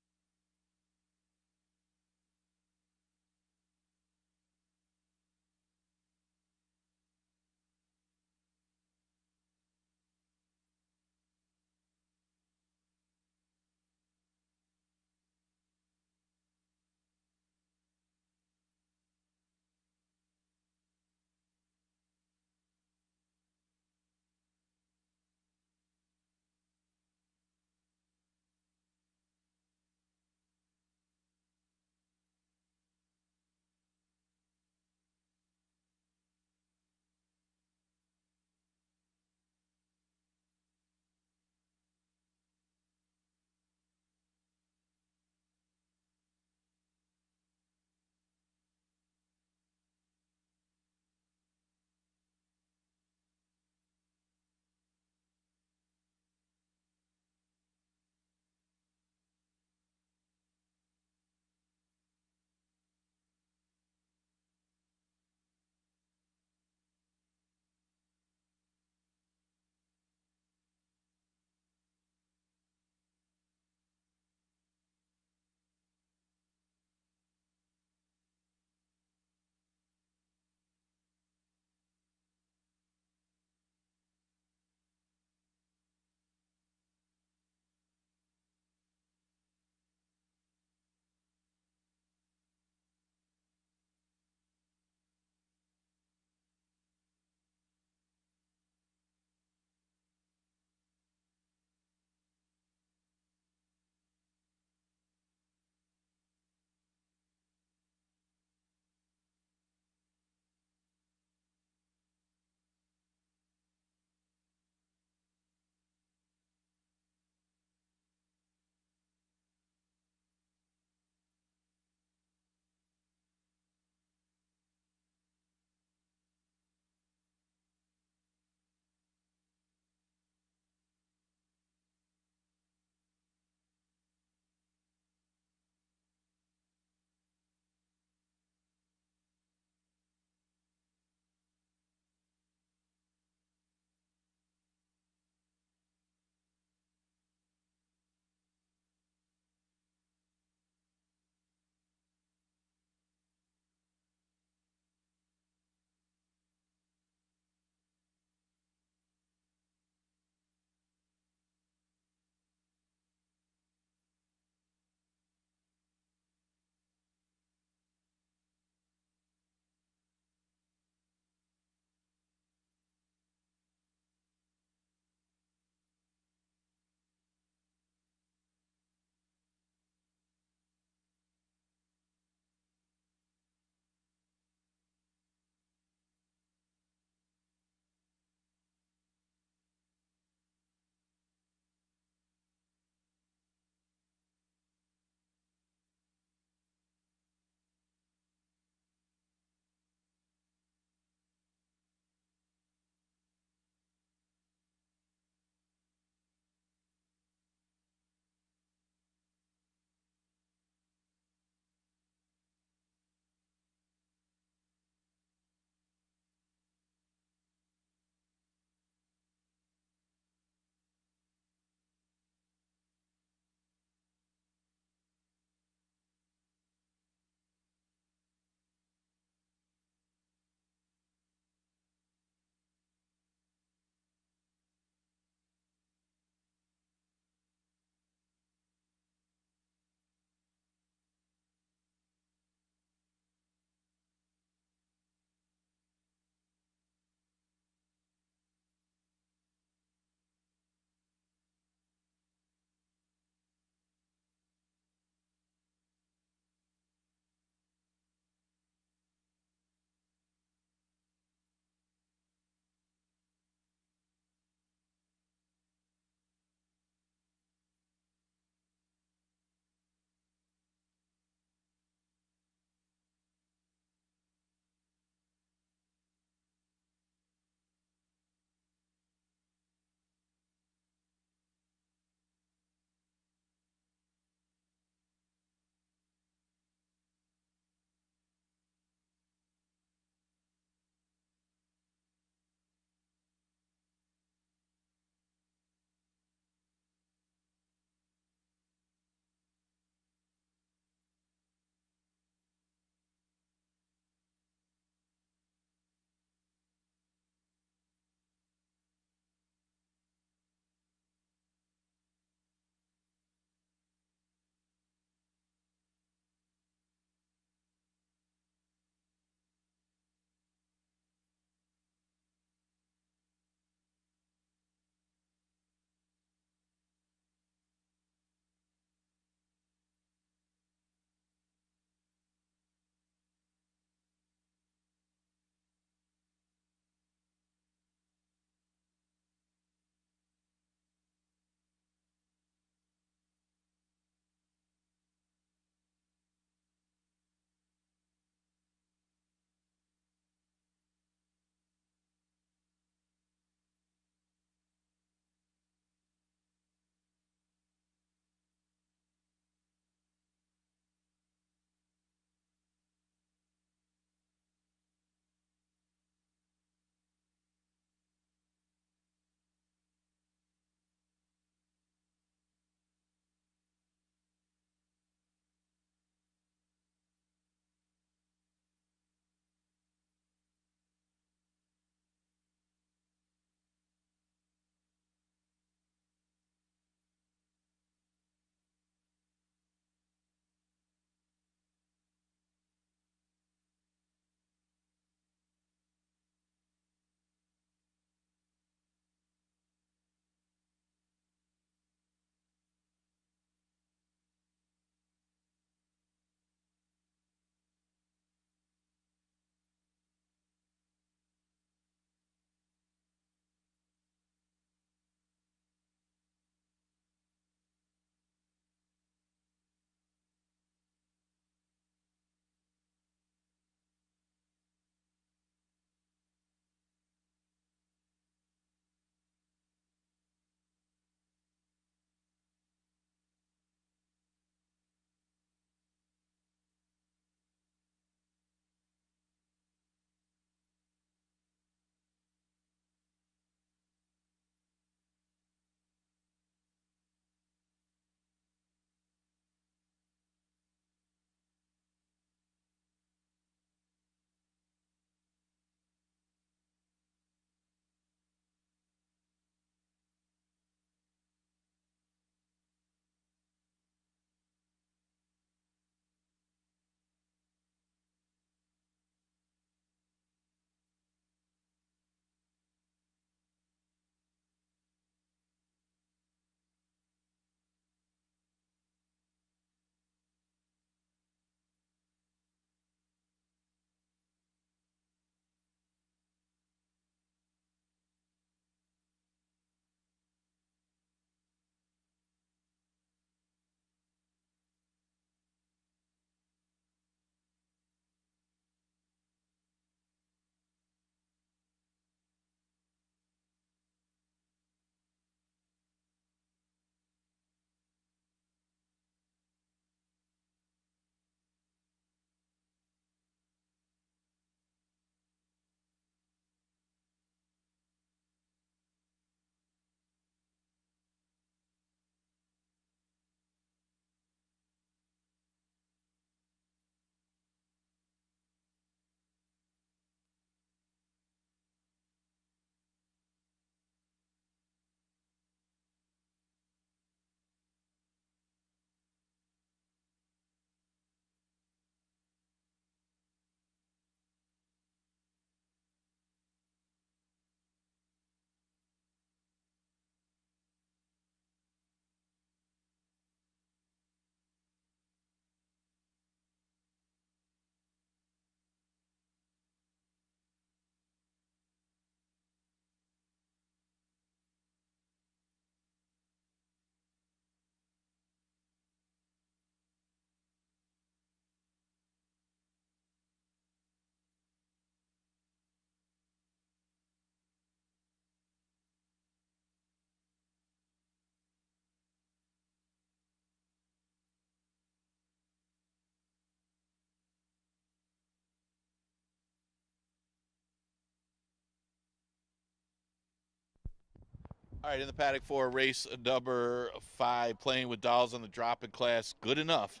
Speaker 3: All right, in the paddock for race number 5, playing with dolls on the drop-in class, good enough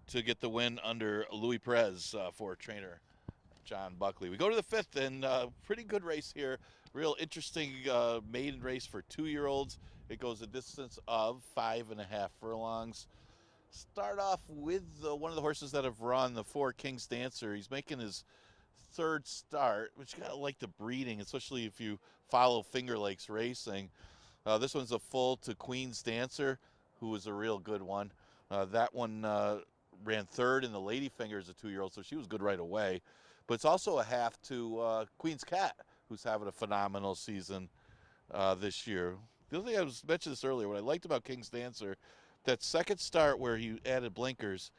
Speaker 3: to get the win under Louis Perez for trainer John Buckley. We go to the 5th, and pretty good race here. Real interesting maiden race for 2-year-olds. It goes a distance of 5.5 furlongs. Start off with one of the horses that have run, the 4 King's Dancer. He's making his 3rd start, which you gotta like the breeding, especially if you follow Finger Lakes Racing. This one's a full to Queen's Dancer, who was a real good one. That one ran 3rd in the Lady Finger as a 2-year-old, so she was good right away. But it's also a half to Queen's Cat, who's having a phenomenal season this year. The other thing I was mentioned this earlier, what I liked about King's Dancer, that second start where he added blinkers,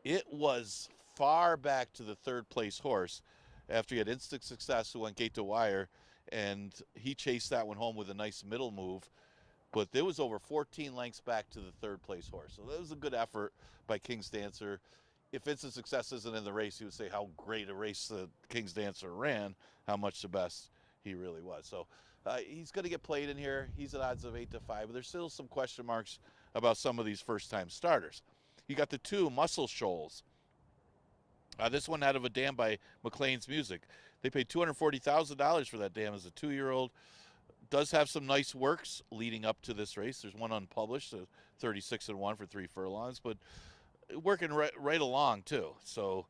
Speaker 3: it was far back to the 3rd place horse after he had instant success who went gate to wire, and he chased that one home with a nice middle move. But there was over 14 lengths back to the 3rd place horse. So that was a good effort by King's Dancer. If instant success isn't in the race, he would say how great a race the King's Dancer ran, how much the best he really was. So he's going to get played in here. He's at odds of 8-5, but there's still some question marks about some of these first-time starters. You got the 2 Muscle Shoals. This one out of a dam by McLean's Music. They paid $240,000 for that dam as a 2-year-old. Does have some nice works leading up to this race. There's one unpublished, 36-1 for 3 furlongs, but working right along too. So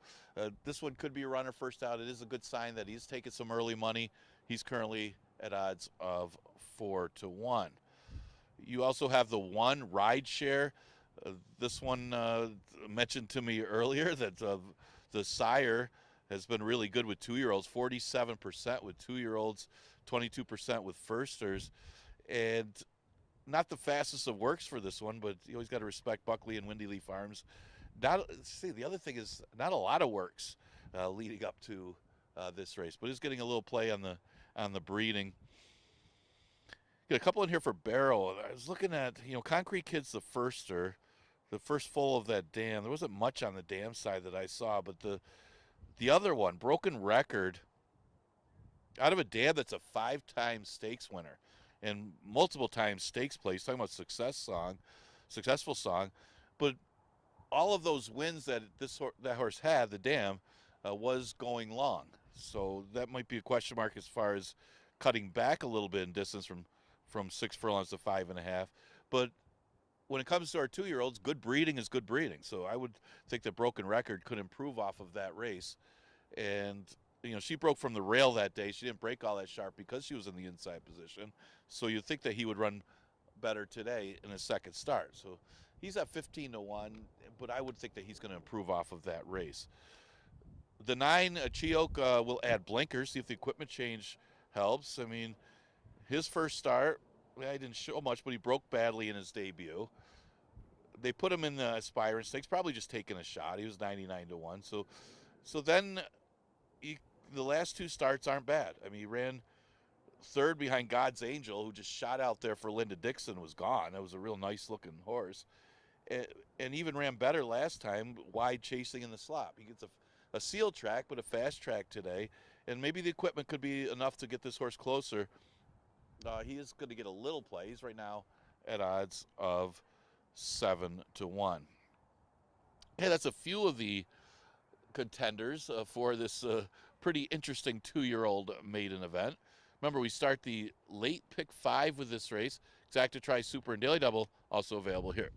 Speaker 3: this one could be a runner first out. It is a good sign that he's taking some early money. He's currently at odds of 4-1. You also have the 1 Ride Share. This one mentioned to me earlier that the sire has been really good with 2-year-olds, 47% with 2-year-olds, 22% with firsters, and not the fastest of works for this one, but you always got to respect Buckley and Windy Lee Farms. The other thing is not a lot of works leading up to this race, but is getting a little play on the breeding. Got a couple in here for Barrow. I was looking at, Concrete Kid's the firster, the first full of that dam. There wasn't much on the dam side that I saw, but the other one, Broken Record, out of a dam that's a 5-time stakes winner and multiple times stakes place, talking about successful song, but all of those wins that that horse had, the dam, was going long. So that might be a question mark as far as cutting back a little bit in distance from 6 furlongs to 5.5. But when it comes to our 2-year-olds, good breeding is good breeding. So I would think that Broken Record could improve off of that race. And, she broke from the rail that day. She didn't break all that sharp because she was in the inside position. So you'd think that he would run better today in his second start. So he's at 15-1, but I would think that he's going to improve off of that race. The 9 Chioke will add blinkers, see if the equipment change helps. I mean, his first start, I didn't show much, but he broke badly in his debut. They put him in the Aspirant Stakes, probably just taking a shot. He was 99-1. So then the last 2 starts aren't bad. I mean, he ran 3rd behind God's Angel, who just shot out there for Linda Dixon, was gone. That was a real nice-looking horse. And even ran better last time, wide chasing in the slop. He gets a sealed track, but a fast track today. And maybe the equipment could be enough to get this horse closer. He is going to get a little play. He's right now at odds of 7-1. Hey, that's a few of the contenders for this pretty interesting 2-year-old maiden event. Remember, we start the late pick 5 with this race. Exacta Tri Super and Daily Double also available here.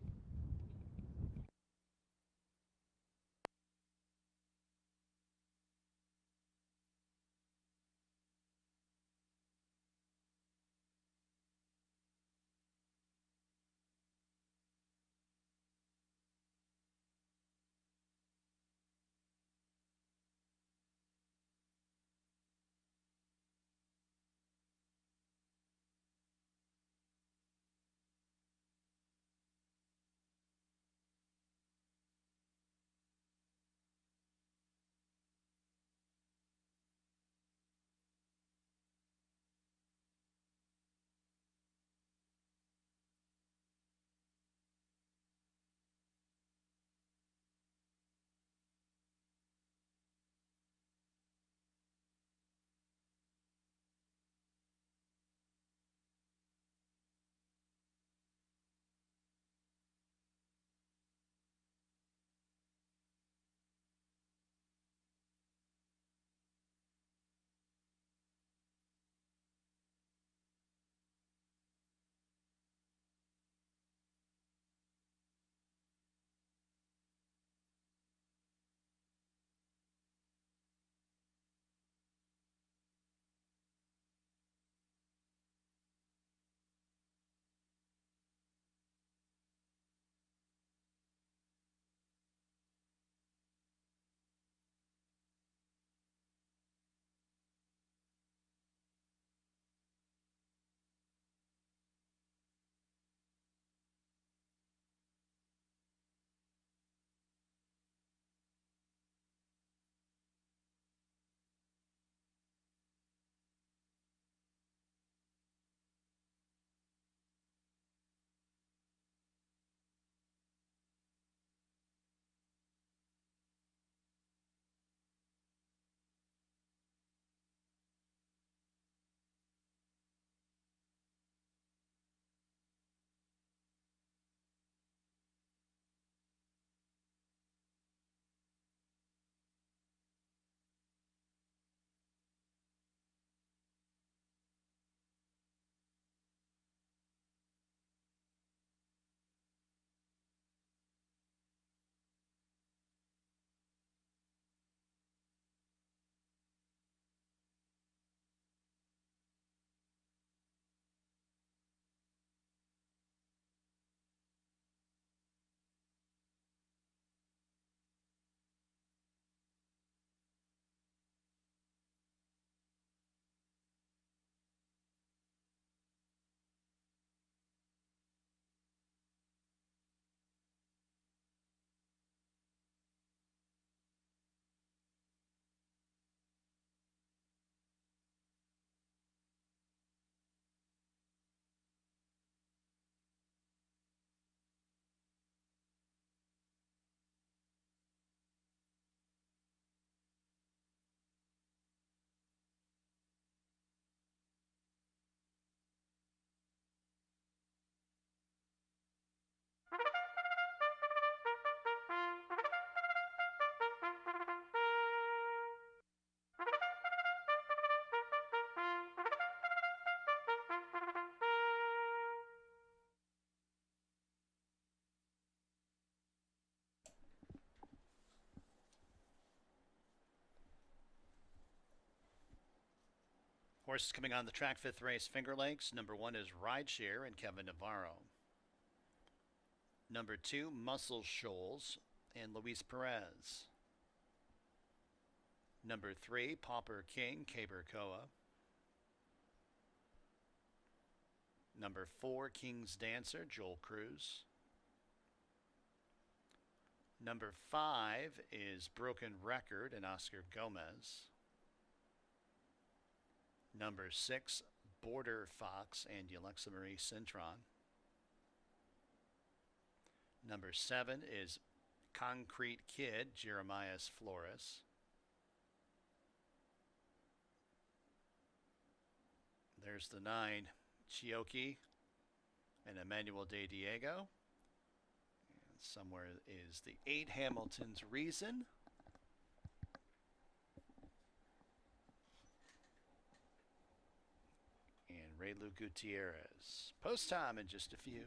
Speaker 1: Horses coming on the track, fifth race, Finger Lakes. Number 1 is Rideshare and Kevin Navarro. Number 2, Muscle Shoals and Luis Perez. Number 3, Pauper King, Caber Coa. Number 4, King's Dancer, Joel Cruz. Number 5 is Broken Record and Oscar Gomez. Number 6, Border Fox and Alexa Marie Cintron. Number 7 is Concrete Kid, Jeremias Flores. There's the 9, Chioki and Emmanuel De Diego. And somewhere is the 8, Hamilton's Reason. And Raylu Gutierrez. Post time in just a few.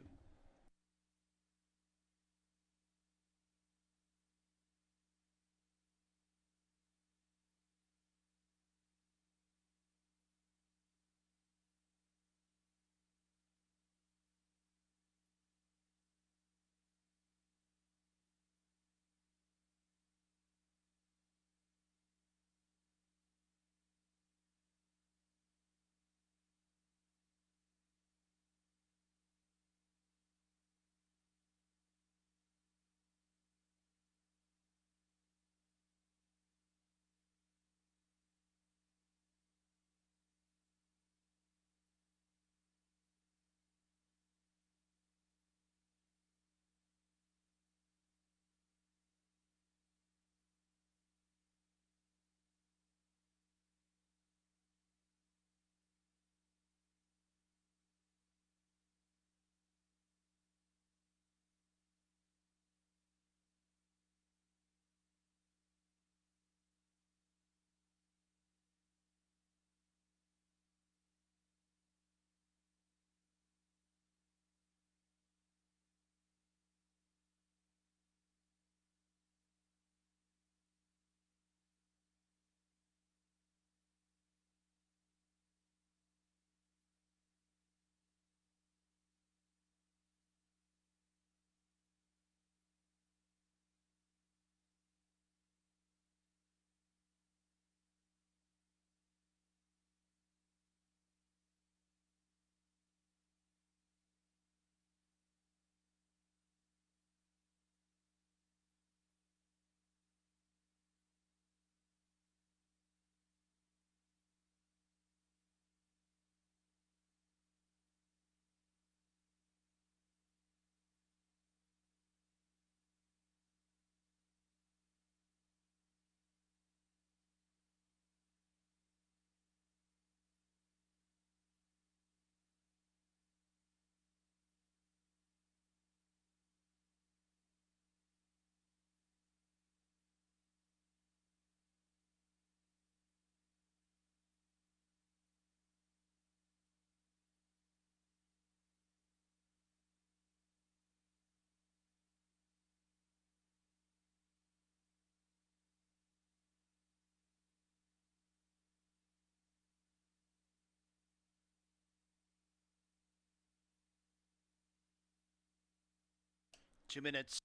Speaker 1: Two minutes.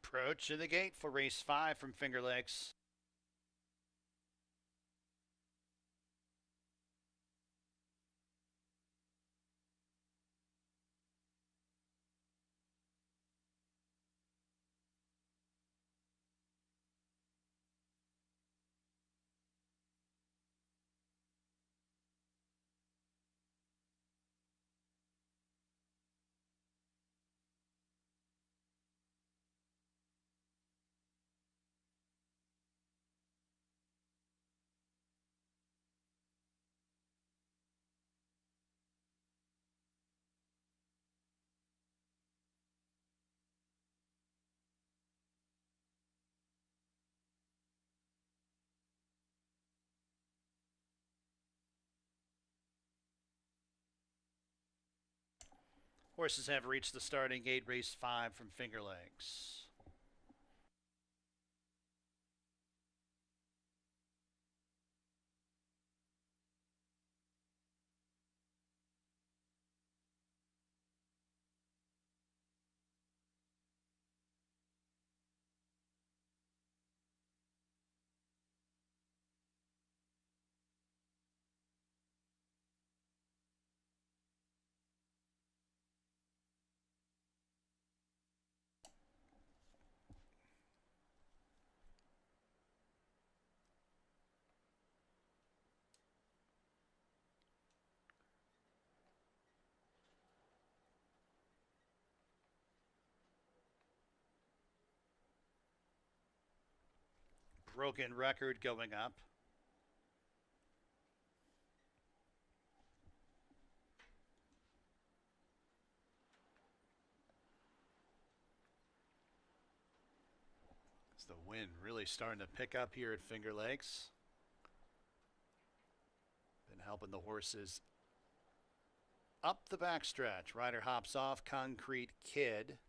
Speaker 1: Approach to the gate for race 5 from Finger Lakes. Horses have reached the starting gate, race 5 from Finger Lakes. Broken Record going up. It's the wind really starting to pick up here at Finger Lakes. Been helping the horses up the backstretch. Rider hops off, Concrete Kid.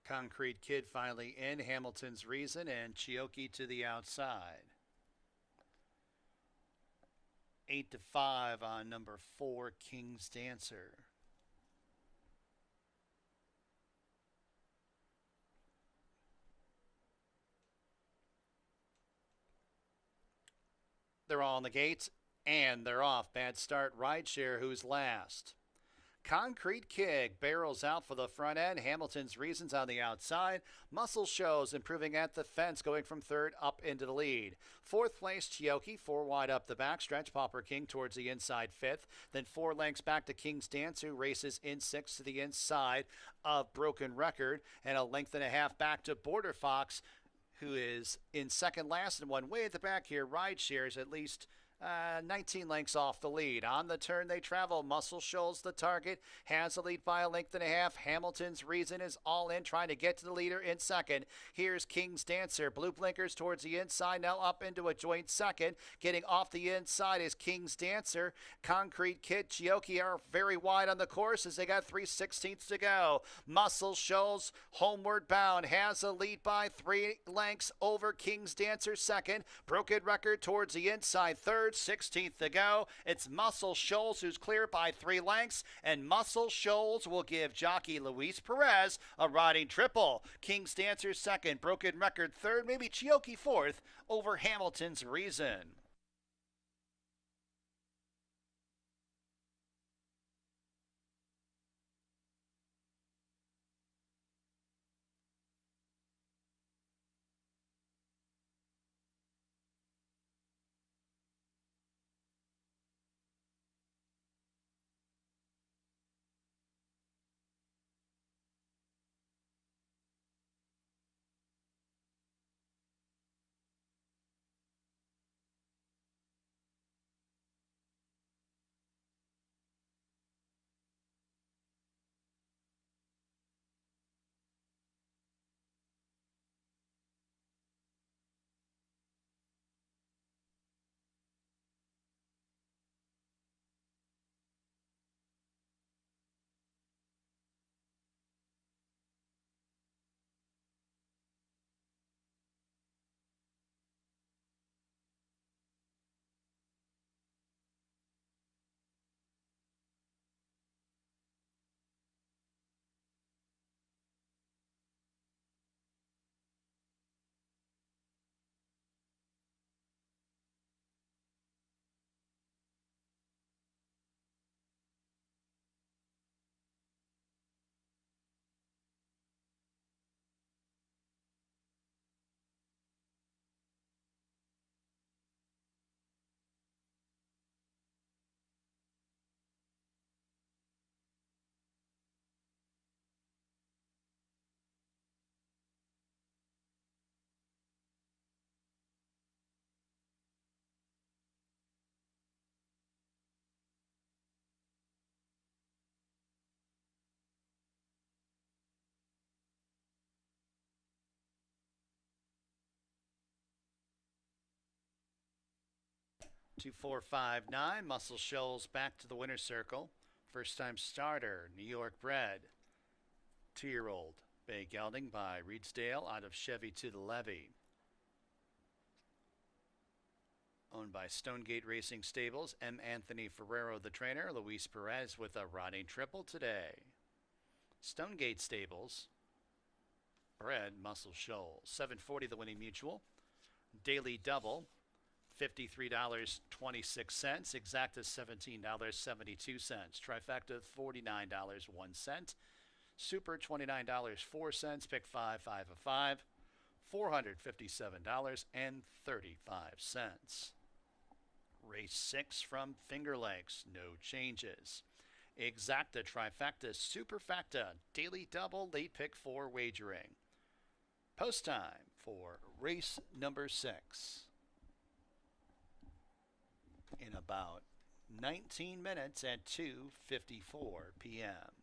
Speaker 1: Concrete Kid finally in. Hamilton's Reason and Chioki to the outside. 8-5 on number 4, King's Dancer. They're all on the gates, and they're off. Bad start, Rideshare, who's last. Concrete Kid barrels out for the front end. Hamilton's Reasons on the outside. Muscle Shows improving at the fence, going from third up into the lead. Fourth place, Chioki, 4 wide up the backstretch. Pauper King towards the inside fifth. Then 4 lengths back to King's Dance, who races in sixth to the inside of Broken Record. And a length and a half back to Border Fox, who is in second last and one way at the back here. Rideshare is at least 19 lengths off the lead. On the turn they travel. Muscle Shoals the target. Has the lead by a length and a half. Hamilton's Reason is all in, trying to get to the leader in second. Here's King's Dancer. Blue blinkers towards the inside. Now up into a joint second. Getting off the inside is King's Dancer. Concrete Kid, Chioki are very wide on the course as they got 3/16 to go. Muscle Shoals homeward bound. Has a lead by 3 lengths over King's Dancer second. Broken Record towards the inside third. 16th to go. It's Muscle Shoals who's clear by 3 lengths, and Muscle Shoals will give jockey Luis Perez a riding triple. King's Dancer second, Broken Record third, maybe Chioki fourth over Hamilton's Reason. Two, 4, 5, 9. Muscle Shoals back to the winner's circle. First time starter, New York bred. 2-year-old. Bay Gelding by Reedsdale out of Chevy to the Levee. Owned by Stonegate Racing Stables. M. Anthony Ferrero, the trainer. Luis Perez with a riding triple today. Stonegate Stables. Bred Muscle Shoals. $7.40 the winning mutual. Daily double. $53.26. Exacta $17.72. Trifecta $49.01. Super $29.04. Pick 5, 5 of 5. $457.35. Race 6 from Finger Lakes. No changes. Exacta, Trifecta, Superfecta, Daily Double, Late Pick 4 wagering. Post time for race number 6. In about 19 minutes at 2:54 p.m.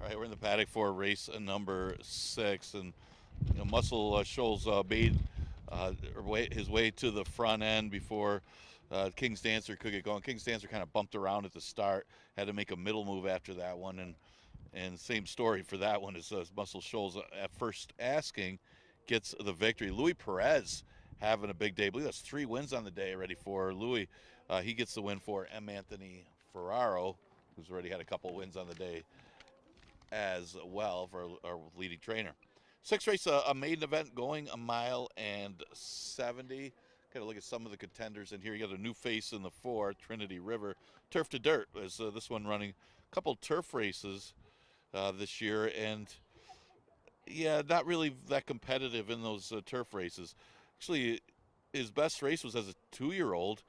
Speaker 3: All right, we're in the paddock for race number 6, and Muscle Shoals made his way to the front end before King's Dancer could get going. King's Dancer kind of bumped around at the start, had to make a middle move after that one, and same story for that one as Muscle Shoals at first asking gets the victory. Louis Perez having a big day. I believe that's 3 wins on the day already for Louis. He gets the win for M. Anthony Ferraro, who's already had a couple wins on the day as well for our leading trainer. 6th race, a maiden event going 1.70 miles. Got to look at some of the contenders in here. You got a new face in the 4, Trinity River. Turf to Dirt is this one running a couple turf races this year, and yeah, not really that competitive in those turf races. Actually, his best race was as a 2-year-old.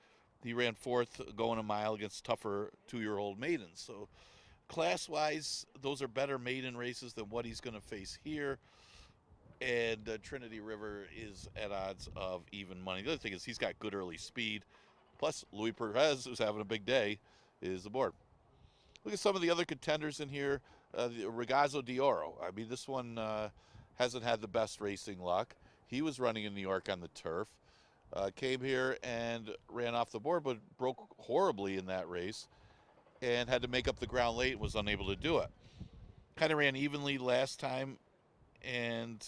Speaker 3: He ran 4th going a mile against tougher 2-year-old maidens. So class-wise, those are better maiden races than what he's going to face here. And Trinity River is at odds of even money. The other thing is he's got good early speed. Plus, Louis Perez, who's having a big day, is aboard. Look at some of the other contenders in here. The Regazzo d'Oro. I mean, this one hasn't had the best racing luck. He was running in New York on the turf. Came here and ran off the board, but broke horribly in that race and had to make up the ground late and was unable to do it. Kind of ran evenly last time, and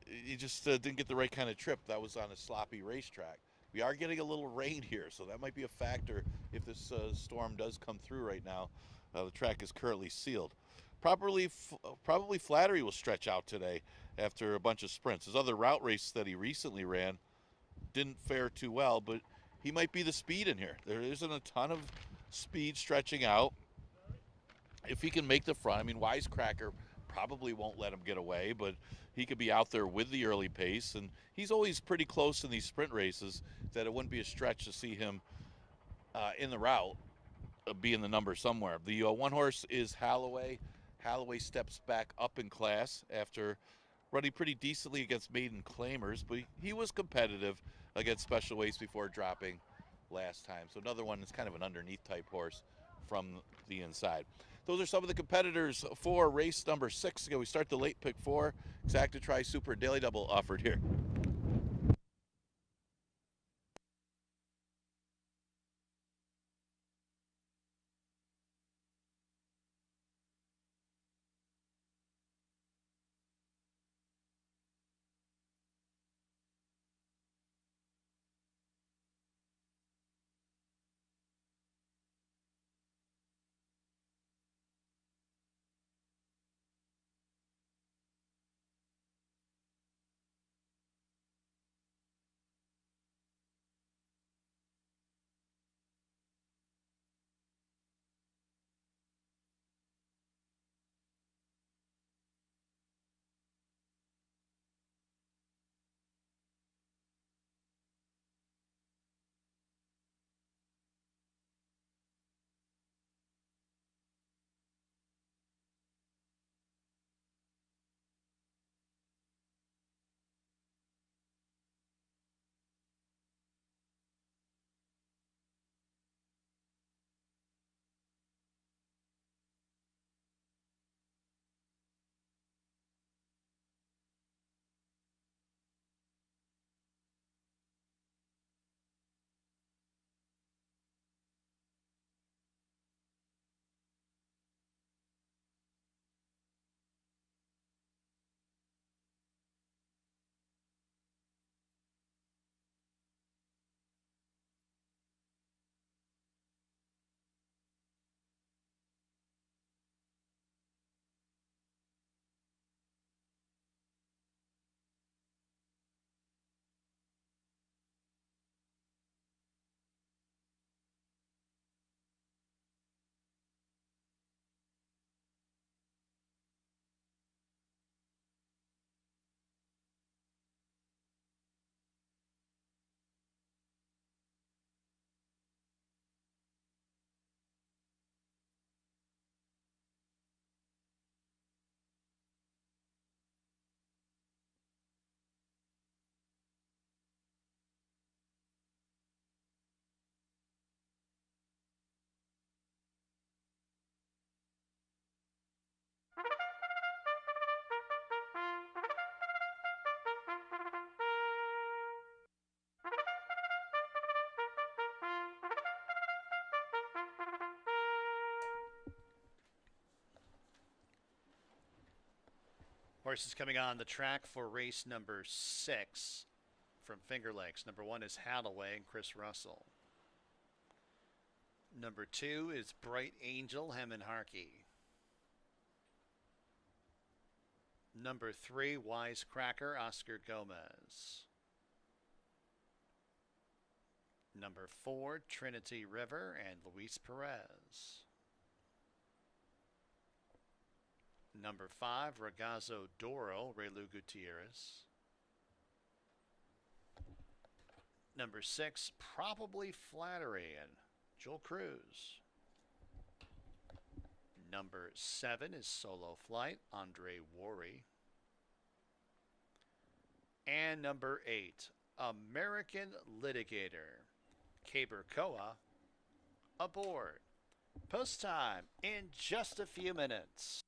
Speaker 3: he just didn't get the right kind of trip. That was on a sloppy racetrack. We are getting a little rain here, so that might be a factor if this storm does come through right now. The track is currently sealed. Probably Flattery will stretch out today after a bunch of sprints. His other route race that he recently ran didn't fare too well, but he might be the speed in here. There isn't a ton of speed stretching out. If he can make the front, I mean, Wisecracker probably won't let him get away, but he could be out there with the early pace, and he's always pretty close in these sprint races that it wouldn't be a stretch to see him in the route be in the number somewhere. The one horse is Halloway. Halloway steps back up in class after running pretty decently against maiden claimers, but he was competitive against special weights before dropping last time. So another one is kind of an underneath type horse from the inside. Those are some of the competitors for race number 6. Again, we start the late pick 4. Exacta Super Daily Double offered here.
Speaker 1: Horses coming on the track for race number 6 from Finger Lakes. Number 1 is Halloway and Chris Russell. Number 2 is Bright Angel, Hemin Harkey. Number 3, Wisecracker, Oscar Gomez. Number 4, Trinity River and Luis Perez. Number 5, Ragazzo Doro, Relu Gutierrez. Number 6, Probably Flattery and Joel Cruz. Number 7 is Solo Flight, Andre Worry. And number 8, American Litigator, Caber Koa, aboard. Post time in just a few minutes.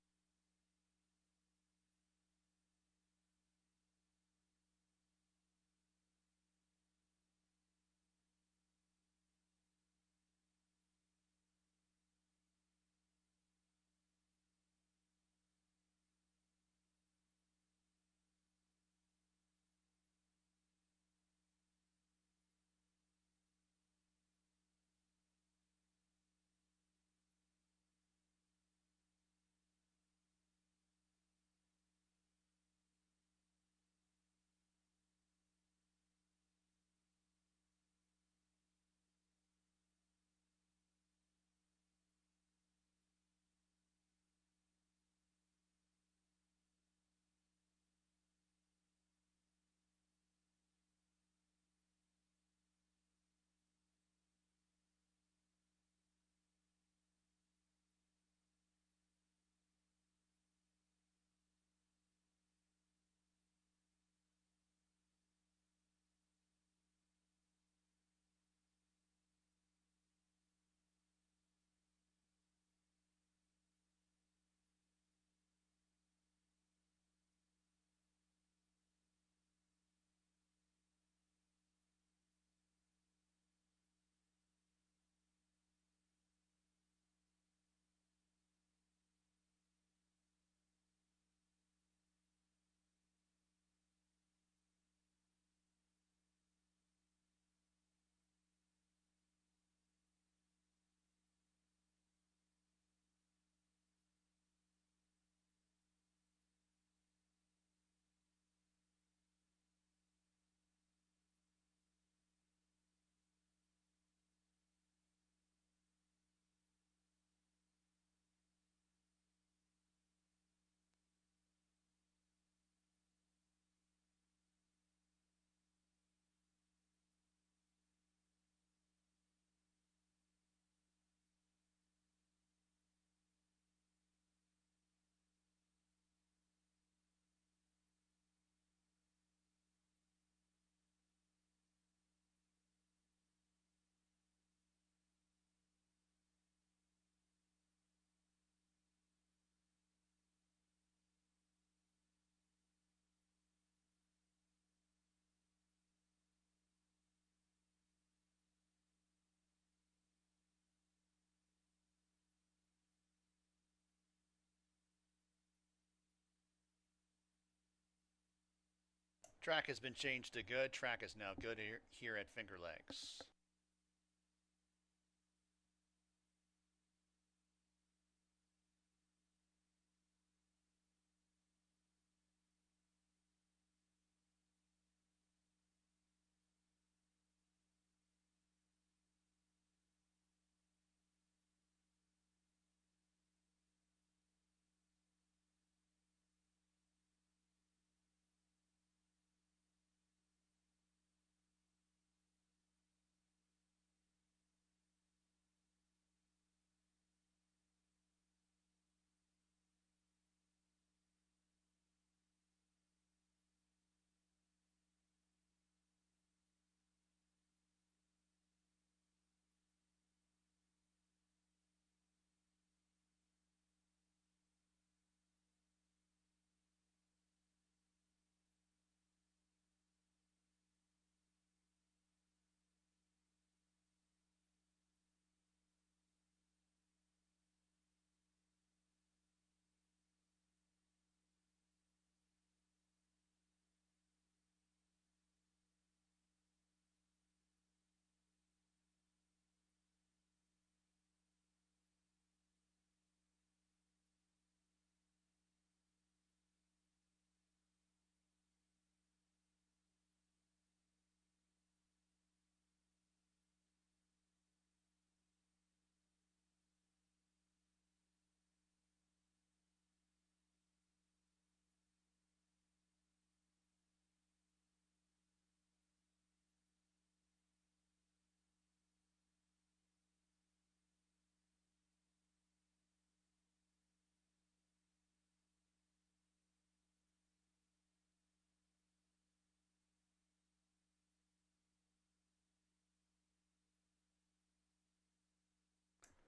Speaker 1: Track has been changed to good. Track is now good here at Finger Lakes.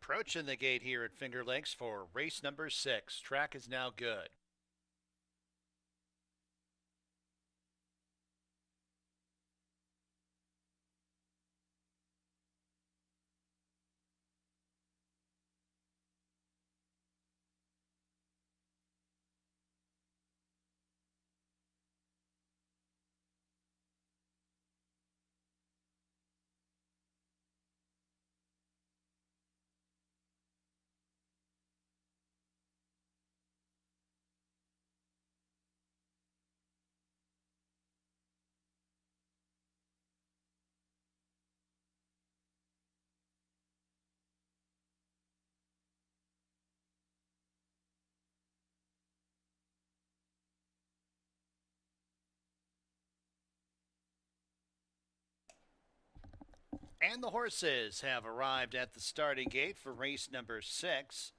Speaker 1: Approaching the gate here at Finger Lakes for race number 6. Track is now good. And the horses have arrived at the starting gate for race number 6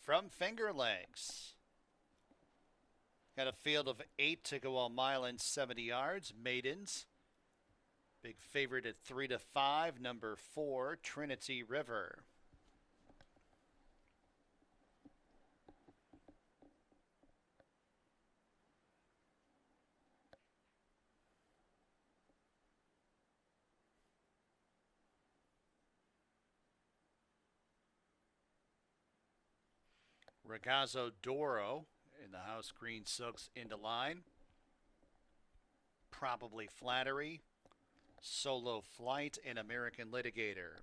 Speaker 1: from Finger Lakes. Got a field of 8 to go a mile and 70 yards. Maidens. Big favorite at 3 to 5. Number 4, Trinity River. Ragazzo Doro in the house green silks into line. Probably Flattery, Solo Flight, and American Litigator.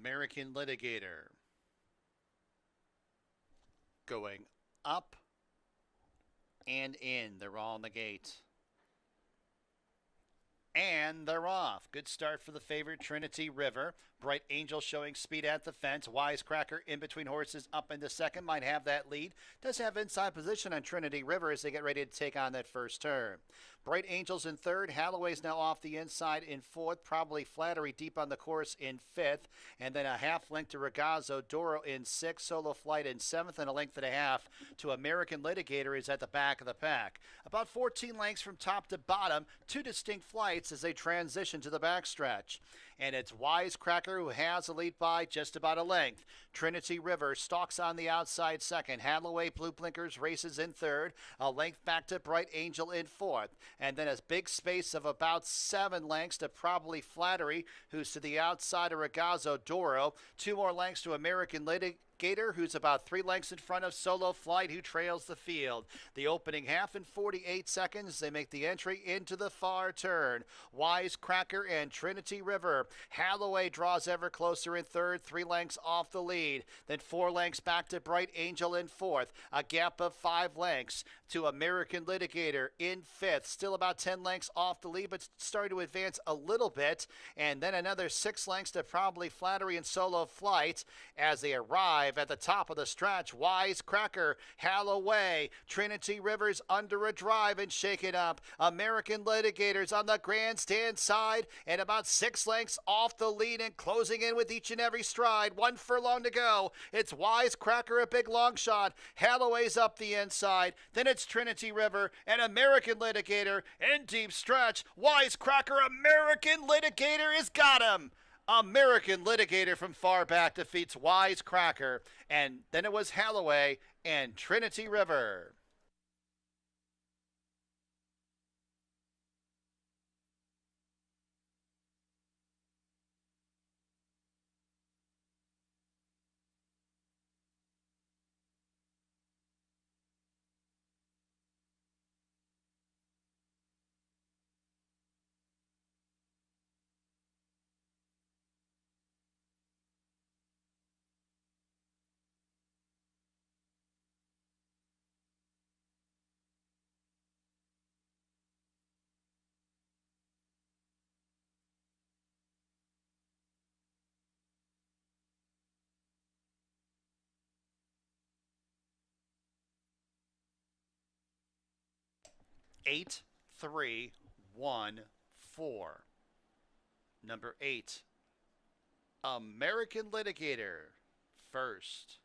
Speaker 1: American Litigator going up and in. They're all on the gate. And they're off. Good start for the favorite, Trinity River. Bright Angel showing speed at the fence. Wisecracker in between horses up into second. Might have that lead. Does have inside position on Trinity River as they get ready to take on that first turn. Bright Angels in third. Halloway's now off the inside in fourth. Probably Flattery deep on the course in fifth. And then a half length to Ragazzo Doro in sixth. Solo Flight in seventh. And a length and a half to American Litigator is at the back of the pack. About 14 lengths from top to bottom. Two distinct flights as they transition to the backstretch. And it's Wisecracker who has the lead by just about a length. Trinity River stalks on the outside second. Halloway Blue Blinkers races in third. A length back to Bright Angel in fourth. And then a big space of about 7 lengths to Probably Flattery, who's to the outside of Ragazzo Doro. 2 more lengths to American Litigator, who's about 3 lengths in front of Solo Flight, who trails the field. The opening half in 48 seconds. They make the entry into the far turn. Wisecracker and Trinity River. Halloway draws ever closer in third, 3 lengths off the lead. Then 4 lengths back to Bright Angel in fourth. A gap of 5 lengths to American Litigator in fifth. Still about 10 lengths off the lead, but starting to advance a little bit. And then another 6 lengths to Probably Flattery and Solo Flight as they arrive at the top of the stretch. Wisecracker, Halloway, Trinity Rivers under a drive and shake it up. American Litigators on the grandstand side and about 6 lengths off the lead and closing in with each and every stride. 1 furlong to go. It's Wisecracker, a big long shot. Halloway's up the inside. Then it's Trinity River and American Litigator in deep stretch. Wisecracker, American Litigator has got him. American Litigator from far back defeats Wisecracker. And then it was Halloway and Trinity River. Eight, 3, 1, 4. Number 8, American Litigator, first.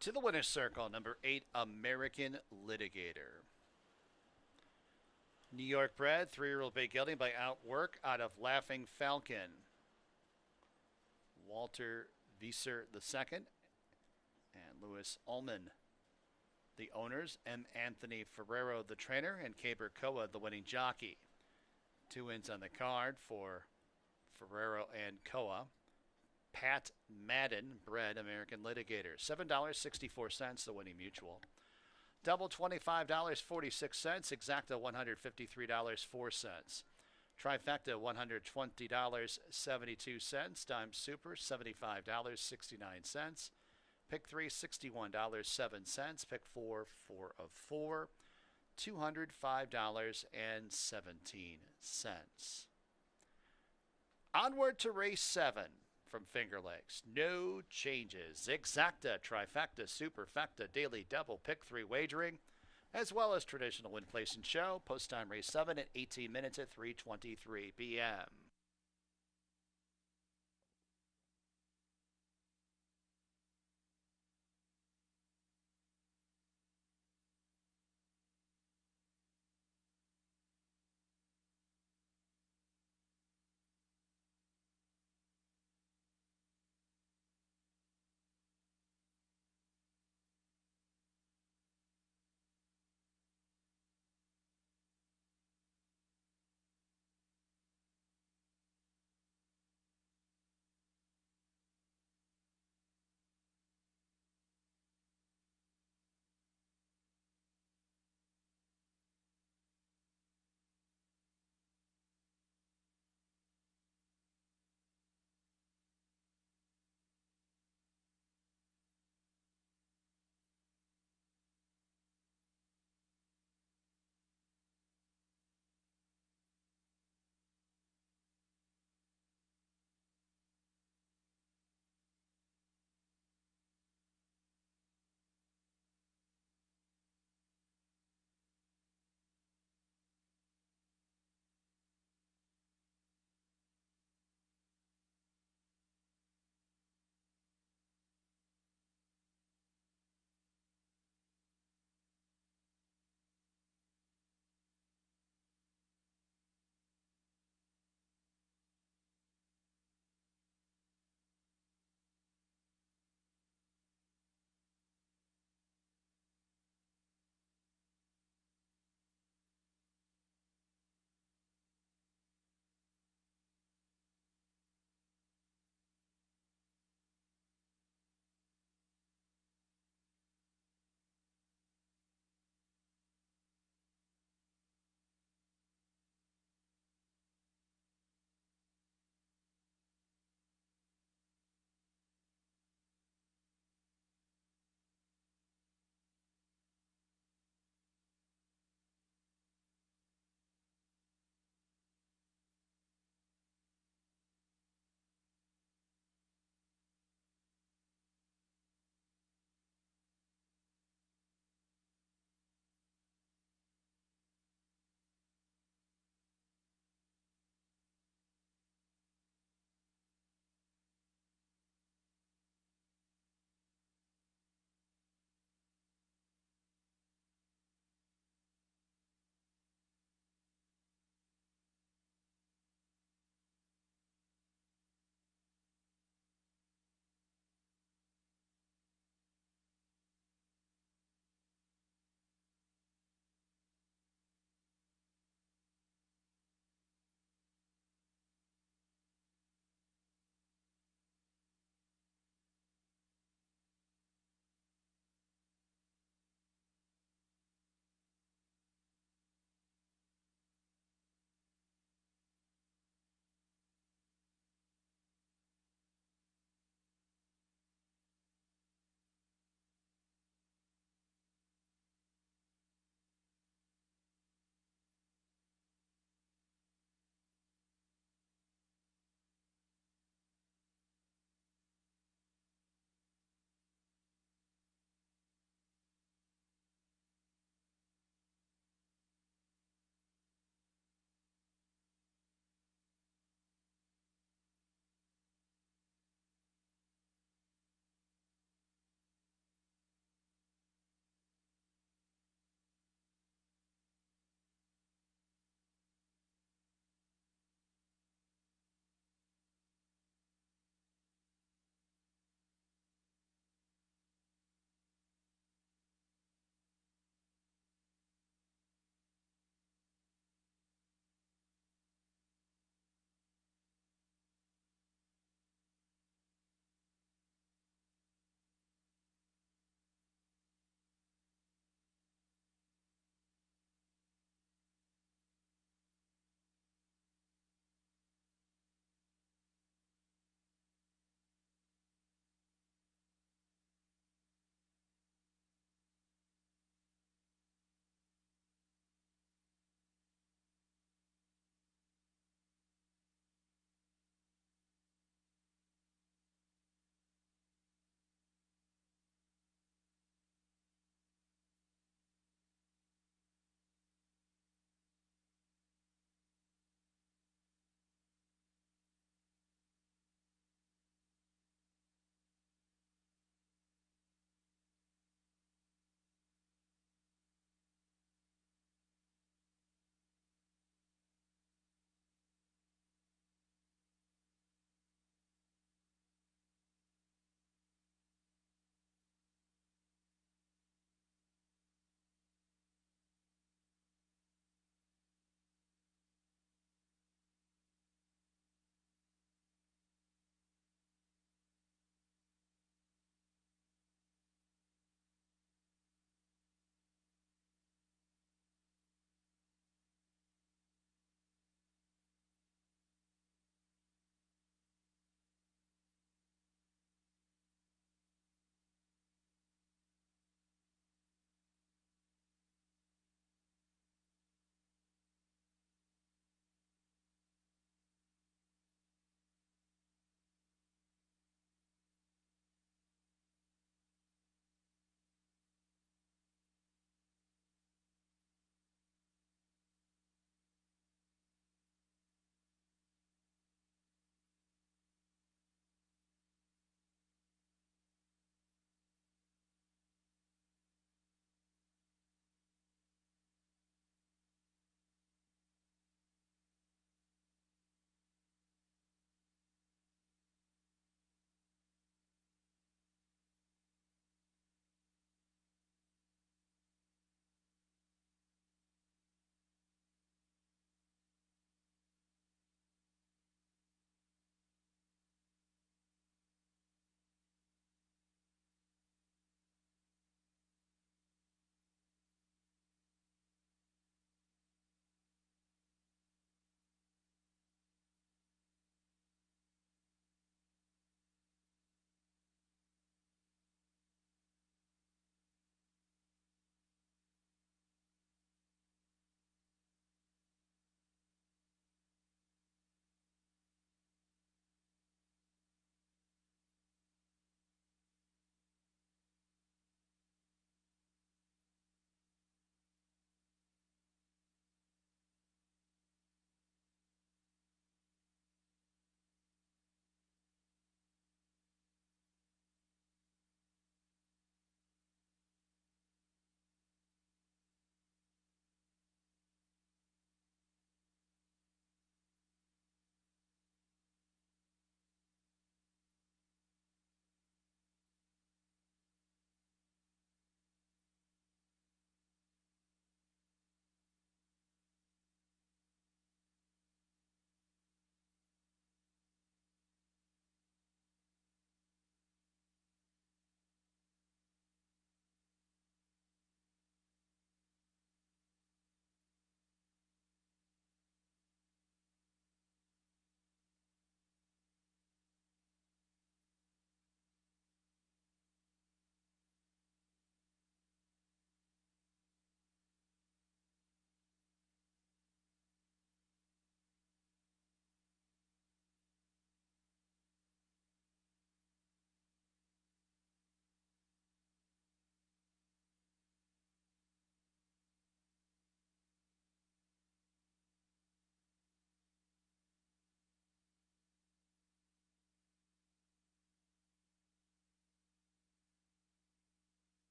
Speaker 1: To the winner's circle, number 8, American Litigator. New York bred, 3-year-old bay gelding by Outwork out of Laughing Falcon. Walter Wieser II and Louis Ullman, the owners. M. Anthony Ferrero, the trainer, and Caber Koa, the winning jockey. 2 wins on the card for Ferrero and Koa. Pat Madden, bred American Litigator. $7.64, the winning mutual. Double $25.46, exacta $153.04. Trifecta $120.72, dime super $75.69. Pick 3 $61.07, pick 4 4 of 4, $205.17. Onward to race 7 from Finger Lakes. No changes. Exacta, trifecta, superfecta, daily double, pick 3 wagering, as well as traditional win, place, and show. Post time race 7 at 18 minutes at 3:23 p.m.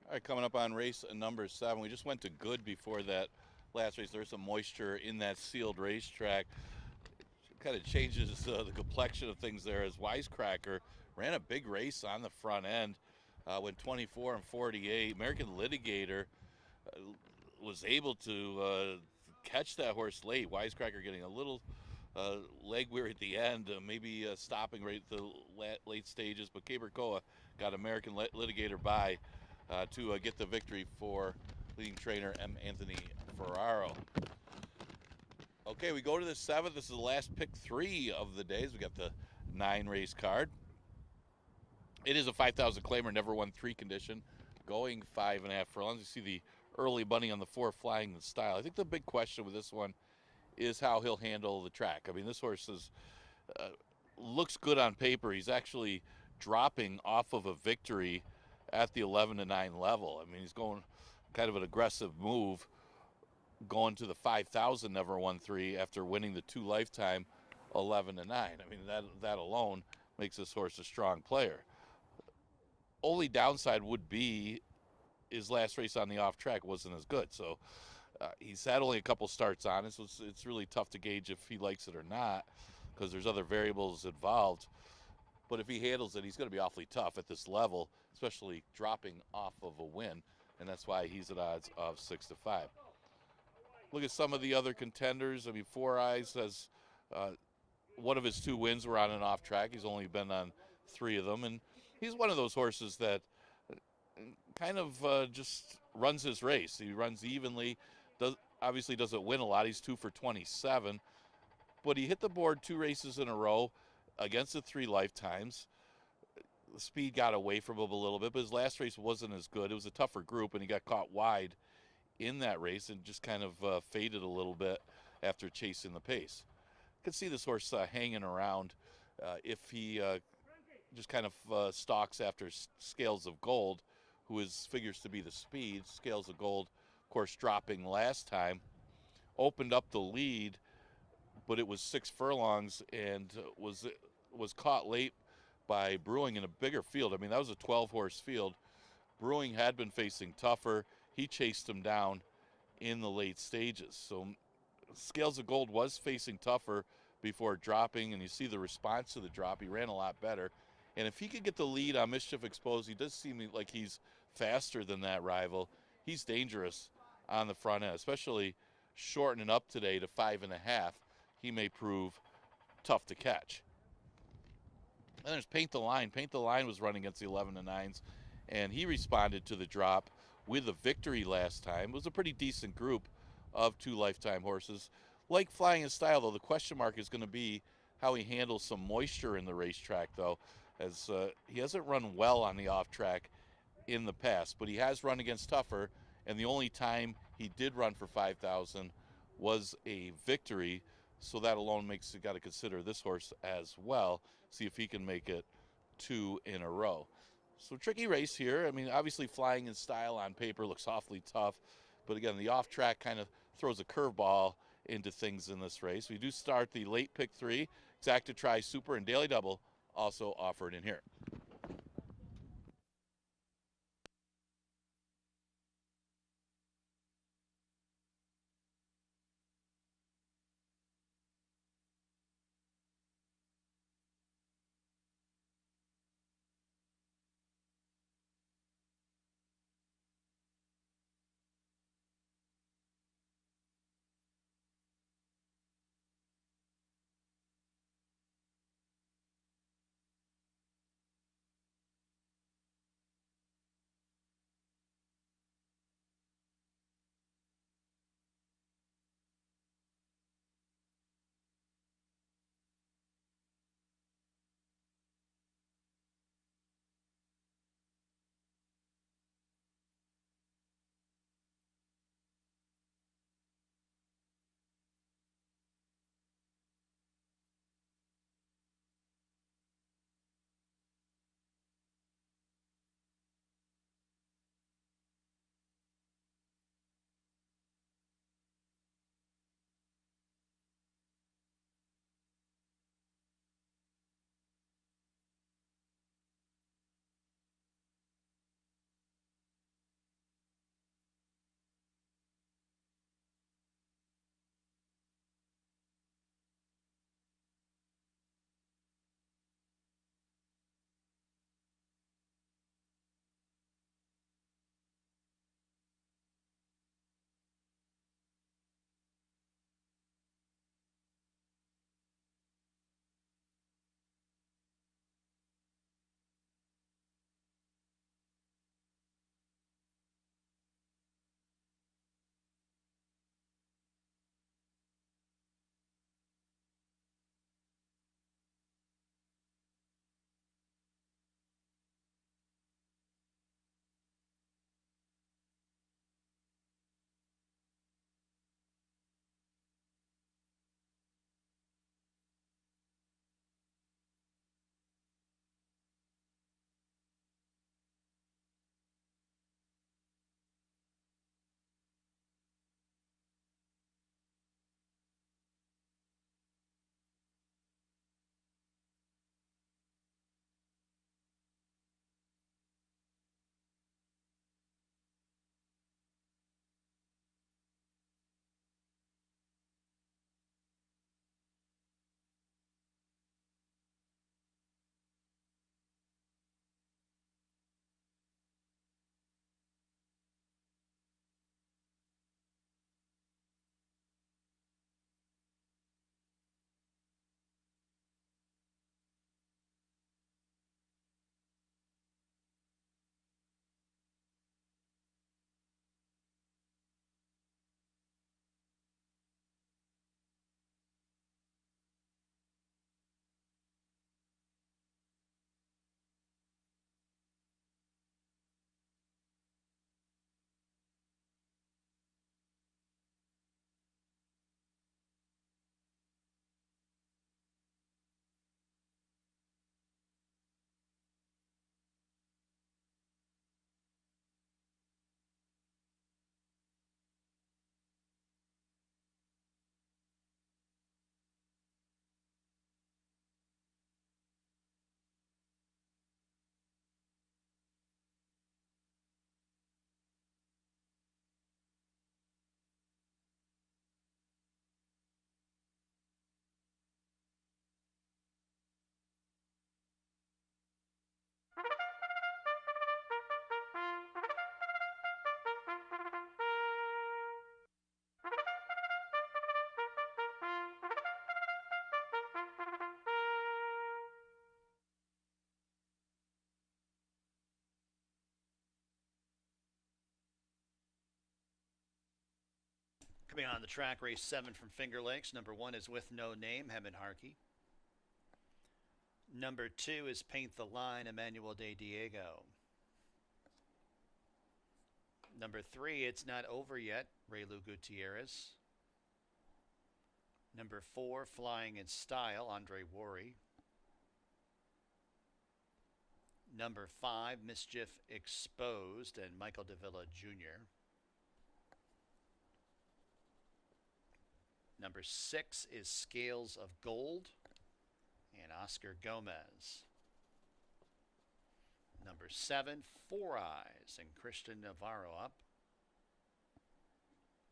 Speaker 3: All right, coming up on race number 7. We just went to good before that last race. There's some moisture in that sealed racetrack. Kind of changes the complexion of things there as Wisecracker ran a big race on the front end, went 24 and 48. American Litigator was able to catch that horse late. Wisecracker getting a little leg weary at the end, maybe stopping right at the late stages, but Cabercoa got American Litigator by to get the victory for leading trainer M. Anthony Ferraro. Okay, we go to the 7th. This is the last pick 3 of the days. We got the 9 race card. It is a 5,000 claimer, never won 3 condition, going 5.5 furlongs. You see the early bunny on the 4 flying in style. I think the big question with this one is how he'll handle the track. I mean, this horse is, looks good on paper. He's actually dropping off of a victory at the 11-9 level. I mean, he's going kind of an aggressive move, going to the 5,000, never won 3 after winning the 2 lifetime 11-9. I mean, that alone makes this horse a strong player. Only downside would be his last race on the off track wasn't as good. So he's had only a couple starts on it, so it's really tough to gauge if he likes it or not because there's other variables involved. But if he handles it, he's going to be awfully tough at this level, especially dropping off of a win, and that's why he's at odds of 6-5. Look at some of the other contenders. I mean, Four Eyes has one of his 2 wins were on an off track. He's only been on 3 of them, and he's one of those horses that kind of just runs his race. He runs evenly, obviously doesn't win a lot. He's 2 for 27, but he hit the board 2 races in a row against the 3 lifetimes. The speed got away from him a little bit, but his last race wasn't as good. It was a tougher group, and he got caught wide in that race and just kind of faded a little bit after chasing the pace. Could see this horse hanging around if he just kind of stalks after Scales of Gold, who figures to be the speed. Scales of Gold, of course, dropping last time, opened up the lead, but it was 6 furlongs and was caught late by Brewing in a bigger field. I mean, that was a 12-horse field. Brewing had been facing tougher. He chased him down in the late stages. So Scales of Gold was facing tougher before dropping, and you see the response to the drop. He ran a lot better. And if he could get the lead on Mischief Exposed, he does seem like he's faster than that rival. He's dangerous on the front end, especially shortening up today to 5.5. He may prove tough to catch. And there's Paint the Line. Paint the Line was running against the 11-9s, and he responded to the drop with a victory last time. It was a pretty decent group of 2 lifetime horses. Like Flying in Style, though, the question mark is going to be how he handles some moisture in the racetrack, though, as he hasn't run well on the off track in the past, but he has run against tougher, and the only time he did run for 5,000 was a victory, so that alone makes you got to consider this horse as well, see if he can make it 2 in a row. So tricky race here. I mean, obviously Flying in Style on paper looks awfully tough, but again, the off track kind of throws a curveball into things in this race. We do start the late pick 3, Exacta Tri Super and Daily Double also offered in here.
Speaker 1: Beyond the track, race 7 from Finger Lakes. Number 1 is With No Name, Heben Harkey. Number 2 is Paint the Line, Emmanuel de Diego. Number 3, It's Not Over Yet, Raylu Gutierrez. Number 4, Flying in Style, Andre Worry. Number 5, Mischief Exposed, and Michael Davila Jr. Number 6 is Scales of Gold, and Oscar Gomez. Number 7, Four Eyes, and Christian Navarro up.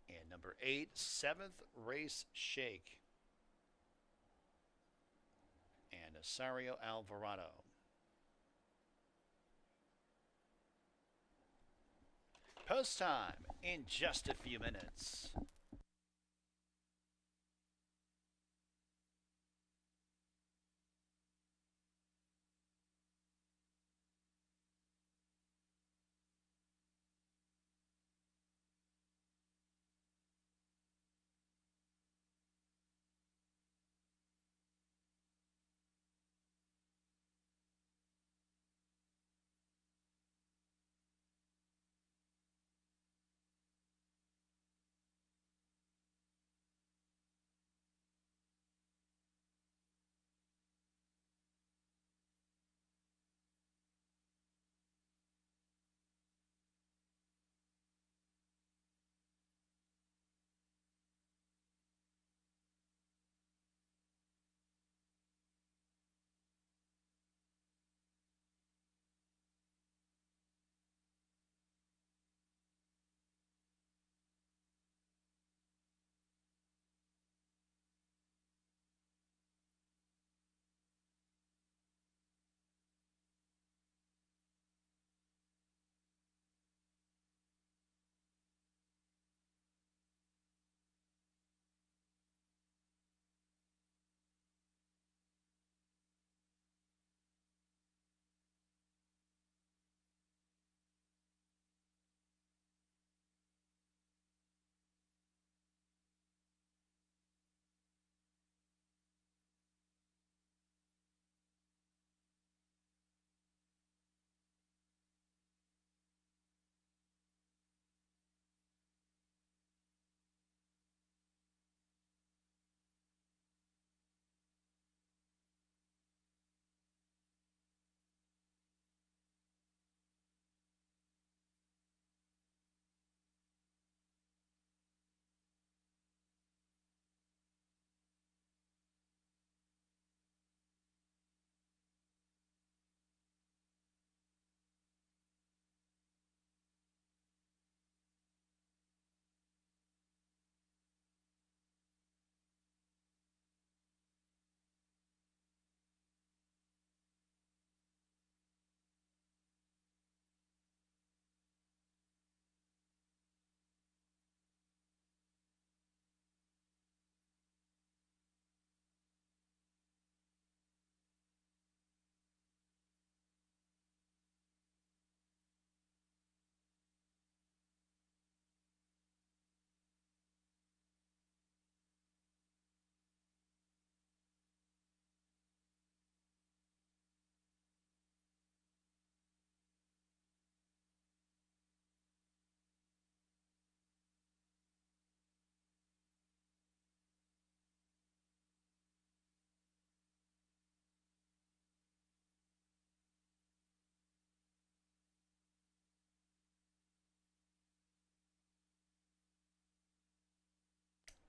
Speaker 1: And number 8, 7th Race Shake, and Asario Alvarado. Post time in just a few minutes.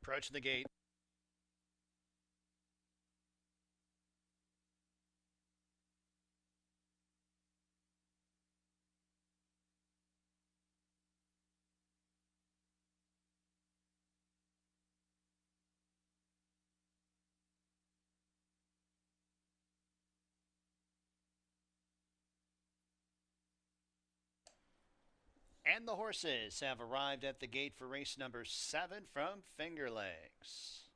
Speaker 1: Approaching the gate. And the horses have arrived at the gate for race number 7 from Finger Lakes.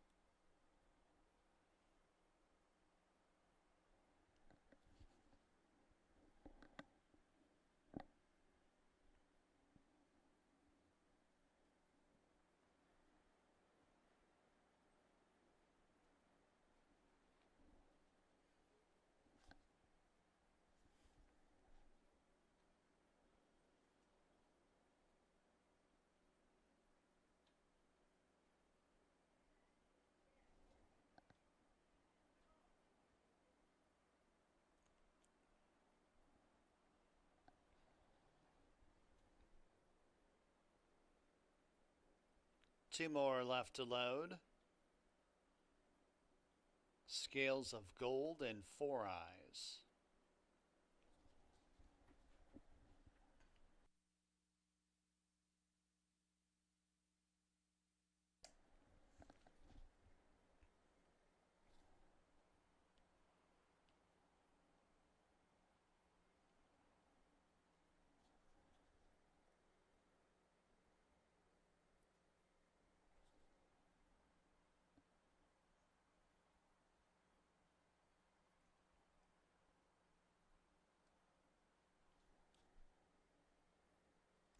Speaker 1: 2 more left to load. Scales of Gold and Four Eyes.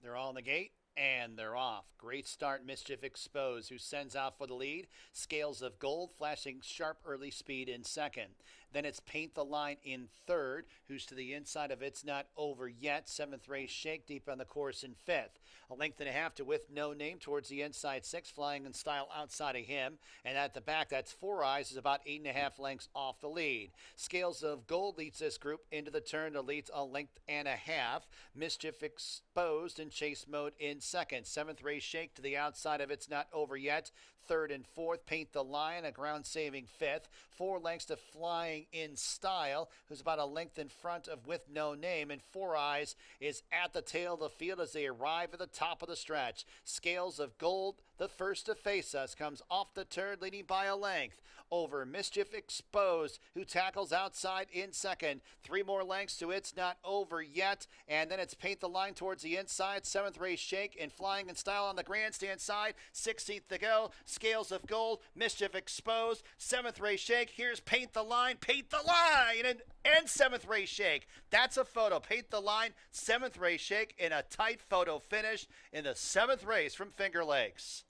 Speaker 1: They're all in the gate, and they're off. Great start, Mischief Exposed, who sends out for the lead. Scales of Gold, flashing sharp early speed in second. Then it's Paint the Line in third, who's to the inside of It's Not Over Yet. Seventh race Shake deep on the course in fifth. A length and a half to With No Name towards the inside six, flying in style outside of him. And at the back, that's Four Eyes, is about 8.5 lengths off the lead. Scales of Gold leads this group into the turn to leads a length and a half. Mischief Exposed in chase mode in second. Seventh race Shake to the outside of It's Not Over Yet. Third and fourth, Paint the Line, a ground-saving fifth. 4 lengths to Flying in Style, who's about a length in front of With No Name. And Four Eyes is at the tail of the field as they arrive at the top of the stretch. Scales of Gold, the first to face us, comes off the turn, leading by a length over Mischief Exposed, who tackles outside in second. 3 more lengths to It's Not Over Yet, and then it's Paint the Line towards the inside. Seventh race Shake and Flying in Style on the grandstand side. 16th to go. Scales of Gold, Mischief Exposed. Seventh race Shake. Here's Paint the Line, and seventh race Shake. That's a photo. Paint the Line, seventh race Shake in a tight photo finish in the 7th race from Finger Lakes.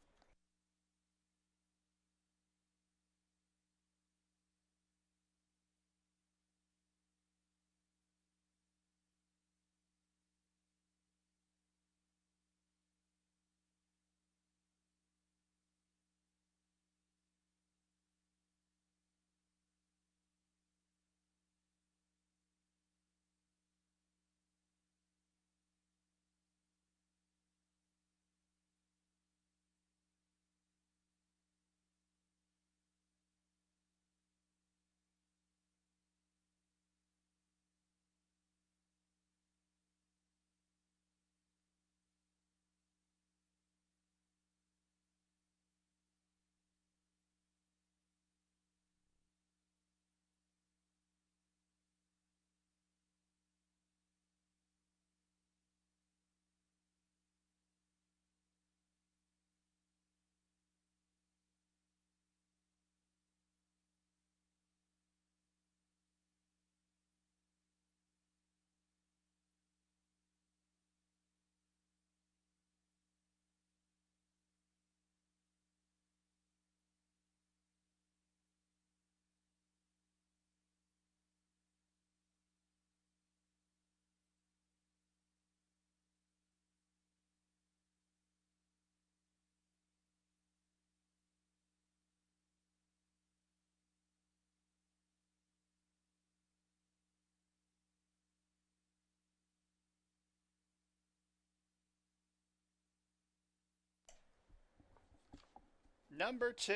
Speaker 1: Number 2,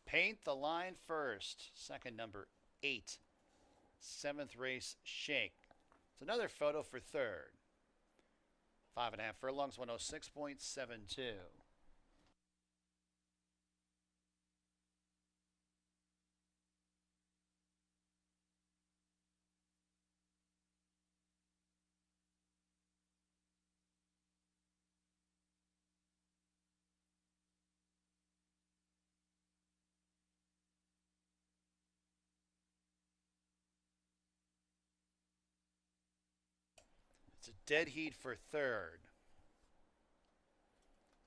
Speaker 1: Paint the Line first. Second, number 8, 7th race Shake. It's another photo for third. 5.5 furlongs, 106.72. It's a dead heat for third.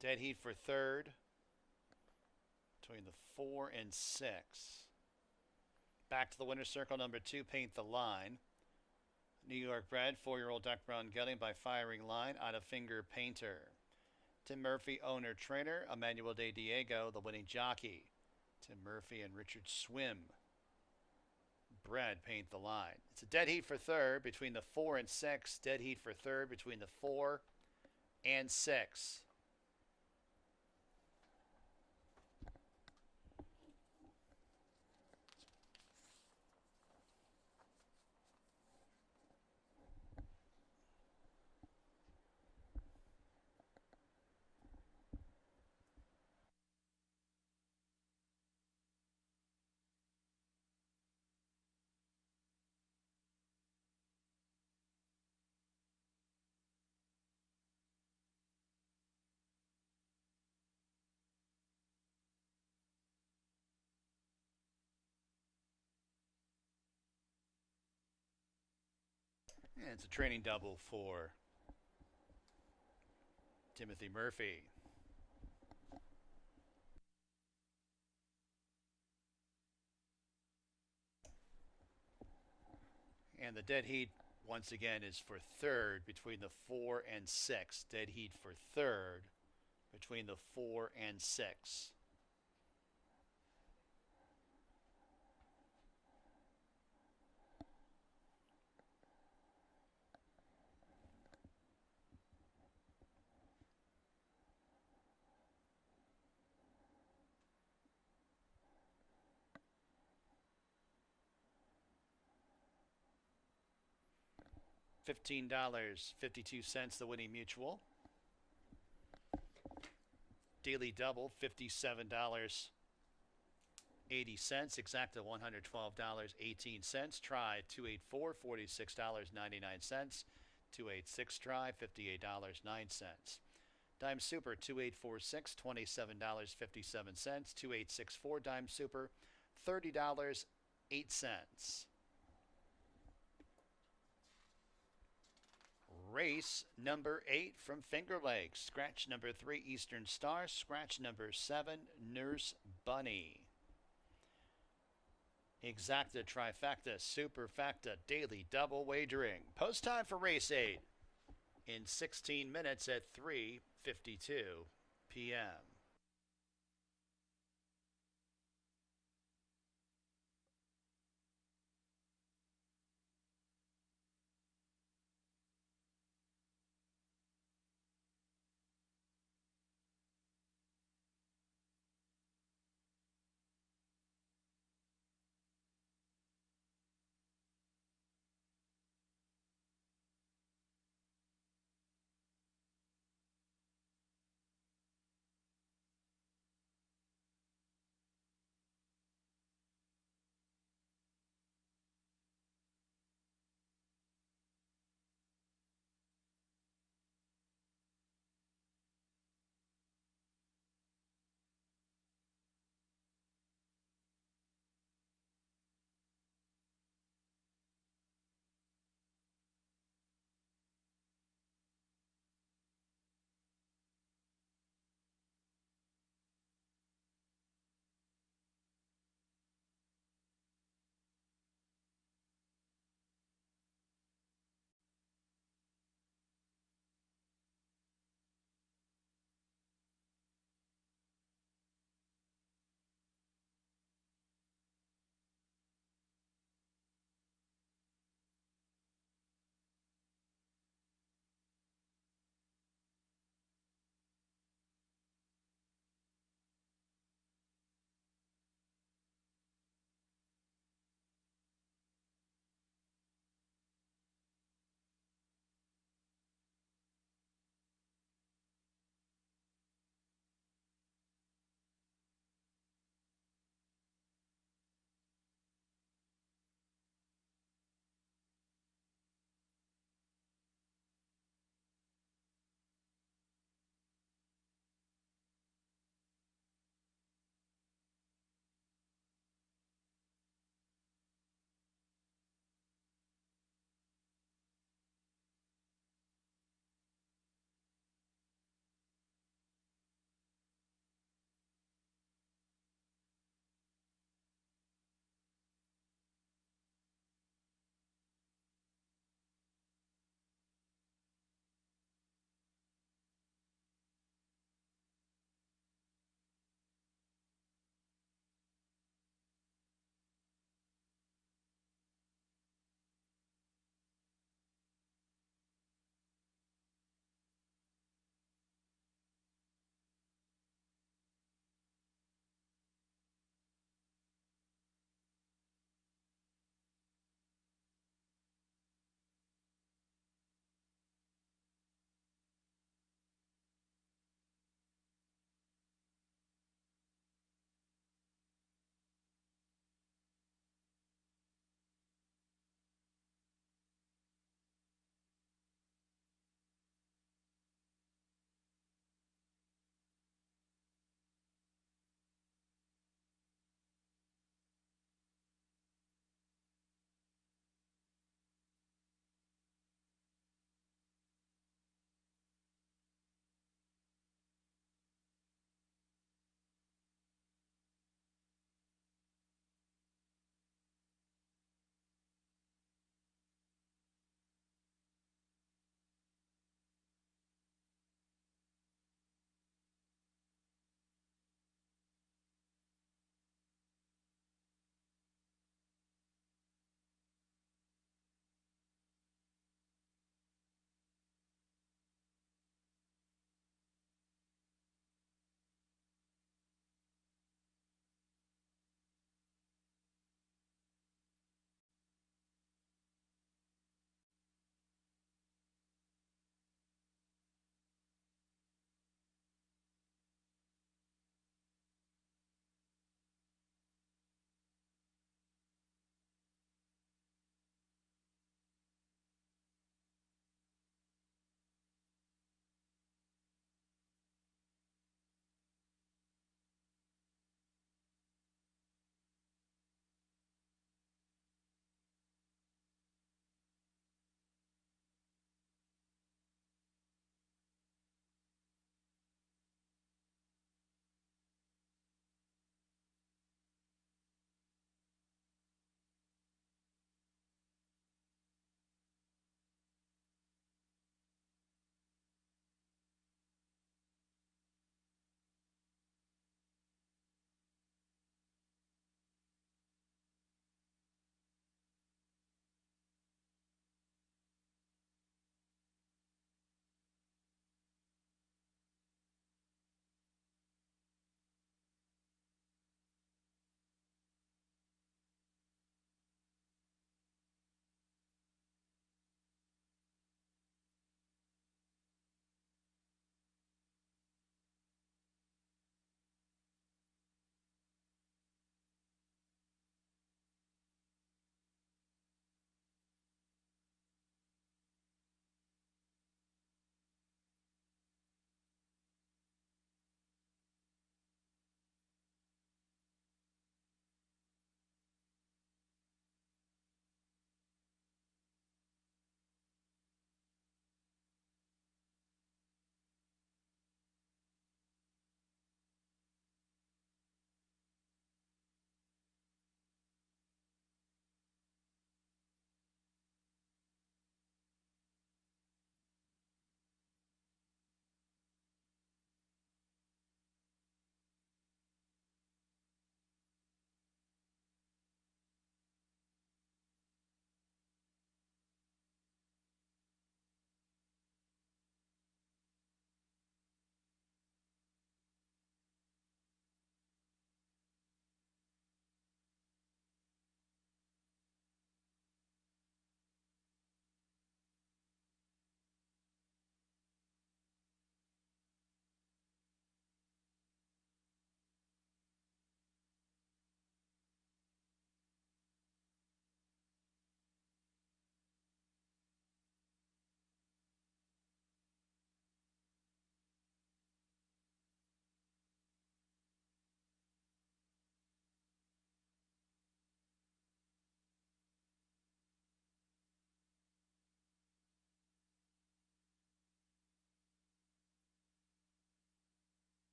Speaker 1: Dead heat for third between the 4 and 6. Back to the winner's circle, number 2, Paint the Line. New York bred, 4-year-old Duck Brown Gelding by Firing Line out of Finger Painter. Tim Murphy, owner trainer. Emmanuel De Diego, the winning jockey. Tim Murphy and Richard Swim bred Paint the Line. It's a dead heat for third between the 4 and 6. Dead heat for third between the 4 and 6. And it's a training double for Timothy Murphy. And the dead heat, once again, is for third between the 4 and 6. Dead heat for third between the 4 and 6. $15.52 the winning mutual. Daily double $57.80. Exacta $112.18. Try 284 $46.99. 286 try $58.09. Dime Super 2846 $27.57. 2864 Dime Super $30.08. Race number 8 from Finger Lakes. Scratch number 3 Eastern Star. Scratch number 7 Nurse Bunny. Exacta, trifecta, superfecta, daily double wagering. Post time for race 8 in 16 minutes at 3:52 p.m.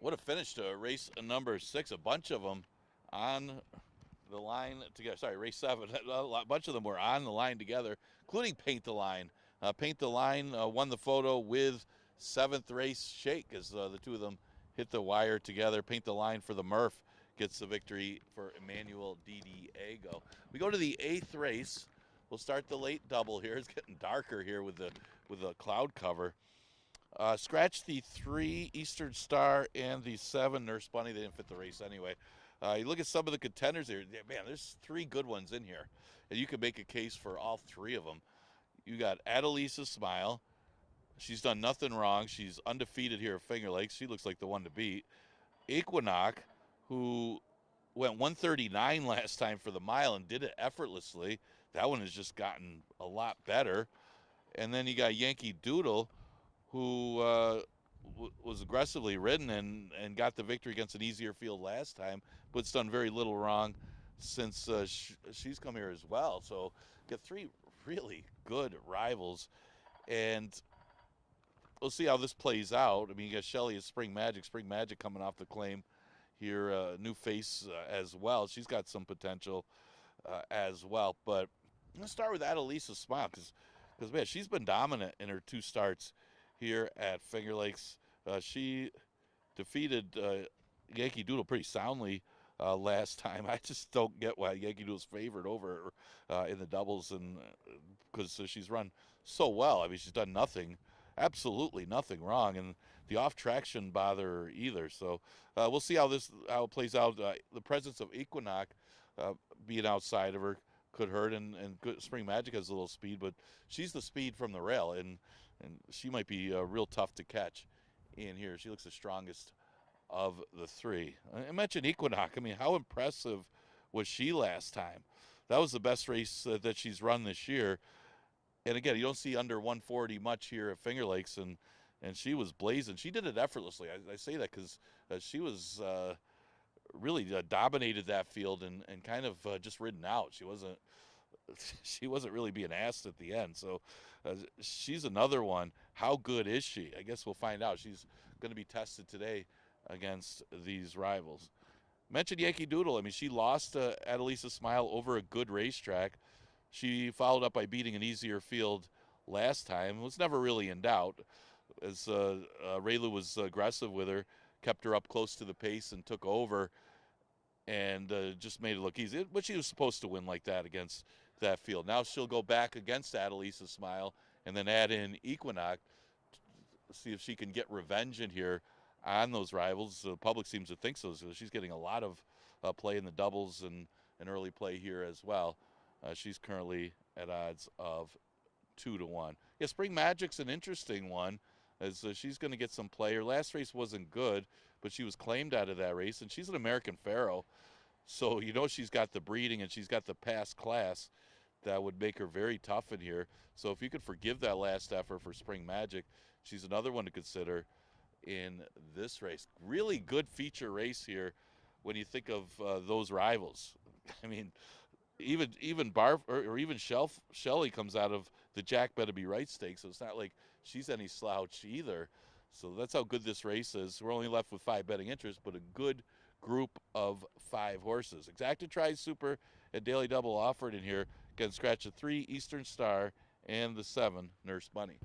Speaker 3: What a finish to race number 6. A bunch of them on the line together. Sorry, race 7. A bunch of them were on the line together, including Paint the Line. Paint the Line won the photo with 7th race shake as the two of them hit the wire together. Paint the Line for the Murph gets the victory for Emmanuel Diego. We go to the 8th race. We'll start the late double here. It's getting darker here with the cloud cover. Scratch the 3 Eastern Star and the 7 Nurse Bunny. They didn't fit the race anyway. You look at some of the contenders here. Man, there's 3 good ones in here. And you can make a case for all 3 of them. You got Adelisa Smile. She's done nothing wrong. She's undefeated here at Finger Lakes. She looks like the one to beat. Equinox, who went 139 last time for the mile and did it effortlessly. That one has just gotten a lot better. And then you got Yankee Doodle, who was aggressively ridden and got the victory against an easier field last time, but it's done very little wrong since she's come here as well. So got 3 really good rivals, and we'll see how this plays out. I mean, you got Shelly at Spring Magic. Spring Magic coming off the claim here, new face as well. She's got some potential as well. But I'm going to start with Adelisa Smile because, man, she's been dominant in her 2 starts here at Finger Lakes. She defeated Yankee Doodle pretty soundly last time. I just don't get why Yankee Doodle's favored over her in the doubles, and because she's run so well. I mean, she's done nothing, absolutely nothing wrong, and the off track shouldn't bother her either. So we'll see how it plays out. The presence of Equinox being outside of her could hurt, and Spring Magic has a little speed, but she's the speed from the rail, and she might be real tough to catch in here. She looks the strongest of the 3. I mentioned Equinox. I mean, how impressive was she last time? That was the best race that she's run this year. And again, you don't see under 140 much here at Finger Lakes, and she was blazing. She did it effortlessly. I say that because she was really dominated that field and kind of just ridden out. She wasn't really being asked at the end. So she's another one. How good is she? I guess we'll find out. She's going to be tested today against these rivals. Mentioned Yankee Doodle. I mean, she lost Adelisa Smile over a good racetrack. She followed up by beating an easier field last time. It was never really in doubt, as Raylu was aggressive with her, kept her up close to the pace and took over, and just made it look easy. But she was supposed to win like that against that field. Now she'll go back against Adelisa Smile and then add in Equinox to see if she can get revenge in here on those rivals. The public seems to think so. So she's getting a lot of play in the doubles and an early play here as well. She's currently at odds of 2-1. Yeah, Spring Magic's an interesting one, as she's going to get some play. Her last race wasn't good, but she was claimed out of that race, and she's an American Pharaoh. So you know she's got the breeding and she's got the past class that would make her very tough in here. So if you could forgive that last effort for Spring Magic, she's another one to consider in this race. Really good feature race here when you think of those rivals. I mean, even Barf or even Shelley comes out of the Jack Better Be Right Stakes, so it's not like she's any slouch either. So that's how good this race is. We're only left with 5 betting interests, but a good group of 5 horses. Exacta Tri Super and Daily Double offered in here. Again, scratch the 3 Eastern Star and the 7 Nurse Bunny.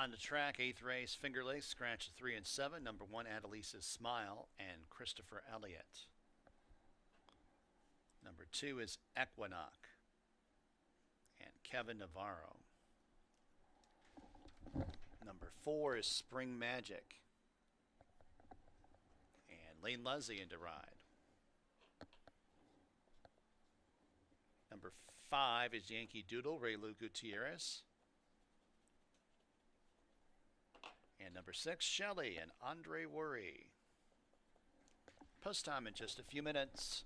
Speaker 1: On the track, 8th race, Finger Lakes, scratch 3 and 7. Number 1, Adelisa's Smile, and Christopher Elliott. Number 2 is Equinox, and Kevin Navarro. Number 4 is Spring Magic, and Lane Leslie into ride. Number 5 is Yankee Doodle, Ray Lou Gutierrez. And number 6, Shelley and Andre Worry. Post time in just a few minutes.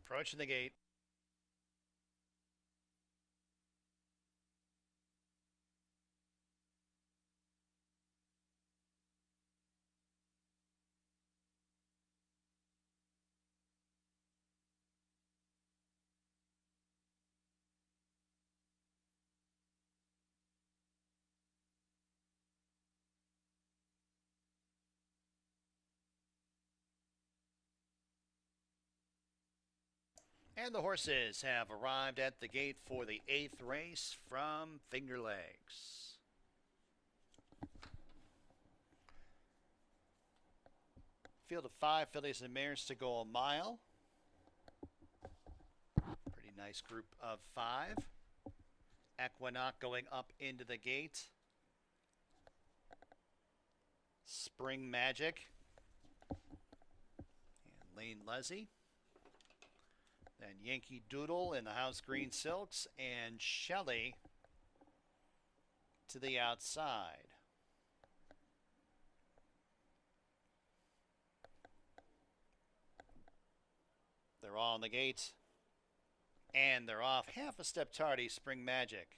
Speaker 1: Approaching the gate. And the horses have arrived at the gate for the 8th race from Finger Lakes. Field of 5 fillies and mares to go a mile. Pretty nice group of 5. Equinox going up into the gate. Spring Magic. And Lane Leslie. Then Yankee Doodle in the house green silks, and Shelley to the outside. They're all on the gate, and they're off. Half a step tardy, Spring Magic.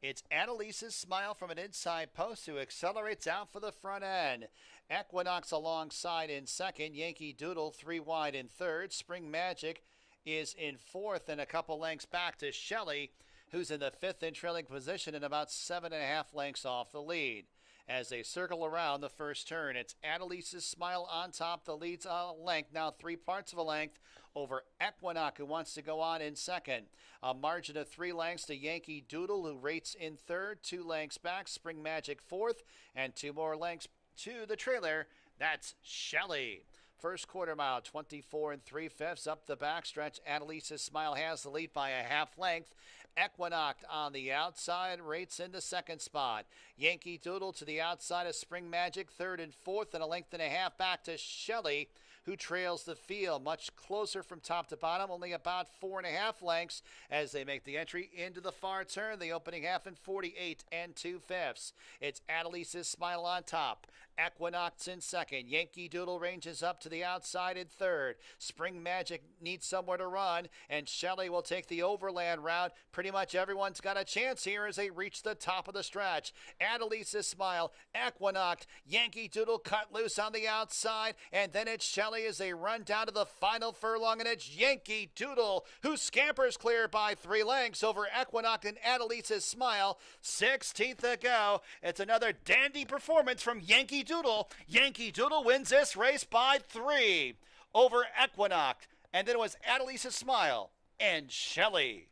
Speaker 1: It's Annalise's Smile from an inside post who accelerates out for the front end. Equinox alongside in second. Yankee Doodle 3 wide in third. Spring Magic is in fourth and a couple lengths back to Shelley, who's in the fifth in trailing position and about 7.5 lengths off the lead. As they circle around the first turn, it's Annalise's Smile on top. The lead's a length, now 3 parts of a length over Equinox, who wants to go on in second. A margin of 3 lengths to Yankee Doodle, who rates in third. 2 lengths back, Spring Magic fourth, and 2 more lengths to the trailer. That's Shelley. First quarter mile, 24 3/5 up the backstretch. Annalise's Smile has the lead by a half length. Equinox on the outside, rates in the second spot. Yankee Doodle to the outside of Spring Magic, third and fourth, and a length and a half back to Shelley, who trails the field much closer from top to bottom, only about 4.5 lengths as they make the entry into the far turn. The opening half in 48 2/5. It's Annalise's Smile on top. Equinox in second. Yankee Doodle ranges up to the outside in third. Spring Magic needs somewhere to run, and Shelley will take the overland route. Pretty much everyone's got a chance here as they reach the top of the stretch. Annalise's Smile, Equinox, Yankee Doodle cut loose on the outside, and then it's Shelley as they run down to the final furlong, and it's Yankee Doodle who scampers clear by 3 lengths over Equinox and Annalise's Smile. 16th to go. It's another dandy performance from Yankee Doodle. Yankee Doodle wins this race by 3 over Equinox, and then it was Annalise's Smile and Shelley.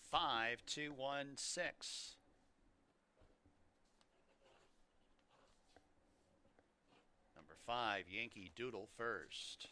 Speaker 1: Five, 2, 1, 6. Number 5, Yankee Doodle first.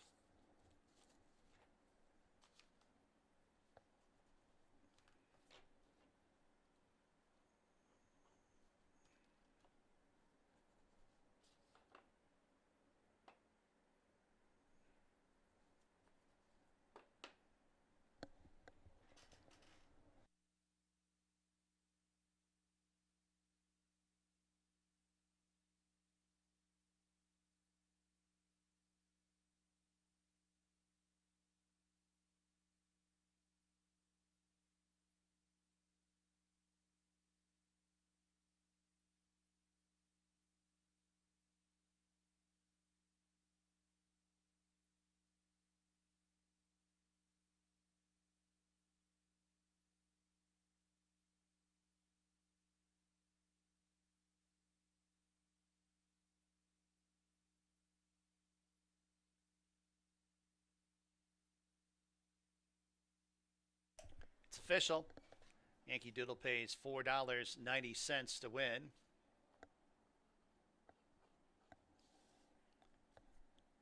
Speaker 1: It's official. Yankee Doodle pays $4.90 to win.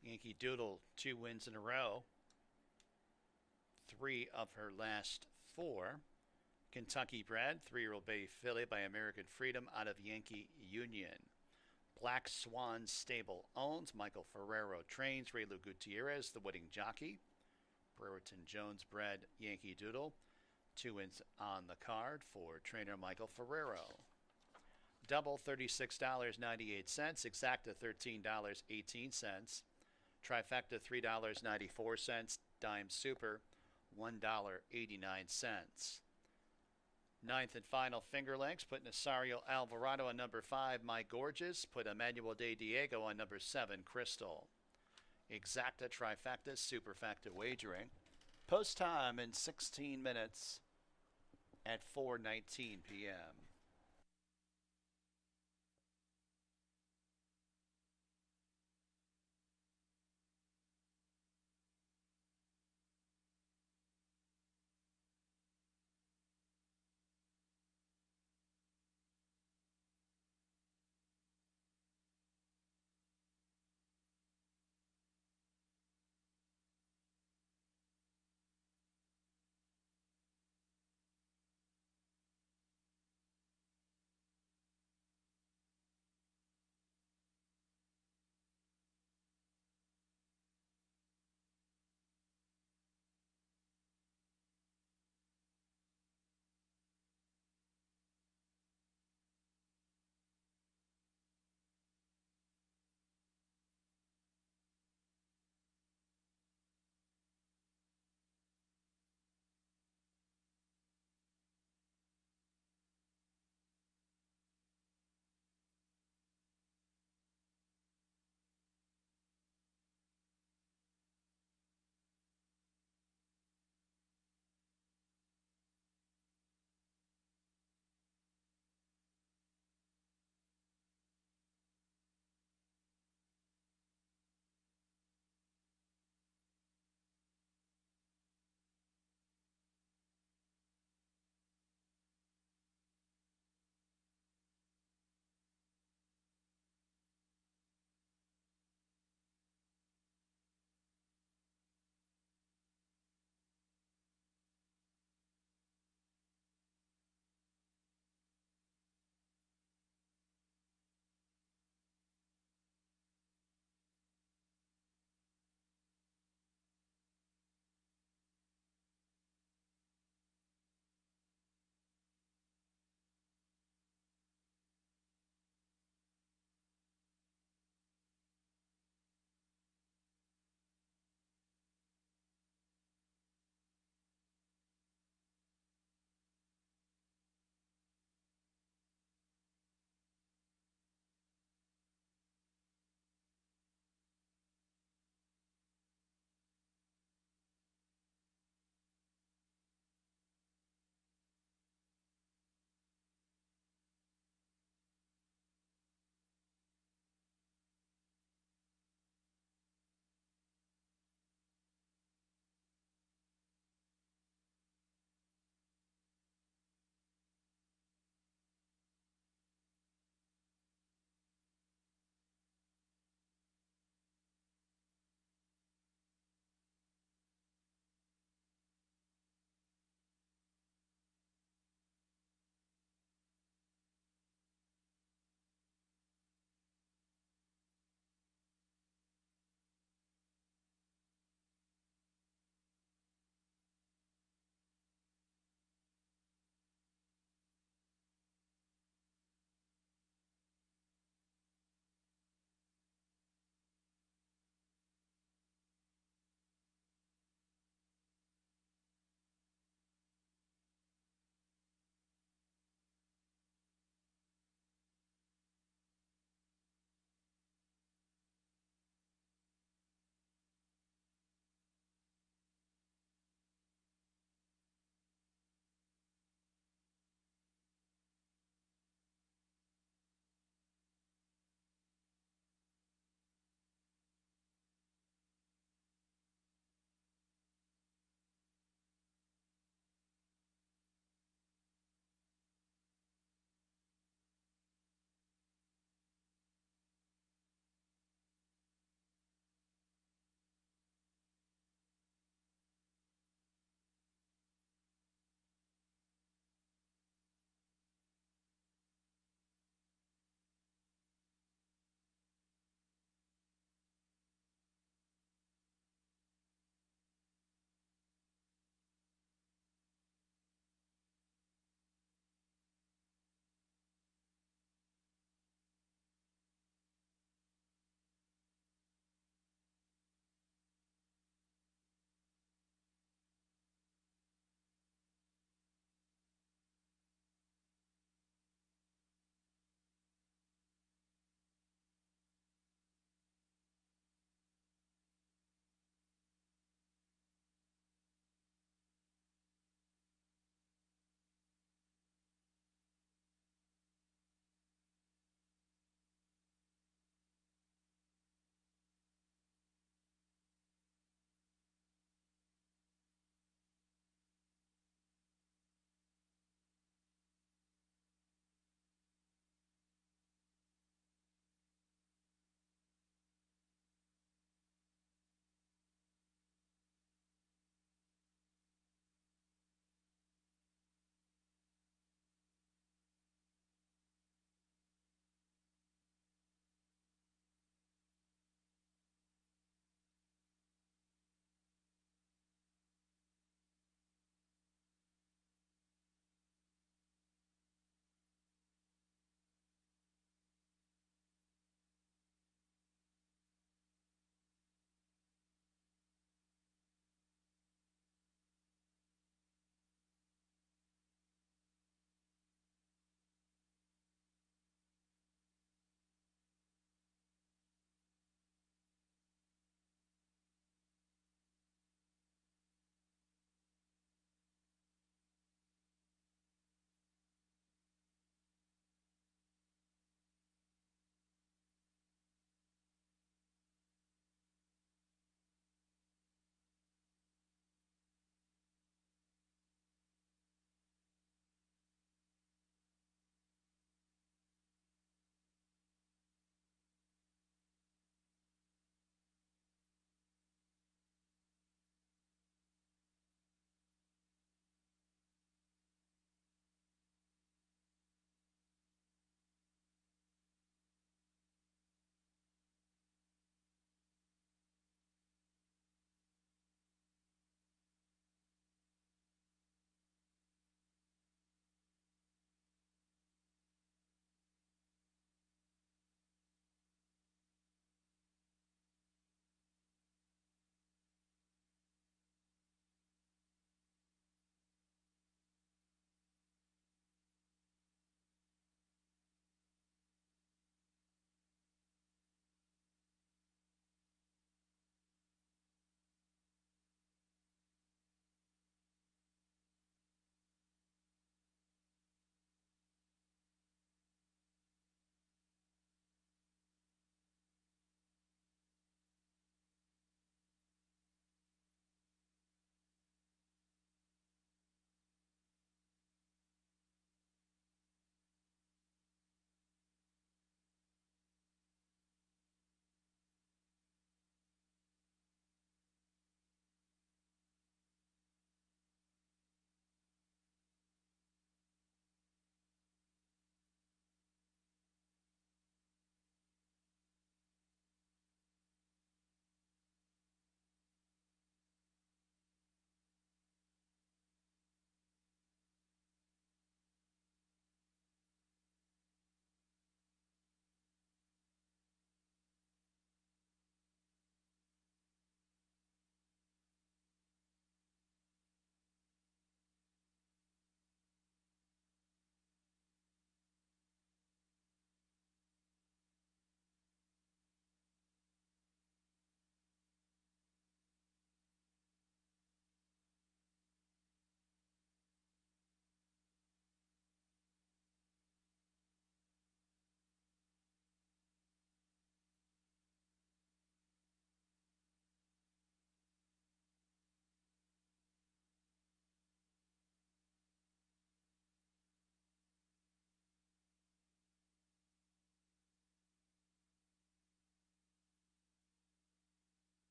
Speaker 1: Yankee Doodle, 2 wins in a row. 3 of her last 4. Kentucky bred, 3-year-old bay filly by American Freedom out of Yankee Union. Black Swan Stable owns. Michael Ferrero trains. Raylu Gutierrez, the winning jockey. Brereton Jones bred Yankee Doodle. 2 wins on the card for trainer Michael Ferrero. Double $36.98. Exacta $13.18. Trifecta $3.94. Dime Super $1.89. Ninth and final Finger Lakes. Put Nasario Alvarado on number 5, My Gorgeous. Put Emmanuel De Diego on number 7, Crystal. Exacta, trifecta, superfecta wagering. Post time in 16 minutes at 4:19 p.m.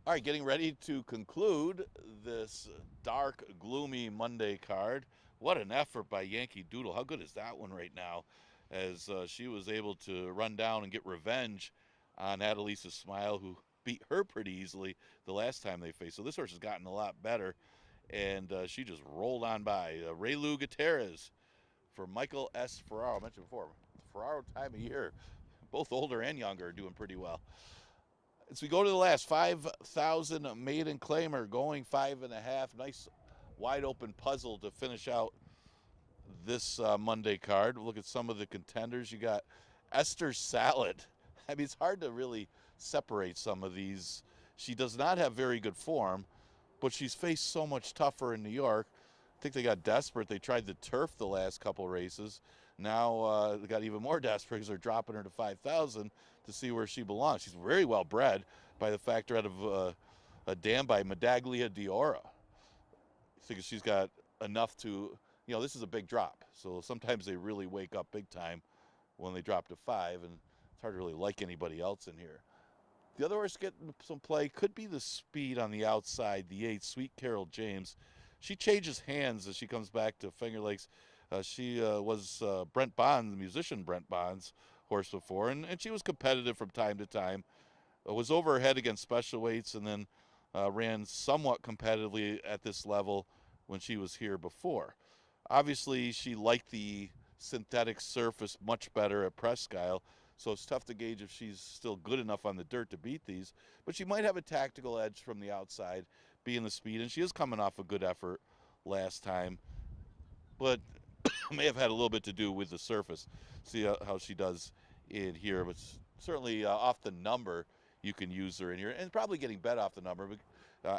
Speaker 3: All right, getting ready to conclude this dark, gloomy Monday card. What an effort by Yankee Doodle. How good is that one right now? As she was able to run down and get revenge on Adelisa Smile, who beat her pretty easily the last time they faced. So this horse has gotten a lot better, and she just rolled on by. Raylu Gutierrez for Michael S. Ferraro. I mentioned before, Ferraro time of year. Both older and younger are doing pretty well. As we go to the last 5,000 maiden claimer, going 5.5. Nice wide open puzzle to finish out this Monday card. Look at some of the contenders. You got Esther Salad. I mean, it's hard to really separate some of these. She does not have very good form, but she's faced so much tougher in New York. I think they got desperate. They tried the turf the last couple races. Now they got even more desperate because they're dropping her to 5,000 to see where she belongs. She's very well bred by the factor out of a dam by Medaglia Diora. I think she's got enough to, this is a big drop. So sometimes they really wake up big time when they drop to 5, and it's hard to really like anybody else in here. The other horse getting some play could be the speed on the outside, the 8, Sweet Carol James. She changes hands as she comes back to Finger Lakes. She was Brent Bond, the musician Brent Bond's horse before, and she was competitive from time to time. Was over her head against special weights, and then ran somewhat competitively at this level when she was here before. Obviously, she liked the synthetic surface much better at Presque Isle, so it's tough to gauge if she's still good enough on the dirt to beat these. But she might have a tactical edge from the outside, being the speed, and she is coming off a good effort last time. But may have had a little bit to do with the surface. See how she does in here, but certainly off the number, you can use her in here, and probably getting bet off the number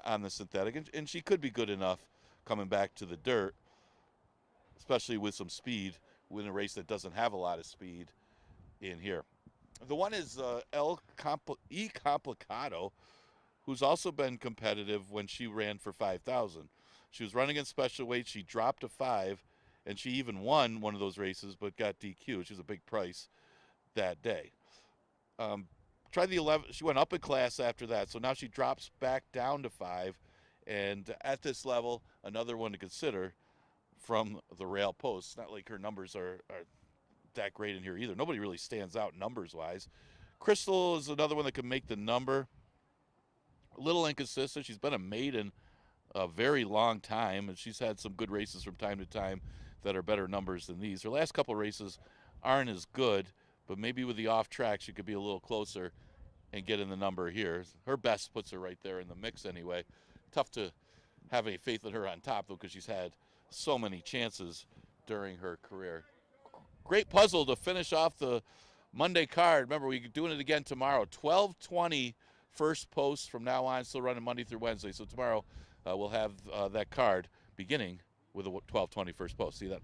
Speaker 3: on the synthetic. And she could be good enough coming back to the dirt, especially with some speed, in a race that doesn't have a lot of speed in here. The one is E Complicado, who's also been competitive when she ran for 5,000. She was running in special weight. She dropped to 5, and she even won one of those races, but got DQ. She was a big price that day. Tried the 11. She went up in class after that, so now she drops back down to 5, and at this level, another one to consider from the rail post. Not like her numbers are that great in here either. Nobody really stands out numbers-wise. Crystal is another one that can make the number. A little inconsistent. She's been a maiden a very long time, and she's had some good races from time to time that are better numbers than these. Her last couple races aren't as good, but maybe with the off track she could be a little closer and get in the number here. Her best puts her right there in the mix anyway. Tough to have any faith in her on top, though, because she's had so many chances during her career. Great puzzle to finish off the Monday card. Remember, we're doing it again tomorrow. 12:20 first post from now on, still running Monday through Wednesday. So tomorrow we'll have that card beginning with a 12:20 first post. See that?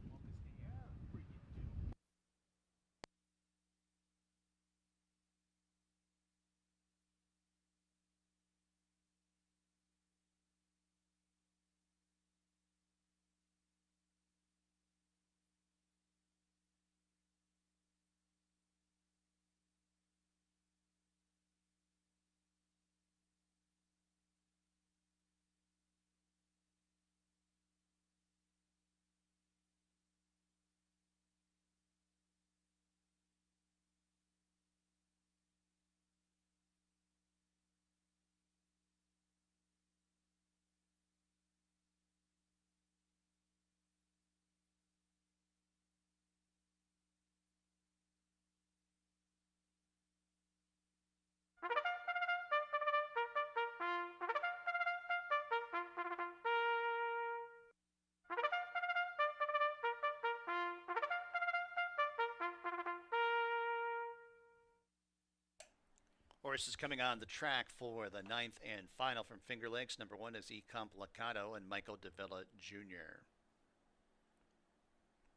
Speaker 1: Horses coming on the track for the ninth and final from Finger Lakes. Number 1 is E Complicado and Michael Davila Jr.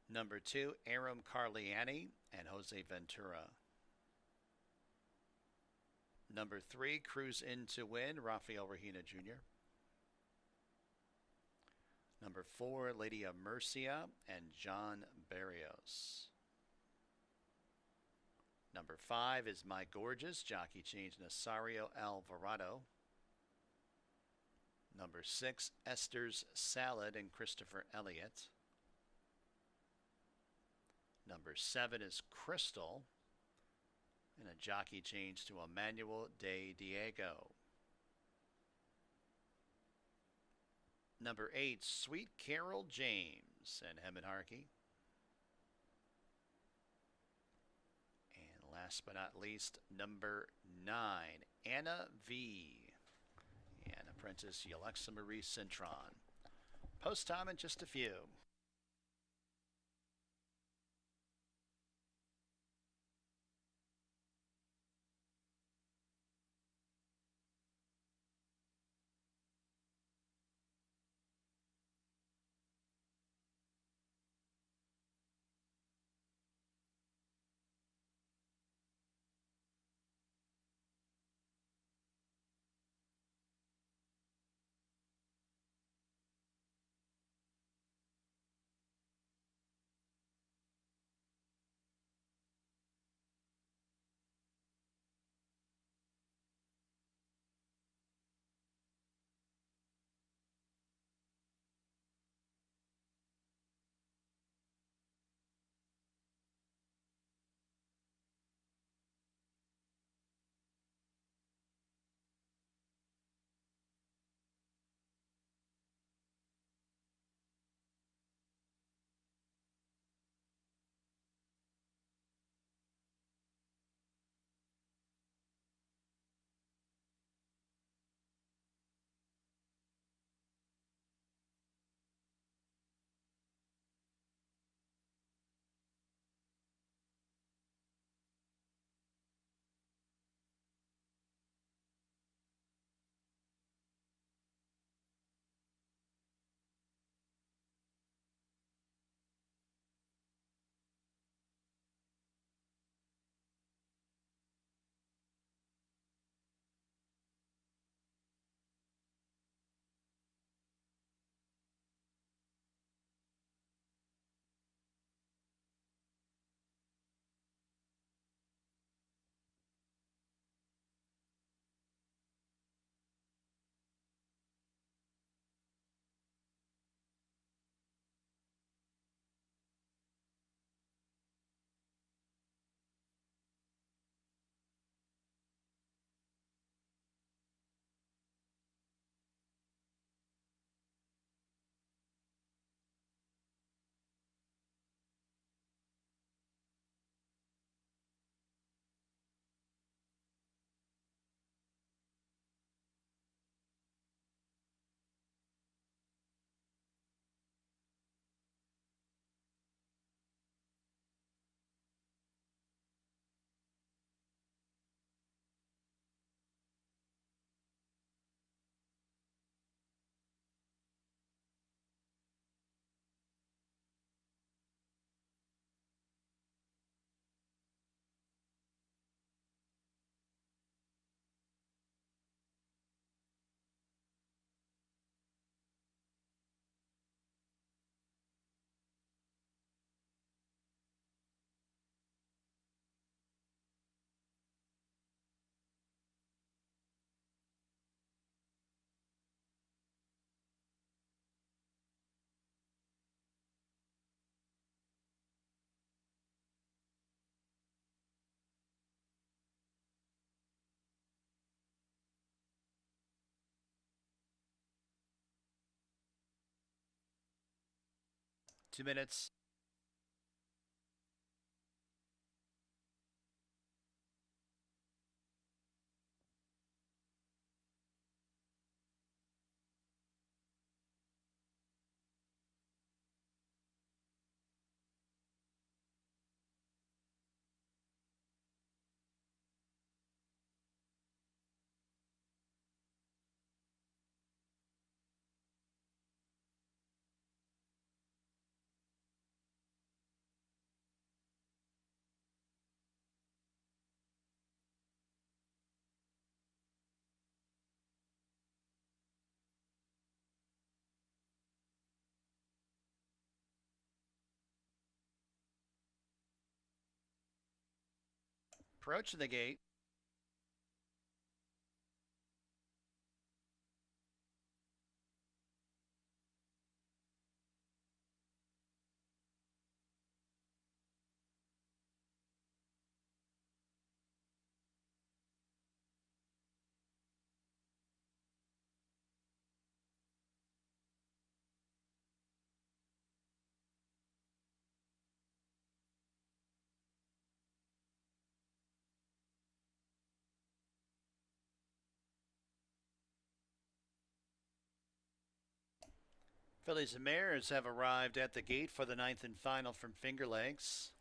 Speaker 1: Number 2, Aram Carliani and Jose Ventura. Number 3, Cruise In to Win, Rafael Regina Jr. Number 4, Lady of Murcia and John Barrios. Number 5 is My Gorgeous, jockey change Nasario Alvarado. Number 6, Esther's Salad and Christopher Elliott. Number 7 is Crystal, and a jockey change to Emmanuel de Diego. Number 8, Sweet Carol James and Hemmett Harkey. And last but not least, number 9, Anna V. And apprentice Alexa Marie Cintron. Post time in just a few. Two minutes. Approach the gate. Fillies and Mares have arrived at the gate for the ninth and final from Finger Lakes.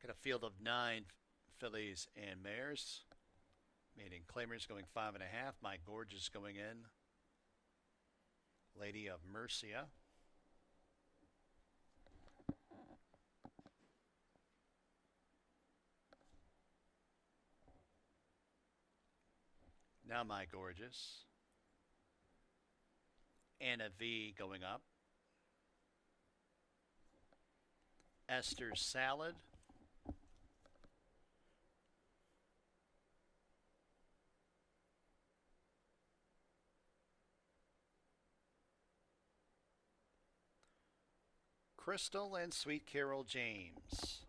Speaker 1: Got a field of 9 fillies and mares. Maiden Claimers going 5.5. My Gorgeous going in. Lady of Mercia. Now My Gorgeous. Anna V going up. Esther's Salad. Crystal and Sweet Carol James.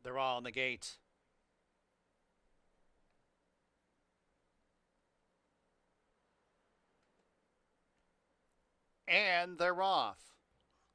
Speaker 1: They're all in the gate. And they're off.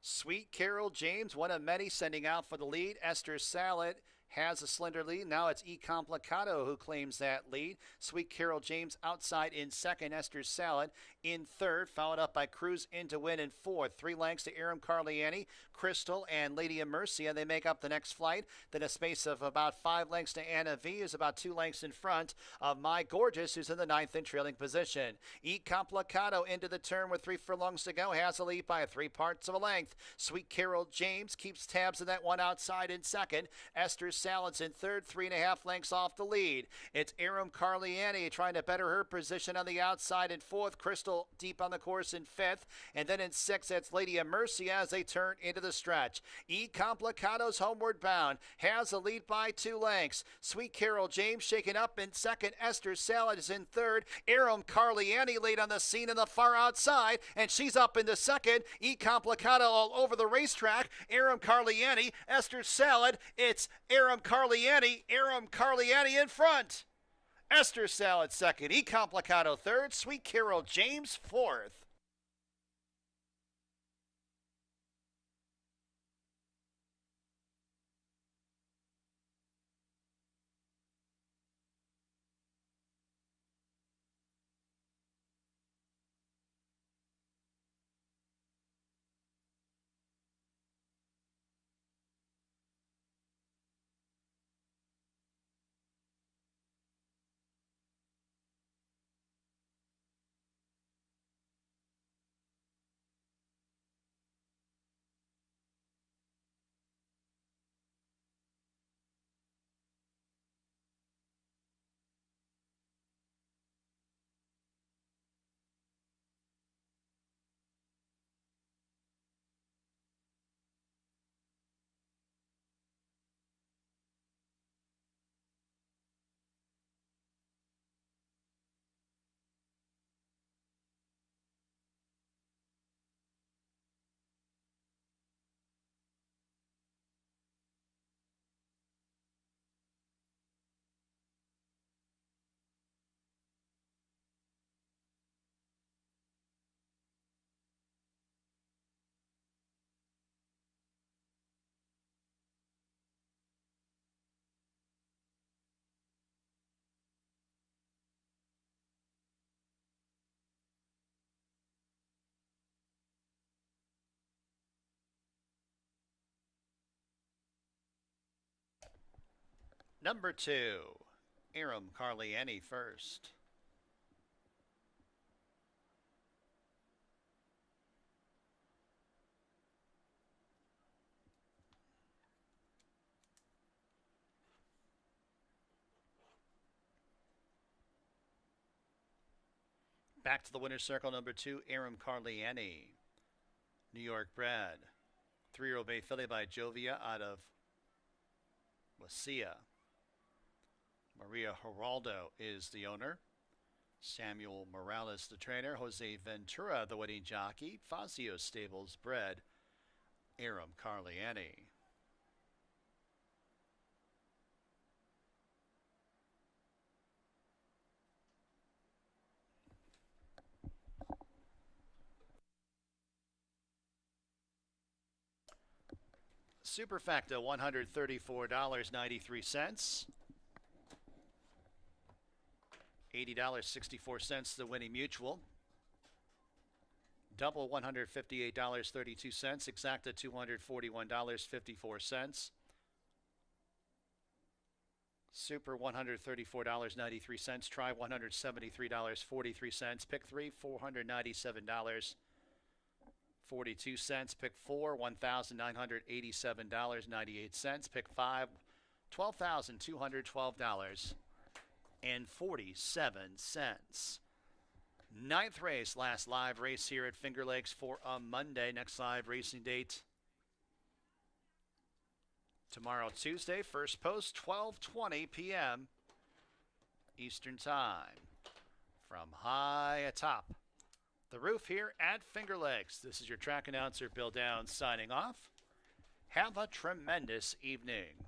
Speaker 1: Sweet Carol James, one of many, sending out for the lead. Esther Salad has a slender lead. Now it's E Complicado who claims that lead. Sweet Carol James outside in second. Esther Salad in third, followed up by Cruz Into Win in fourth. 3 lengths to Aram Carliani, Crystal, and Lady of Mercia. They make up the next flight. Then a space of about 5 lengths to Anna V is about 2 lengths in front of My Gorgeous, who's in the ninth and trailing position. E Complicado into the turn with 3 furlongs to go. Has a lead by 3 parts of a length. Sweet Carol James keeps tabs of that one outside in second. Esther Salad's in third, 3.5 lengths off the lead. It's Aram Carliani trying to better her position on the outside in fourth. Crystal deep on the course in fifth. And then in sixth, it's Lady of Mercia as they turn into the stretch. E Complicado's homeward bound. Has a lead by 2 lengths. Sweet Carol James shaken up in second. Esther Salad is in third. Aram Carliani late on the scene in the far outside, and she's up into second. E Complicado all over the racetrack. Aram Carliani, Esther Salad. It's Aram Carliani in front. Esther Salad second, E Complicado third, Sweet Carol James fourth. Number 2, Aram Carliani first. Back to the winner's circle, number 2, Aram Carliani. New York bred. 3-year-old bay filly by Jovia out of Wasia. Maria Geraldo is the owner. Samuel Morales, the trainer. Jose Ventura, the winning jockey. Fazio Stables bred Aram Carliani. Superfecta, $134.93. $80.64 the winning mutual. Double $158.32. Exacta $241.54. Super $134.93. Try $173.43. Pick 3 $497.42. Pick 4 $1,987.98. Pick 5 $12,212.47. Ninth race, last live race here at Finger Lakes for a Monday. Next live racing date tomorrow, Tuesday. First post, 12:20 p.m. Eastern Time. From high atop the roof here at Finger Lakes, this is your track announcer, Bill Downs, signing off. Have a tremendous evening.